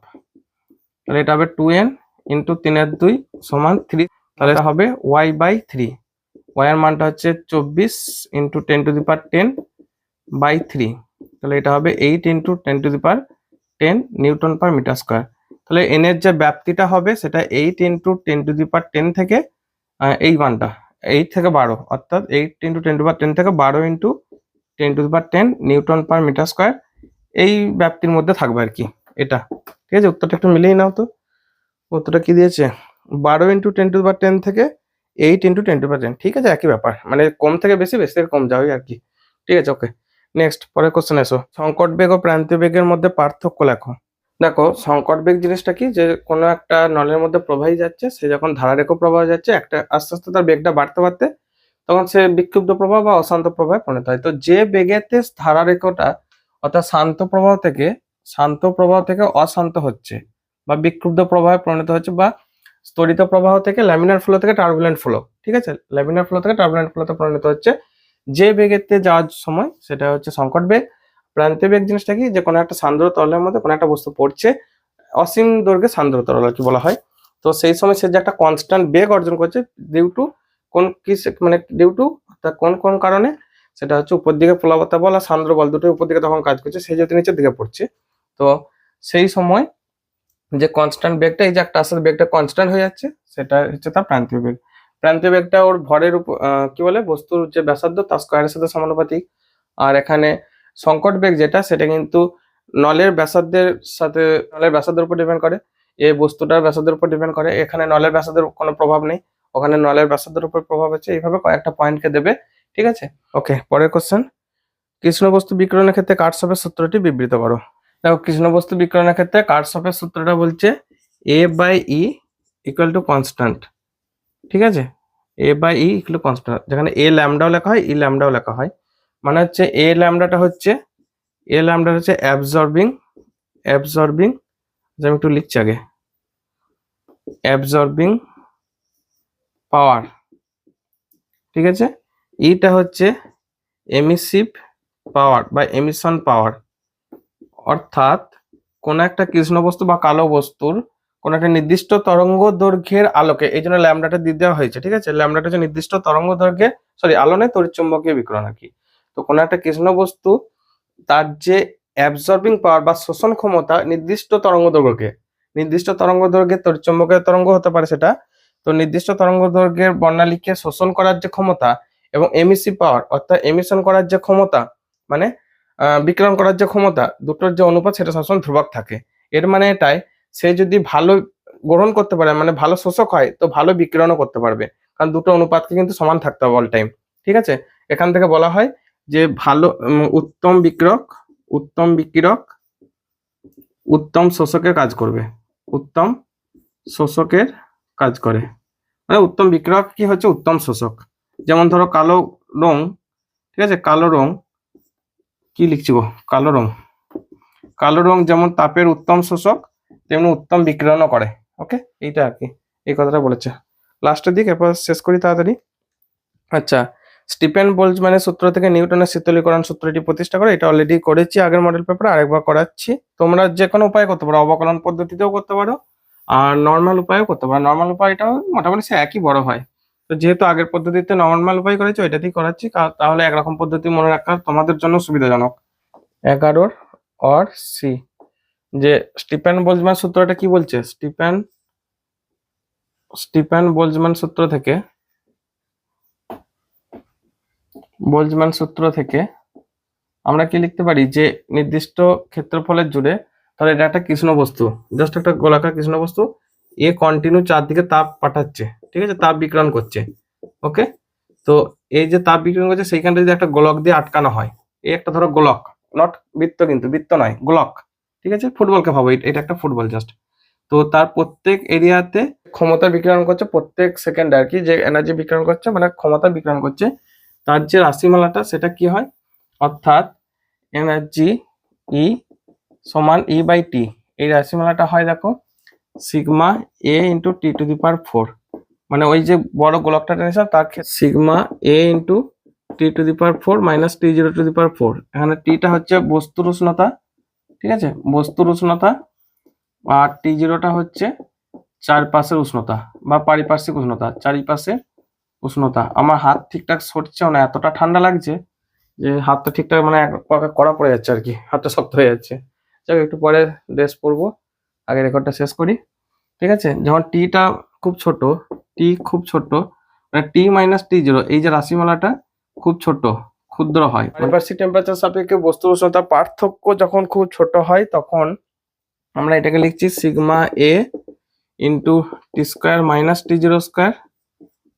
তাহলে এটা হবে 2n ইন্টু 3/2 সমান 3, তাহলে এটা হবে ওয়াই বাই 3, ওয়াই এর মানটা হচ্ছে 24 ইন্টু 10⁻10 বাই 3, তাহলে এটা হবে 8 into 10⁻10 newton per metre square. তাহলে এন এর যে ব্যাপ্তিটা হবে সেটা 8 ইন্টু 10⁻10 থেকে এই মানটা 8 থেকে 12, অর্থাৎ 8 ইন্টু 10⁻10 থেকে 12 into 10⁻10 newton per metre square, এই ব্যাপ্তির মধ্যে থাকবে আর কি এটা। ঠিক আছে, উত্তরটা একটু মিলিয়ে নাও তো, উত্তরটা কি দিয়েছে, 12 ইন্টু 10⁻10 থেকে 8 ইন্টু 10⁻10, ঠিক আছে, একই ব্যাপার, মানে কম থেকে বেশি, বেশি থেকে কম যাবে আর কি। ঠিক আছে, ওকে, নেক্সট পরের কোশ্চেন এসো, সংকট বেগ ও প্রান্তীয় বেগের মধ্যে পার্থক্য লেখো। দেখো সংকট বেগ জিনিসটা কি, যে কোনো একটা নলের মধ্যে প্রবাহী যাচ্ছে, সে যখন ধারারেখ প্রবাহ যাচ্ছে, একটা আস্তে আস্তে তার বেগটা বাড়তে বাড়তে তখন সে বিক্ষুব্ধ প্রবাহ বা অশান্ত প্রবাহে পরিণত হয়। তো যে বেগেতে ধারারেখটা অর্থাৎ শান্ত প্রবাহ থেকে অশান্ত হচ্ছে বা বিক্ষুব্ধ প্রবাহে পরিণত হচ্ছে, বা স্তরিত প্রবাহ থেকে ল্যামিনার ফ্লো থেকে টার্বুলেন্ট ফ্লো, ঠিক আছে, ল্যামিনার ফ্লো থেকে টার্বুলেন্ট ফ্লোতে পরিণত হচ্ছে, যে বেগেতে যাওয়ার সময় সেটা হচ্ছে সংকট বেগ। প্রান্তীয় বেগ জিনিসটা কি, যে কোনো একটা সান্দ্র তরলের মধ্যে কোনো একটা বস্তু পড়ছে, অসীম দৈর্ঘ্যে সান্দ্র তরল আর কি বলা হয়। তো সেই সময় সে যে একটা কনস্ট্যান্ট বেগ অর্জন করছে ডিউ টু অর্থাৎ কোন কারণে, সেটা হচ্ছে উপর দিকে প্লাবতা বল আর সান্দ্র বল দুটোই উপর দিকে তখন কাজ করছে, সেই যেহেতু নিচের দিকে পড়ছে, তো সেই সময় যে কনস্ট্যান্ট বেগটা, এই যে একটা আসলে বেগটা কনস্ট্যান্ট হয়ে যাচ্ছে, সেটা হচ্ছে তার প্রান্তীয় বেগ। প্রান্তীয় বেগটা ওর ভরের উপর কি বলে, বস্তুর যে ব্যাসার্ধ তার স্কয়ারের সাথে সমানুপাতিক। আর এখানে সংকট বেগ যেটা, সেটা কিন্তু নলের ব্যাসার্ধের উপর ডিপেন্ড করে, এই বস্তুটার ব্যাসার্ধের উপর ডিপেন্ড করে। এখানে নলের ব্যাসার্ধের কোনো প্রভাব নেই, ওখানে নলের ব্যাসার্ধের উপর প্রভাব আছে, এইভাবে কয়েকটা পয়েন্টকে দেবে। ঠিক আছে, ওকে, পরের কোশ্চেন, কৃষ্ণ বস্তু বিকিরণের ক্ষেত্রে কার্টসফের সূত্রটি বিবৃত করো। দেখো কৃষ্ণ বস্তু বিকিরণের ক্ষেত্রে কার্টসফের সূত্রটা বলছে A/E ইকুয়াল টু কনস্ট্যান্ট। ঠিক আছে, A/E ইকুয়াল টু কনস্ট্যান্ট, যেখানে A ল্যামডাও লেখা হয়, E ল্যামডাও লেখা হয়, মানে হচ্ছে A ল্যামডাটা হচ্ছে অ্যাবজর্বিং, আমি একটু লিখছি আগে, অ্যাবজর্বিং পাওয়ার। ঠিক আছে, ইটা হচ্ছে এমিসিভ পাওয়ার বা এমিশন পাওয়ার, অর্থাৎ কোন একটা কৃষ্ণ বস্তু বা কালো বস্তুর কোন একটা নির্দিষ্ট তরঙ্গ দৈর্ঘ্যের আলোকে, এই জন্য ল্যামডাটা দিয়ে দেওয়া হয়েছে। ঠিক আছে, ল্যামডাটা হচ্ছে নির্দিষ্ট তরঙ্গ দৈর্ঘ্যে, আলো নয়, তড়িৎচুম্বকীয় বিকিরণ আর কি। তো কোন একটা কৃষ্ণ বস্তু তার যে অ্যাবজর্বিং পাওয়ার বা শোষণ ক্ষমতা নির্দিষ্ট তরঙ্গ দৈর্ঘ্যের তড়িৎচুম্বকীয় তরঙ্গ হতে পারে সেটা, তো নির্দিষ্ট তরঙ্গ দৈর্ঘ্যের বর্ণালীকে শোষণ করার যে ক্ষমতা এবং এমিসিভ পাওয়ার অর্থাৎ এমিশন করার যে ক্ষমতা, মানে বিকিরণ করার যে ক্ষমতা, দুটোর যে অনুপাত সেটা সবসময় ধ্রুবক থাকে। এর মানে এটাই, সে যদি ভালো গ্রহণ করতে পারে, মানে ভালো শোষক হয়, তো ভালো বিকিরণও করতে পারবে, কারণ দুটো অনুপাতকে কিন্তু সমান থাকতে হবে অল টাইম। ঠিক আছে, এখান থেকে বলা হয় যে ভালো উত্তম উত্তম বিকিরক উত্তম শোষকের কাজ করবে, উত্তম শোষকের কাজ করে। মানে উত্তম বিকিরক কি হচ্ছে উত্তম শোষক। যেমন ধরো কালো রং, ঠিক আছে, কালো রং কি লিখছি গো, কালো রং, কালো রং যেমন তাপের উত্তম শোষক তেমনি উত্তম বিকিরণও করে। ওকে, এইটা আর কি, এই কথাটা বলেছে লাস্টের দিক। এরপর শেষ করি তাড়াতাড়ি। আচ্ছা, স্টিফেন বোলজম্যানের সূত্র থেকে নিউটনের শীতলীকরণ সূত্রটি প্রতিষ্ঠা করে, এটা অলরেডি করেছি আগের মডেল পেপারে, আরেকবার করাচ্ছি। তোমরা যে কোনো উপায় করতে পারো, অবকলন পদ্ধতিতেও করতে পারো আর নর্মাল উপায়ও করতে পারো। নর্মাল উপায়টাও মোটামুটি সে একই বড় হয়। তো যেহেতু আগের পদ্ধতিতে নর্মাল উপায় করেছি ওইটাতেই করাচ্ছি, তাহলে একরকম পদ্ধতি মনে রাখা তোমাদের জন্য সুবিধাজনক। 11 অর সি, যে স্টিফেন বোলজম্যান সূত্রটা কি বলছে, স্টিফেন বোলজম্যান সূত্র থেকে, বোলজম্যান সূত্র থেকে আমরা কি লিখতে পারি, যে নির্দিষ্ট ক্ষেত্রফলের জুড়ে, তাহলে এটা একটা কৃষ্ণ বস্তু, জাস্ট একটা গোলাকার কৃষ্ণ বস্তু, এ কন্টিনিউ চারদিকে তাপ পাঠাচ্ছে, ঠিক আছে, তাপ বিকিরণ করছে। ওকে, তো এই যে তাপ বিকিরণ করছে সেইখানটা যদি একটা গোলক দিয়ে আটকানো হয়, এই একটা ধরো গোলক, নট বৃত্ত, কিন্তু বৃত্ত নয়, গোলক, ঠিক আছে, ফুটবলকে ভাবো, এটা একটা ফুটবল জাস্ট। তো তার প্রত্যেক এরিয়াতে ক্ষমতা বিকিরণ করছে, প্রত্যেক সেকেন্ডে আর কি, যে এনার্জি বিকিরণ করছে মানে ক্ষমতা বিকিরণ করছে, তার যে রাশিমালাটা সেটা কি হয়, অর্থাৎ এনার্জি ই সমান ই বাই টি, এই রাশিমালাটা হয় দেখো sigma A into T to the power 4, মানে ওই যে বড় গোলকটা টেনেছিলাম তার sigma A into T to the power 4 minus T zero to the power 4। এখানে টিটা হচ্ছে বস্তুর উষ্ণতা, ঠিক আছে, বস্তুর উষ্ণতা, আর টি জিরোটা হচ্ছে চারপাশের উষ্ণতা বা পারিপার্শ্বিক উষ্ণতা, চারিপাশের উষ্ণতা। আমার হাত ঠিকঠাক সরছেও না, এতটা ঠান্ডা লাগছে যে হাতটা ঠিকঠাক মানে কড়া পড়ে যাচ্ছে আর কি, হাতটা শক্ত হয়ে যাচ্ছে। যাক, একটু পরে ড্রেস পরবো, আগে রেকর্ডটা শেষ করি। ঠিক আছে, যখন টিটা খুব ছোট, টি খুব ছোট, মানে টি মাইনাস টি জিরো, এই যে রাশিমালাটা খুব ছোট, ক্ষুদ্র হয়। পারিপার্শ্বিক টেম্পারেচার সাপেক্ষে বস্তুর উষ্ণতা পার্থক্য যখন খুব ছোট হয় তখন আমরা এটাকে লিখছি sigma A into T square minus T zero square,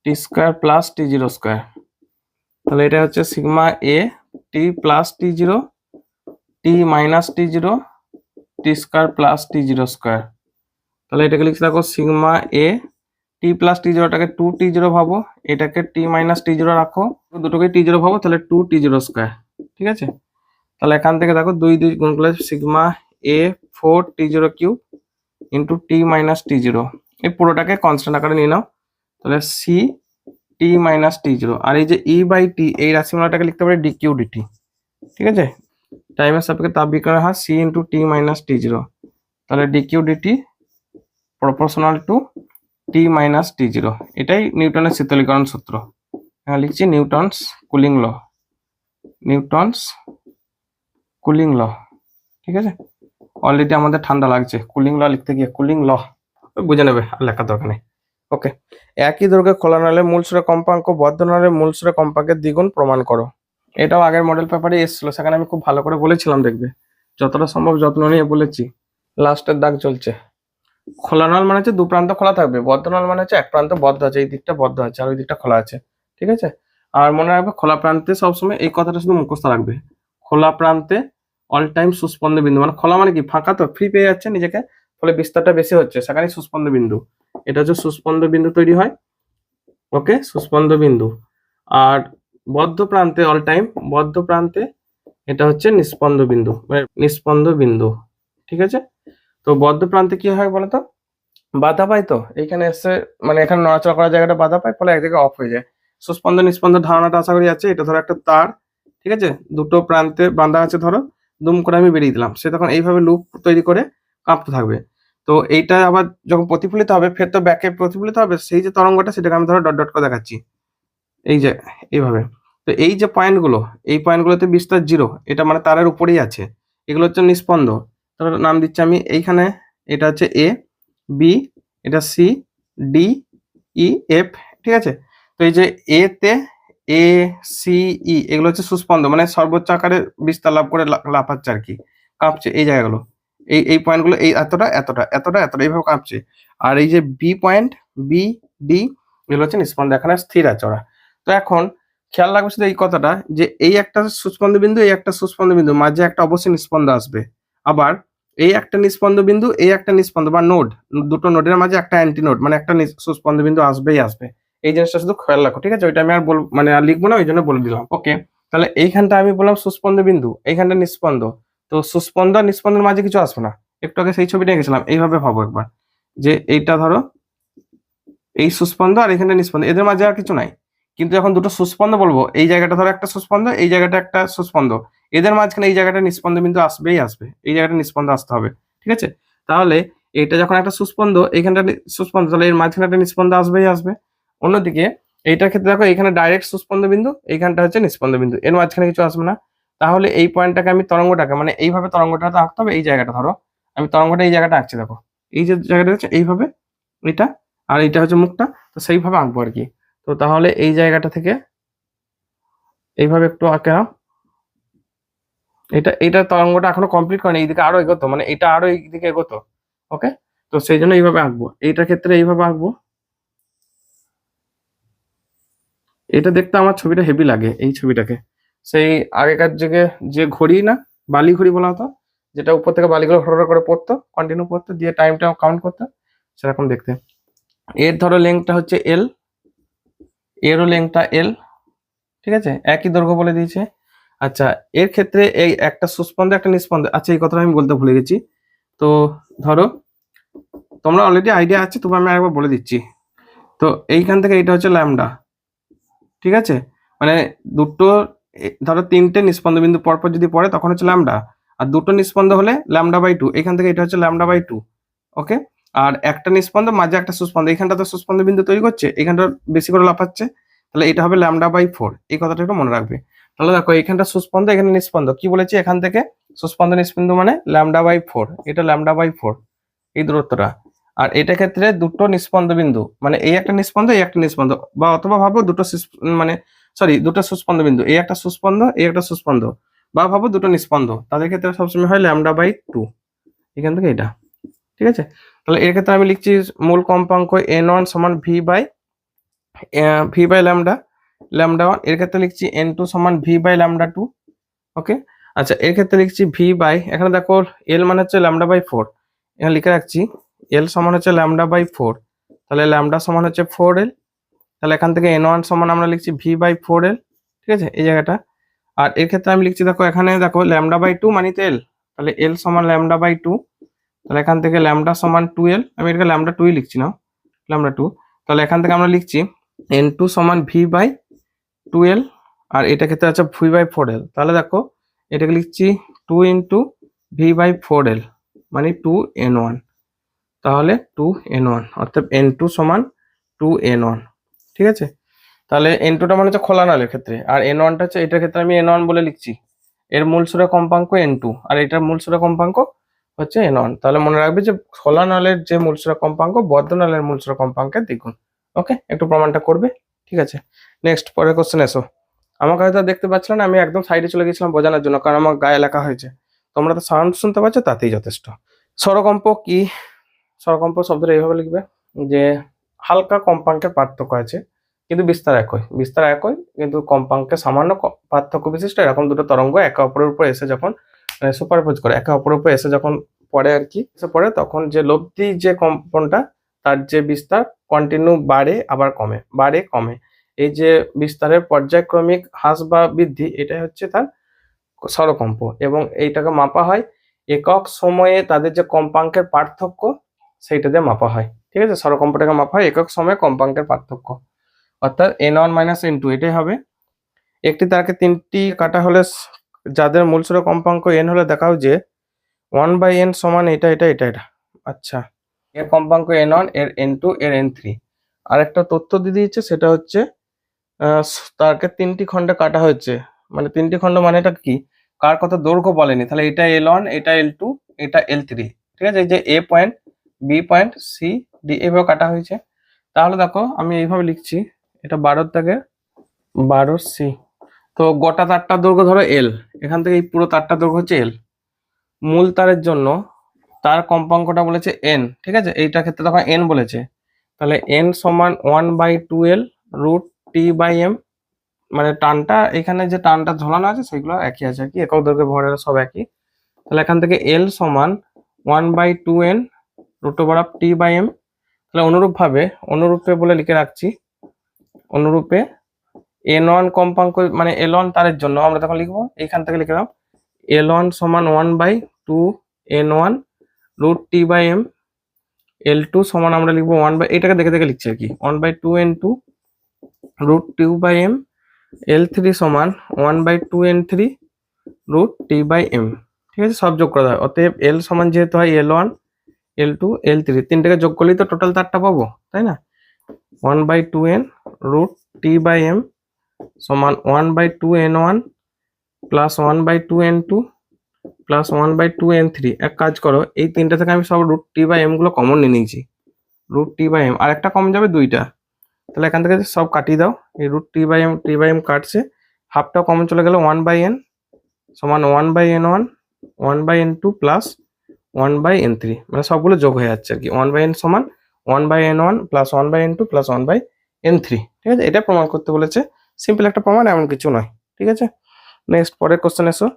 T square plus T zero square. তাহলে এটা হচ্ছে sigma A T plus T zero, T minus T zero, T square plus T zero square. তাহলে এটাকে লিখতে থাকো sigma A T plus T জিরোটাকে to T zero ভাবো, এটাকে টি মাইনাস টি জিরো রাখো, দুটোকে টি জিরো ভাবো, তাহলে টু টি জিরো স্কোয়ার। ঠিক আছে, তাহলে এখান থেকে দেখো দুই দুই গুণ করলে sigma A 4 T zero cube into T minus T zero, এই পুরোটাকে কনস্ট্যান্ট আকারে নিয়ে নাও, তাহলে C T minus T zero. আর এই যে ই বাই টি, এই রাশিমালাটাকে লিখতে পারি ডি কিউ ডিটি। ঠিক আছে, টাইমের সাপেক্ষে তাপ বিকিরণের হার C into T minus T zero, তাহলে D Q dT proportional to T minus T zero. এটাই নিউটনের শীতলীকরণ সূত্র। হ্যাঁ, লিখছি Newton's cooling law, Newton's cooling law. ঠিক আছে, অলরেডি আমাদের ঠান্ডা লাগছে, কুলিং ল লিখতে গিয়ে কুলিং ল বুঝে নেবে, আর লেখার দরকার নেই। ওকে, একই দৈর্ঘ্যে খোলা নলে মূল সুরে কম্পাঙ্ক, বদ্ধ নলে মূল সুরে কম্পাঙ্কের দ্বিগুণ প্রমাণ করো। এটাও আগের মডেল পেপারে এসেছিল, সেখানে আমি খুব ভালো করে বলেছিলাম, দেখবে যতটা সম্ভব যত্ন নিয়ে বলেছি। লাস্টের দাগ চলছে। খোলা নল মানে হচ্ছে দু প্রান্ত খোলা থাকবে, বদ্ধ নল মানে হচ্ছে এক প্রান্ত বদ্ধ আছে, এই দিকটা বদ্ধ আছে আর ওই দিকটা খোলা আছে। ঠিক আছে, আর মনে রাখবে খোলা প্রান্তে সবসময় এই কথাটা শুধু মুখস্থ রাখবে, খোলা প্রান্তে অল টাইম সুস্পন্দ বিন্দু, মানে খোলা মানে কি ফাঁকা, তো ফ্রি পেয়ে যাচ্ছে নিজেকে, ফলে বিস্তারটা বেশি হচ্ছে, সেখানে সুস্পন্দ বিন্দু, এটা হচ্ছে সুস্পন্দ বিন্দু তৈরি হয়। ওকে, সুস্পন্দ বিন্দু। আর বদ্ধ প্রান্তে অল টাইম, বদ্ধ প্রান্তে এটা হচ্ছে নিস্পন্দ বিন্দু, মানে নিস্পন্দ বিন্দু। ঠিক আছে, তো বদ্ধ প্রান্তে কি হয় বলতো, বাধা পায়, তো এইখানে এসে মানে এখানে নড়াচড়া করার জায়গাটা বাধা পায়, ফলে একদিকে অফ হয়ে যায়। সুস্পন্দ নিস্পন্দ ধারণাটা আশা করি আছে। এটা ধরো একটা তার, ঠিক আছে, দুটো প্রান্তে বাঁধা আছে, ধরো দুম করে আমি বেরিয়ে দিলাম, সে তখন এইভাবে লুপ তৈরি করে কাঁপতে থাকবে। তো এইটা আবার যখন প্রতিফলিত হবে, ফের তো ব্যাকে প্রতিফলিত হবে, সেই যে তরঙ্গটা সেটাকে আমি ধরো ডট ডট করে দেখাচ্ছি, এই যে এইভাবে। তো এই যে পয়েন্টগুলো, এই পয়েন্টগুলোতে বিস্তার জিরো, এটা মানে তারের উপরেই আছে, এগুলো হচ্ছে নিস্পন্দ। তাহলে নাম দিচ্ছি আমি এইখানে, এটা হচ্ছে এ, বি, এটা সি, ডি, ই, এফ। ঠিক আছে, তো এই যে এ তে এ, সি, ই এগুলো হচ্ছে সুস্পন্দ, মানে সর্বোচ্চ আকারে বিস্তার লাভ করে লাফাচ্ছে আর কি, কাঁপছে এই জায়গাগুলো, এই পয়েন্টগুলো এই এতটা এতটা এতটা এতটা এইভাবে কাঁপছে। আর এই যে বি পয়েন্ট, বি, ডি এগুলো হচ্ছে নিস্পন্দ, এখানে স্থির আছে ওরা। তো এখন খেয়াল রাখবে শুধু এই কথাটা, যে এই একটা সুস্পন্দ বিন্দু, এই একটা সুস্পন্দ বিন্দু, মাঝে একটা অবশ্যই নিস্পন্দ আসবে। আবার এই একটা নিস্পন্দ বিন্দু, এই একটা নিস্পন্দ বা নোড, দুটো নোডের মাঝে একটা অ্যান্টি নোড মানে একটা সুস্পন্দ বিন্দু আসবেই আসবে। এই জিনিসটা শুধু খেয়াল রাখো, ঠিক আছে? ওইটা আমি আর মানে আর লিখবো না, ওই জন্য বলে দিলাম। ওকে, তাহলে এইখানটা আমি বললাম সুস্পন্দ বিন্দু, এইখানটা নিস্পন্দ। তো সুস্পন্দ আর নিস্পন্দের মাঝে কিছু আসবে না। একটু আগে সেই ছবিটা এঁকেছিলাম, এইভাবে ভাবো একবার, যে এইটা ধরো এই সুস্পন্দ আর এখানে নিস্পন্দ, এদের মাঝে আর কিছু নাই। কিন্তু যখন দুটো সুস্পন্দ বলবো, এই জায়গাটা ধরো একটা সুস্পন্দ, এই জায়গাটা একটা সুস্পন্দ, এদের মাঝখানে এই জায়গাটা নিস্পন্দ বিন্দু আসবেই আসবে, এই জায়গাটা নিস্পন্দ আসতে হবে, ঠিক আছে? তাহলে এটা যখন একটা সুস্পন্দ, এইখানটা সুস্পন্দ, তাহলে এর মাঝখানে একটা নিস্পন্দ আসবেই আসবে। অন্যদিকে এইটার ক্ষেত্রে দেখো, এখানে ডাইরেক্ট সুস্পন্দ বিন্দু, এইখানটা হচ্ছে নিস্পন্দ বিন্দু, এর মাঝখানে কিছু আসবে না। তাহলে এই পয়েন্টটাকে আমি তরঙ্গটাকে মানে এইভাবে তরঙ্গটা আঁকতে হবে। এই জায়গাটা ধরো, আমি তরঙ্গটা এই জায়গাটা আঁকছি, দেখো এই যে জায়গাটা হচ্ছে এইভাবে, এটা আর এটা হচ্ছে মুখটা, তো সেইভাবে আঁকবো আর কি। তো তাহলে এই জায়গাটা থেকে এইভাবে একটু আঁকে নাও। এটা তরঙ্গটা এখনো কমপ্লিট করেনি, এইদিকে আরো এগোতো, মানে এটা আরো এইদিকে এগোতো। ওকে, তো সেই জন্য এইভাবে আঁকবো, এইটার ক্ষেত্রে এইভাবে আঁকবো। এটা দেখতে আমার ছবিটা হেভি লাগে, এই ছবিটাকে সেই আগেকার যুগে যে ঘড়ি না, বালি ঘড়ি বলা হতো, যেটা উপর থেকে বালিগুলো হর করে পড়তো, কন্টিনিউ পড়তো, দিয়ে টাইমটা কাউন্ট করতো, সেরকম দেখতে। এর ধরো লেংথটা হচ্ছে এল, এরও লেংথটা এল, ঠিক আছে? একই দৈর্ঘ্য বলে দিয়েছে। আচ্ছা, এর ক্ষেত্রে এই একটা সুস্পন্দ একটা নিস্পন্দ, আচ্ছা এই কথাটা আমি বলতে ভুলে গেছি। তো ধরো তোমরা অলরেডি আইডিয়া আছে, তবু আমি আরেকবার বলে দিচ্ছি। তো এইখান থেকে এটা হচ্ছে ল্যামডা, ঠিক আছে? মানে দুটো ধরো তিনটে নিস্পন্দ বিন্দু পরপর যদি পড়ে তখন হচ্ছে ল্যামডা, আর দুটো নিস্পন্দ হলে ল্যামডা বাই টু, এখান থেকে এটা হচ্ছে ল্যামডা বাই টু। ওকে, আর একটা নিস্পন্দ মাঝে একটা সুস্পন্দ, এখানটা তো সুস্পন্দ বিন্দু তৈরি করছে, এখানটা বেশি করে লাফাচ্ছে, তাহলে এটা হবে ল্যামডা বাই ফোর। এই কথাটা একটু মনে রাখবে। তাহলে দেখো এখানটা সুস্পন্দ, এখানে নিস্পন্দ, কি বলেছি এখান থেকে সুস্পন্দ নিস্পন্দ মানে ল্যামডা বাই ফোর, এটা ল্যামডা বাই ফোর এই দূরত্বটা। আর এটা ক্ষেত্রে দুটো নিস্পন্দ বিন্দু, মানে এই একটা নিস্পন্দ এই একটা নিস্পন্দ, বা অথবা ভাবো দুটো মানে সরি দুটো সুস্পন্দ বিন্দু, এই একটা সুস্পন্দ এই একটা সুস্পন্দ, বা ভাবো দুটো নিস্পন্দ, তাদের ক্ষেত্রে সবসময় হয় ল্যামডা বাই টু, এখান থেকে এটা, ঠিক আছে? তাহলে এর ক্ষেত্রে আমি লিখছি মূল কম্পাঙ্ক n1 সমান v by lambda, lambda one. এর ক্ষেত্রে লিখছি n2 সমান v by lambda two. Okay, আচ্ছা এর ক্ষেত্রে লিখছি ভি বাই, এখানে দেখো এল মানে হচ্ছে ল্যামডা বাই ফোর, এখানে লিখে রাখছি এল সমান হচ্ছে ল্যামডা বাই ফোর, তাহলে ল্যামডা সমান হচ্ছে ফোর এল। তাহলে এখান থেকে n1 সমান আমরা লিখছি ভি বাই ফোর এল, ঠিক আছে এই জায়গাটা। আর এর ক্ষেত্রে আমি লিখছি দেখো, এখানে দেখো ল্যামডা বাই টু মানে তো এল, তাহলে এল সমান ল্যামডা বাই টু, তাহলে এখান থেকে ল্যামডা সমান টু এল, আমি এটাকে ল্যামডা টুই লিখছি না, ল্যামডা টু। তাহলে এখান থেকে আমরা লিখছি এন টু সমান ভি বাই টু এল, আর এটা ক্ষেত্রে আছে ভি বাই ফোর এল। তাহলে দেখো এটাকে লিখছি two into v by four l মানে টু এন ওয়ান, তাহলে টু এন ওয়ান, অর্থাৎ এন টু সমান টু এন ওয়ান, ঠিক আছে? তাহলে এন টুটা মানে হচ্ছে খোলা নলের ক্ষেত্রে, আর এন ওয়ানটা হচ্ছে এটার ক্ষেত্রে আমি এন ওয়ান বলে লিখছি। এর মূল সুরে কম্পাঙ্ক এন টু, আর এটার মূল সুরে কম্পাঙ্ক হচ্ছে এন ওয়ান। তাহলে মনে রাখবে যে খোলা নলের যে মূল সুরে কম্পাঙ্ক বদ্ধ নলের মূল সুরে কম্পাঙ্কের দ্বিগুণ। ওকে, একটু প্রমাণটা করবে, ঠিক আছে? নেক্সট পরের কোশ্চেন এসো। আমার কাছে তো দেখতে পাচ্ছিল না, আমি একদম সাইডে চলে গেছিলাম বোঝানোর জন্য, কারণ আমার গায়ে লেখা হয়েছে, তোমরা তো সাউন্ড শুনতে পাচ্ছ, তাতেই যথেষ্ট। স্বরকম্প কি? স্বরকম্প শব্দটা এইভাবে লিখবে যে হালকা কম্পাঙ্কের পার্থক্য আছে কিন্তু বিস্তার একই, বিস্তার একই কিন্তু কম্পাঙ্কে সামান্য পার্থক্য বিশিষ্ট এরকম দুটো তরঙ্গ একে অপরের উপর এসে যখন সুপারপোজ করে, একে অপরের উপর এসে যখন পড়ে আর কি, এসে পড়ে তখন যে লব্ধি যে কম্পনটা, তার যে বিস্তার কন্টিনিউ বাড়ে আবার কমে, বাড়ে কমে, এই যে বিস্তারের পর্যায়ক্রমিক হ্রাস বা বৃদ্ধি, এটাই হচ্ছে তার স্বরকম্প। এবং এইটাকে মাপা হয় একক সময়ে তাদের যে কম্পাঙ্কের পার্থক্য সেইটা দিয়ে মাপা হয়, ঠিক আছে? স্বরকম্পটাকে মাপা হয় একক সময়ে কম্পাঙ্কের পার্থক্য, অর্থাৎ n one minus n two, এটাই হবে। একটি তারকে তিনটি কাটা হলে যাদের মূল স্বর কম্পাঙ্ক এন হলে দেখাও যে ওয়ান বাই এন সমান এটা এটা এটা এটা। আচ্ছা, এর কম্পাঙ্ক এন ওয়ান, এর এন টু, এর এন থ্রি। আর একটা তথ্য দিয়ে দিয়েছে, সেটা হচ্ছে তারকে তিনটি খণ্ডে কাটা হয়েছে, মানে তিনটি খণ্ড মানে এটা কি, কার কত দৈর্ঘ্য বলেনি, তাহলে এটা এল ওয়ান, এটা এল টু, এটা এল থ্রি, ঠিক আছে? এই যে A point, B point, C, D এভাবে কাটা হয়েছে। তাহলে দেখো আমি এইভাবে লিখছি, এটা 12 থেকে 12 সি। তো গোটা তারটার দৈর্ঘ্য ধরো এল, এখান থেকে এই পুরো তারটার দৈর্ঘ্য হচ্ছে এল। মূল তারের জন্য তার কম্পাঙ্কটা বলেছে এন, ঠিক আছে? এইটার ক্ষেত্রে তখন এন বলেছে, তাহলে এন সমান one by two l root t by m, মানে টানটা এখানে যে টানটা ঝোলানো আছে সেগুলো একই আছে আর কি, একক দৈর্ঘ্যের ভরের সব একই। তাহলে এখান থেকে এল সমান 1/2n √t/m। তাহলে অনুরূপে বলে লিখে রাখছি, অনুরূপে n1 কম্পাঙ্ক মানে L1 তারের জন্য আমরা তখন লিখবো এইখান থেকে লিখলাম L1 সমান 1/2n1 √t/m। L2 সমান আমরা লিখবো এটাকে দেখে দেখে লিখছি আর কি 1/2n2 √2/m। L3 সমান 1/2n3 √t/m। ঠিক আছে, সব যোগ করা হয়। অতএব L সমান যেহেতু হয় L1 L2 L3, তিনটাকে যোগ করলেই তো টোটাল তারটা পাবো, তাই না? 1/2n √t/m সমান 1/2n1 plus 1/2n2 plus 1/2n3। এক কাজ করো, এই তিনটা থেকে আমি সব √t/m গুলো কমন নিয়ে নিয়েছি। √t/m আর একটা কমন যাবে দুইটা, তাহলে এখান থেকে সব কাটিয়ে দাও। এই √t/m কাটছে, হাফটাও কমন চলে গেল। 1/n সমান 1/n1 1/n2 প্লাস 1/n3, মানে সবগুলো যোগ হয়ে যাচ্ছে আর কি। 1/n সমান 1/n1 plus 1/n2 plus 1/n3। ঠিক আছে, এটা প্রমাণ করতে বলেছে, সিম্পল একটা প্রমাণ, এমন কিছু নয়। ঠিক আছে, নেক্সট পরের কোশ্চেন এসো।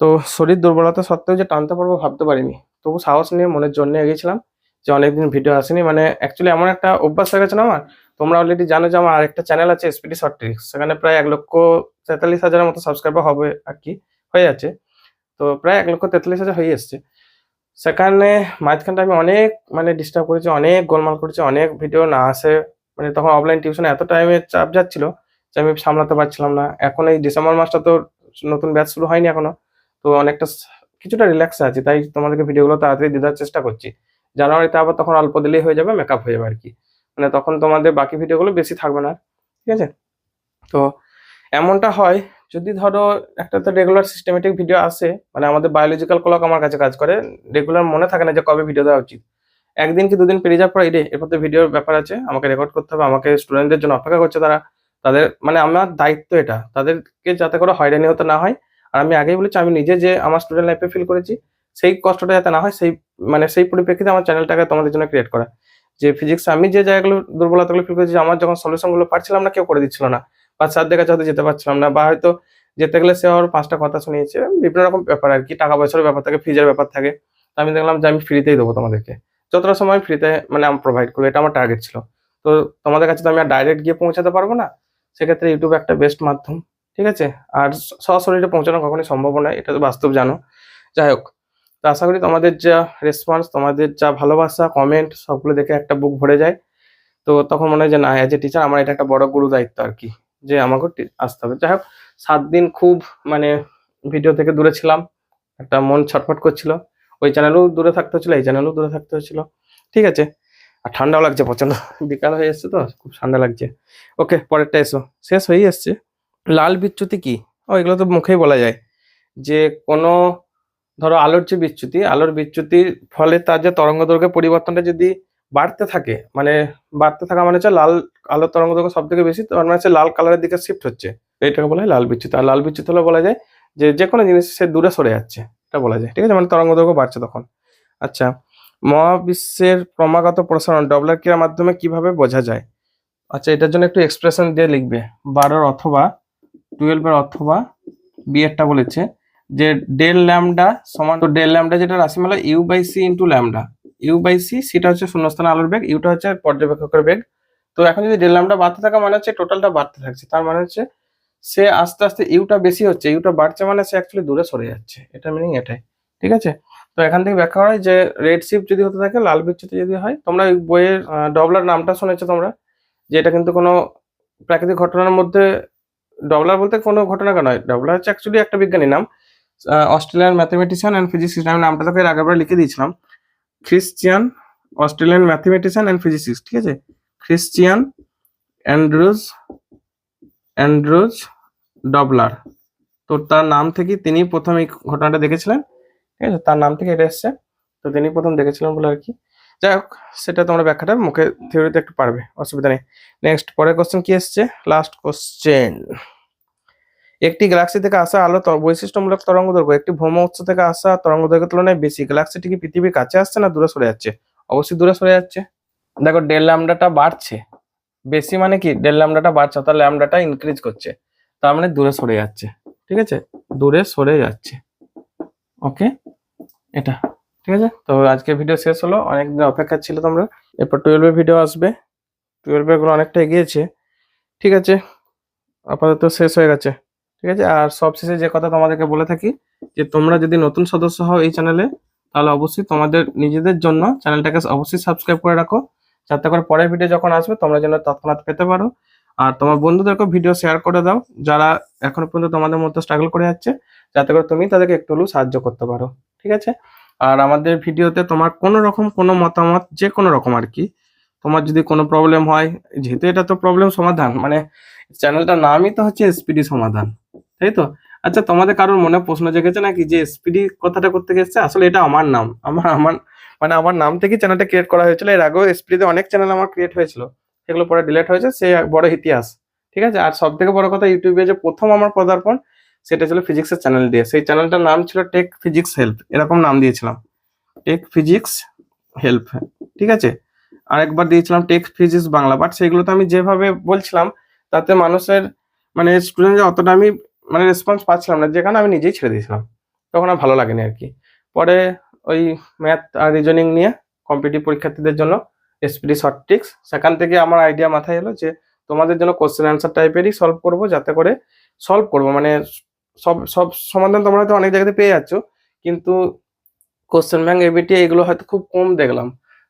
তো শরীর দুর্বলতা সত্ত্বেও যে টানতে পারবো ভাবতে পারিনি, তবু সাহস নিয়ে মনের জন্য এগিয়েছিলাম। যে অনেকদিন ভিডিও আসেনি, মানে অ্যাকচুয়ালি এমন একটা অভ্যাস হয়ে গেছে না আমার। তোমরা অলরেডি জানো যে আমার আরেকটা চ্যানেল আছে এসপিডি শর্ট ট্রিক্স, সেখানে প্রায় 1,43,000 মতো সাবস্ক্রাইবার হবে আর কি, হয়ে যাচ্ছে। তো প্রায় 1,43,000 হয়ে এসছে। সেখানে মাঝখানটা আমি অনেক মানে ডিস্টার্ব করেছি, অনেক গোলমাল করেছি, অনেক ভিডিও না আসে, মানে তখন অফলাইন টিউশনে এত টাইমের চাপ যাচ্ছিল যে আমি সামলাতে পারছিলাম না। এখন এই ডিসেম্বর মাসটা তো নতুন ব্যাচ শুরু হয়নি এখনো, তো অনেকটা কিছুটা রিল্যাক্সে আছি, তাই তোমাদেরকে ভিডিওগুলো তাড়াতাড়ি দিয়ে দেওয়ার চেষ্টা করছি। জানুয়ারিতে আবার তখন অল্প দিলেই হয়ে যাবে, মেকআপ হয়ে যাবে আর কি, মানে তখন তোমাদের বাকি ভিডিওগুলো বেশি থাকবে না। ঠিক আছে, তো এমনটা হয় যদি ধরো একটা তো রেগুলার সিস্টেমেটিক ভিডিও আসে, মানে আমাদের বায়োলজিক্যাল ক্লক আমার কাছে কাজ করে, রেগুলার মনে থাকে না যে কবে ভিডিও দেওয়া উচিত। একদিন কি দুদিন পেরিয়ে যাওয়ার পর এরপর তো ভিডিওর ব্যাপার আছে, আমাকে রেকর্ড করতে হবে, আমাকে স্টুডেন্টদের জন্য অপেক্ষা করছে তারা, তাদের মানে আমার দায়িত্ব এটা, তাদেরকে যাতে করে হয়রানি হতে না হয়। আর আমি আগেই বলেছি আমি নিজে যে আমার স্টুডেন্ট লাইফে ফিল করেছি সেই কষ্টটা যাতে না হয়, সেই মানে সেই পরিপ্রেক্ষিতে আমার চ্যানেলটাকে তোমাদের জন্য ক্রিয়েট করা। যে ফিজিক্স আমি যে জায়গাগুলো দুর্বলতাগুলো ফিল করেছি, আমার যখন সলিউশনগুলো পারছিলাম না কেউ করে দিচ্ছিল না, বা স্যারদের কাছে হয়তো যেতে পারছিলাম না, বা হয়তো যেতে গেলে সে আবার 5টা কথা শুনিয়েছে, বিভিন্ন রকম ব্যাপার আর কি, টাকা পয়সার ব্যাপার থাকে, ফিজের ব্যাপার থাকে। তো আমি দেখলাম যে আমি ফ্রিতেই দেবো তোমাদেরকে, যতটা সময় ফ্রিতে মানে আমি প্রোভাইড করবো, এটা আমার টার্গেট ছিল। তো তোমাদের কাছে তো আমি আর ডাইরেক্ট গিয়ে পৌঁছাতে পারবো না, সেক্ষেত্রে ইউটিউব একটা বেস্ট মাধ্যম। ঠিক আছে, আর সরাসরি পৌঁছানো কখনোই সম্ভব নয়, এটা তো বাস্তব জানো। যাই হোক, তো আশা করি তোমাদের যা রেসপন্স, তোমাদের যা ভালোবাসা, কমেন্ট সবগুলো দেখে একটা বুক ভরে যায়। তো তখন মনে হয় যে না, অ্যাজ এ টিচার আমার এটা একটা বড় গুরু দায়িত্ব আর কি, যে আমাকে আসতে হবে। যাই হোক, 7 দিন খুব মানে ভিডিও থেকে দূরে ছিলাম, একটা মন ছটফট করছিল, ওই চ্যানেলেও দূরে থাকতে হচ্ছিল, এই চ্যানেলেও দূরে থাকতে হচ্ছিল। ঠিক আছে, আর ঠান্ডাও লাগছে প্রচন্ড, বিকাল হয়ে এসছে তো খুব ঠান্ডা লাগছে। ওকে, পরেরটা এসো, শেষ হয়ে এসছে। লাল বিচ্যুতি কি? ও এগুলো তো মুখেই বলা যায়, যে কোনো ধরো আলোর বিচ্যুতির ফলে তার যে তরঙ্গ দৈর্ঘ্যের পরিবর্তনটা যদি বাড়তে থাকে, মানে বাড়তে থাকা মানে হচ্ছে লাল আলোর তরঙ্গ দৈর্ঘ্য সব থেকে বেশি, তার মানে হচ্ছে লাল কালারের দিকে শিফট হচ্ছে, এটাকে বলা হয় লাল বিচ্যুতি। আর লাল বিচ্যুতি হলে বলা যায় যে যে কোনো জিনিস সে দূরে সরে যাচ্ছে, এটা বলা যায়। ঠিক আছে, মানে তরঙ্গ দৈর্ঘ্য বাড়ছে তখন। আচ্ছা, মহাবিশ্বের ক্রমাগত প্রসারণ ডবলার ক্রিয়ার মাধ্যমে কিভাবে বোঝা যায়? আচ্ছা, এটার জন্য একটু এক্সপ্রেশন দিয়ে লিখবে, 12 অথবা 12 অথবা বি এরটা বলেছে যে ডেল ল্যামডা সমান, তো ডেল ল্যামডা যেটা রাশিমালা ইউ/সি ইন্টু ল্যামডা, ইউ/সি, সিটা হচ্ছে শূন্যস্থানে আলোর বেগ, ইউটা হচ্ছে পর্যবেক্ষকের বেগ। তো এখন যদি ডেল ল্যামডা বাড়তে থাকা মানে হচ্ছে টোটালটা বাড়তে থাকছে, তার মানে হচ্ছে সে আস্তে আস্তে ইউটা বেশি হচ্ছে, ইউটা বাড়ছে মানে সে অ্যাকচুয়ালি দূরে সরে যাচ্ছে, এটা মিনিং এটাই। ঠিক আছে, তো এখান থেকে ব্যাখ্যা হয় যে রেড শিফট যদি হতে থাকে, লাল বিচ্যুতি যদি হয়, তোমরা ওই বইয়ের ডবলার নামটা শুনেছো তোমরা, যে এটা কিন্তু কোনো প্রাকৃতিক ঘটনার মধ্যে, ডবলার বলতে কোনো ঘটনা নয়, ডবলার হচ্ছে অ্যাকচুয়ালি একটা বিজ্ঞানী নাম, অস্ট্রেলিয়ান ম্যাথমেটিশিয়ান অ্যান্ড ফিজিসিস্ট। আমি নামটা তোকে আগেরবার লিখে দিয়েছিলাম, Christian Australian mathematician and physicist. ঠিক আছে, ক্রিশ্চিয়ান অ্যান্ড্রুজ ডবলার। তো তার নাম থেকে তিনি প্রথম এই ঘটনাটা দেখেছিলেন। ঠিক আছে, তার নাম থেকে এটা এসছে, তো তিনি প্রথম দেখেছিলেন বলে আর কি। যাই হোক, সেটা তোমরা ব্যাখ্যাটা মুখে থিওরিতে একটু পারবে, অসুবিধা নেই। নেক্সট পরের কোশ্চেন কি এসছে, লাস্ট কোশ্চেন। একটি গ্যালাক্সি থেকে আসা আলো বৈশিষ্ট্যমূলক তরঙ্গ দৈর্ঘ্য একটি ভ্রমণ উৎস থেকে আসা তরঙ্গ দৈর্ঘ্যের তুলনায় বেশি, গ্যালাক্সিটি কি পৃথিবীর কাছে আসছে না দূরে সরে যাচ্ছে? অবশ্যই দূরে সরে যাচ্ছে। দেখো, ডেল ল্যামডাটা বাড়ছে, বেশি মানে কি ডেল ল্যামডাটা বাড়ছে, অর্থাৎ ল্যামডাটা ইনক্রিজ করছে। তার মানে দূরে সরে যাচ্ছে, ঠিক আছে, দূরে সরে যাচ্ছে। ওকে, এটা ঠিক আছে। তো আজকে ভিডিও শেষ হলো, অনেকদিন অপেক্ষা ছিল তোমরা। এরপর 12 ভিডিও আসবে, 12 গুলো অনেকটা এগিয়েছে, ঠিক আছে, আপাতত শেষ হয়ে গেছে, ঠিক আছে। আর সবশেষে যে কথা তোমাদেরকে বলে থাকি, যে তোমরা যদি নতুন সদস্য হও এই চ্যানেলে, তাহলে অবশ্যই তোমাদের নিজেদের জন্য চ্যানেলটাকে অবশ্যই সাবস্ক্রাইব করে রাখো, যাতে করে পরের ভিডিও যখন আসবে তোমরা যেন তৎক্ষণাৎ পেতে পারো। আর তোমার বন্ধুদেরকেও ভিডিও শেয়ার করে দাও, যারা এখনো পর্যন্ত তোমাদের মধ্যে স্ট্রাগল করে যাচ্ছে, যাতে করে তুমি তাদেরকে একটু হলেও সাহায্য করতে পারো, ঠিক আছে। আর আমাদের ভিডিওতে তোমার কোনো রকম কোনো মতামত, যে কোনো রকম আর কি, তোমার যদি কোনো প্রবলেম হয়, যেহেতু এটা তো প্রবলেম সমাধান, মানে চ্যানেলটার নামই তো হচ্ছে এসপিডি সমাধান, তাই তো। আচ্ছা, তোমাদের কারোর মনে প্রশ্ন জেগেছে নাকি যে এসপিডি কথাটা করতে গেছে? আসলে এটা আমার নাম, আমার মানে আমার নাম থেকে চ্যানেলটা ক্রিয়েট করা হয়েছিল। এর আগেও এসপিডিতে অনেক চ্যানেল আমার ক্রিয়েট হয়েছিল, সেগুলো পরে ডিলিট হয়েছে, সে এক বড় ইতিহাস, ঠিক আছে। আর সব থেকে বড় কথা, ইউটিউবে যে প্রথম আমার পদার্পণ, সেটা ছিল ফিজিক্সের চ্যানেল দিয়ে। সেই চ্যানেলটার নাম ছিল টেক ফিজিক্স হেল্প, এরকম নাম দিয়েছিলাম, টেক ফিজিক্স হেল্প, ঠিক আছে। আরেকবার দিয়েছিলাম টেক ফিজিক্স বাংলা, বাট সেগুলোতে আমি যেভাবে বলছিলাম, তাতে মানুষের মানে স্টুডেন্টরা অতটা আমি মানে রেসপন্স পাচ্ছিলাম না, যে কারণে আমি নিজেই ছেড়ে দিয়েছিলাম, তখন আর ভালো লাগেনি আর কি। পরে ওই ম্যাথ আর রিজনিং নিয়ে কম্পিটিটিভ পরীক্ষার্থীদের জন্য এসপিডি শর্ট ট্রিক্স, সেখান থেকে আমার আইডিয়া মাথায় এলো যে তোমাদের জন্য কোশ্চেন অ্যান্সার টাইপেরই সলভ করবো, যাতে করে সলভ করবো মানে সব সব সমাধান তোমরা হয়তো অনেক জায়গাতে পেয়ে যাচ্ছ, কিন্তু কোশ্চেন ব্যাংক, এবিটি এগুলো হয়তো খুব কম দেখলাম।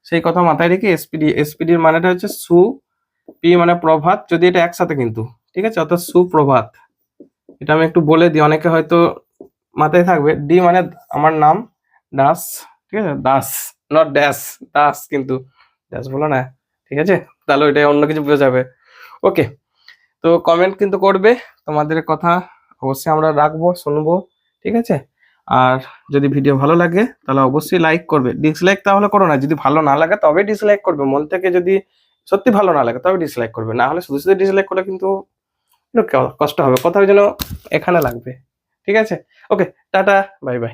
সেই কথা মাথায় রেখে এসপিডির মানেটা হচ্ছে সু, পি মানে প্রভাত, যদি এটা একসাথে কিন্তু, ঠিক আছে, অর্থাৎ সুপ্রভাত। এটা আমি একটু বলে দিই, অনেকে হয়তো মাথায় থাকবে। ডি মানে আমার নাম, দাস, ঠিক আছে, দাস, নট ড্যাশ, দাস, কিন্তু ড্যাশ বলো না, ঠিক আছে, তাহলে ওইটাই অন্য কিছু বোঝাবে। ওকে, তো কমেন্ট কিন্তু করবে, তোমাদের কথা অবশ্যই আমরা রাখবো, শুনবো, ঠিক আছে। আর যদি ভিডিও ভালো লাগে তাহলে অবশ্যই লাইক করবে, ডিসলাইক তাহলে করো না, যদি ভালো না লাগে তবে ডিসলাইক করবে, মন থেকে যদি সত্যি ভালো না লাগে তবে ডিসলাইক করবে, না হলে শুধু শুধু ডিসলাইক করলে কিন্তু একটু কষ্ট হবে, কোথাও যেন এখানে লাগবে, ঠিক আছে। ওকে, টাটা, বাই বাই।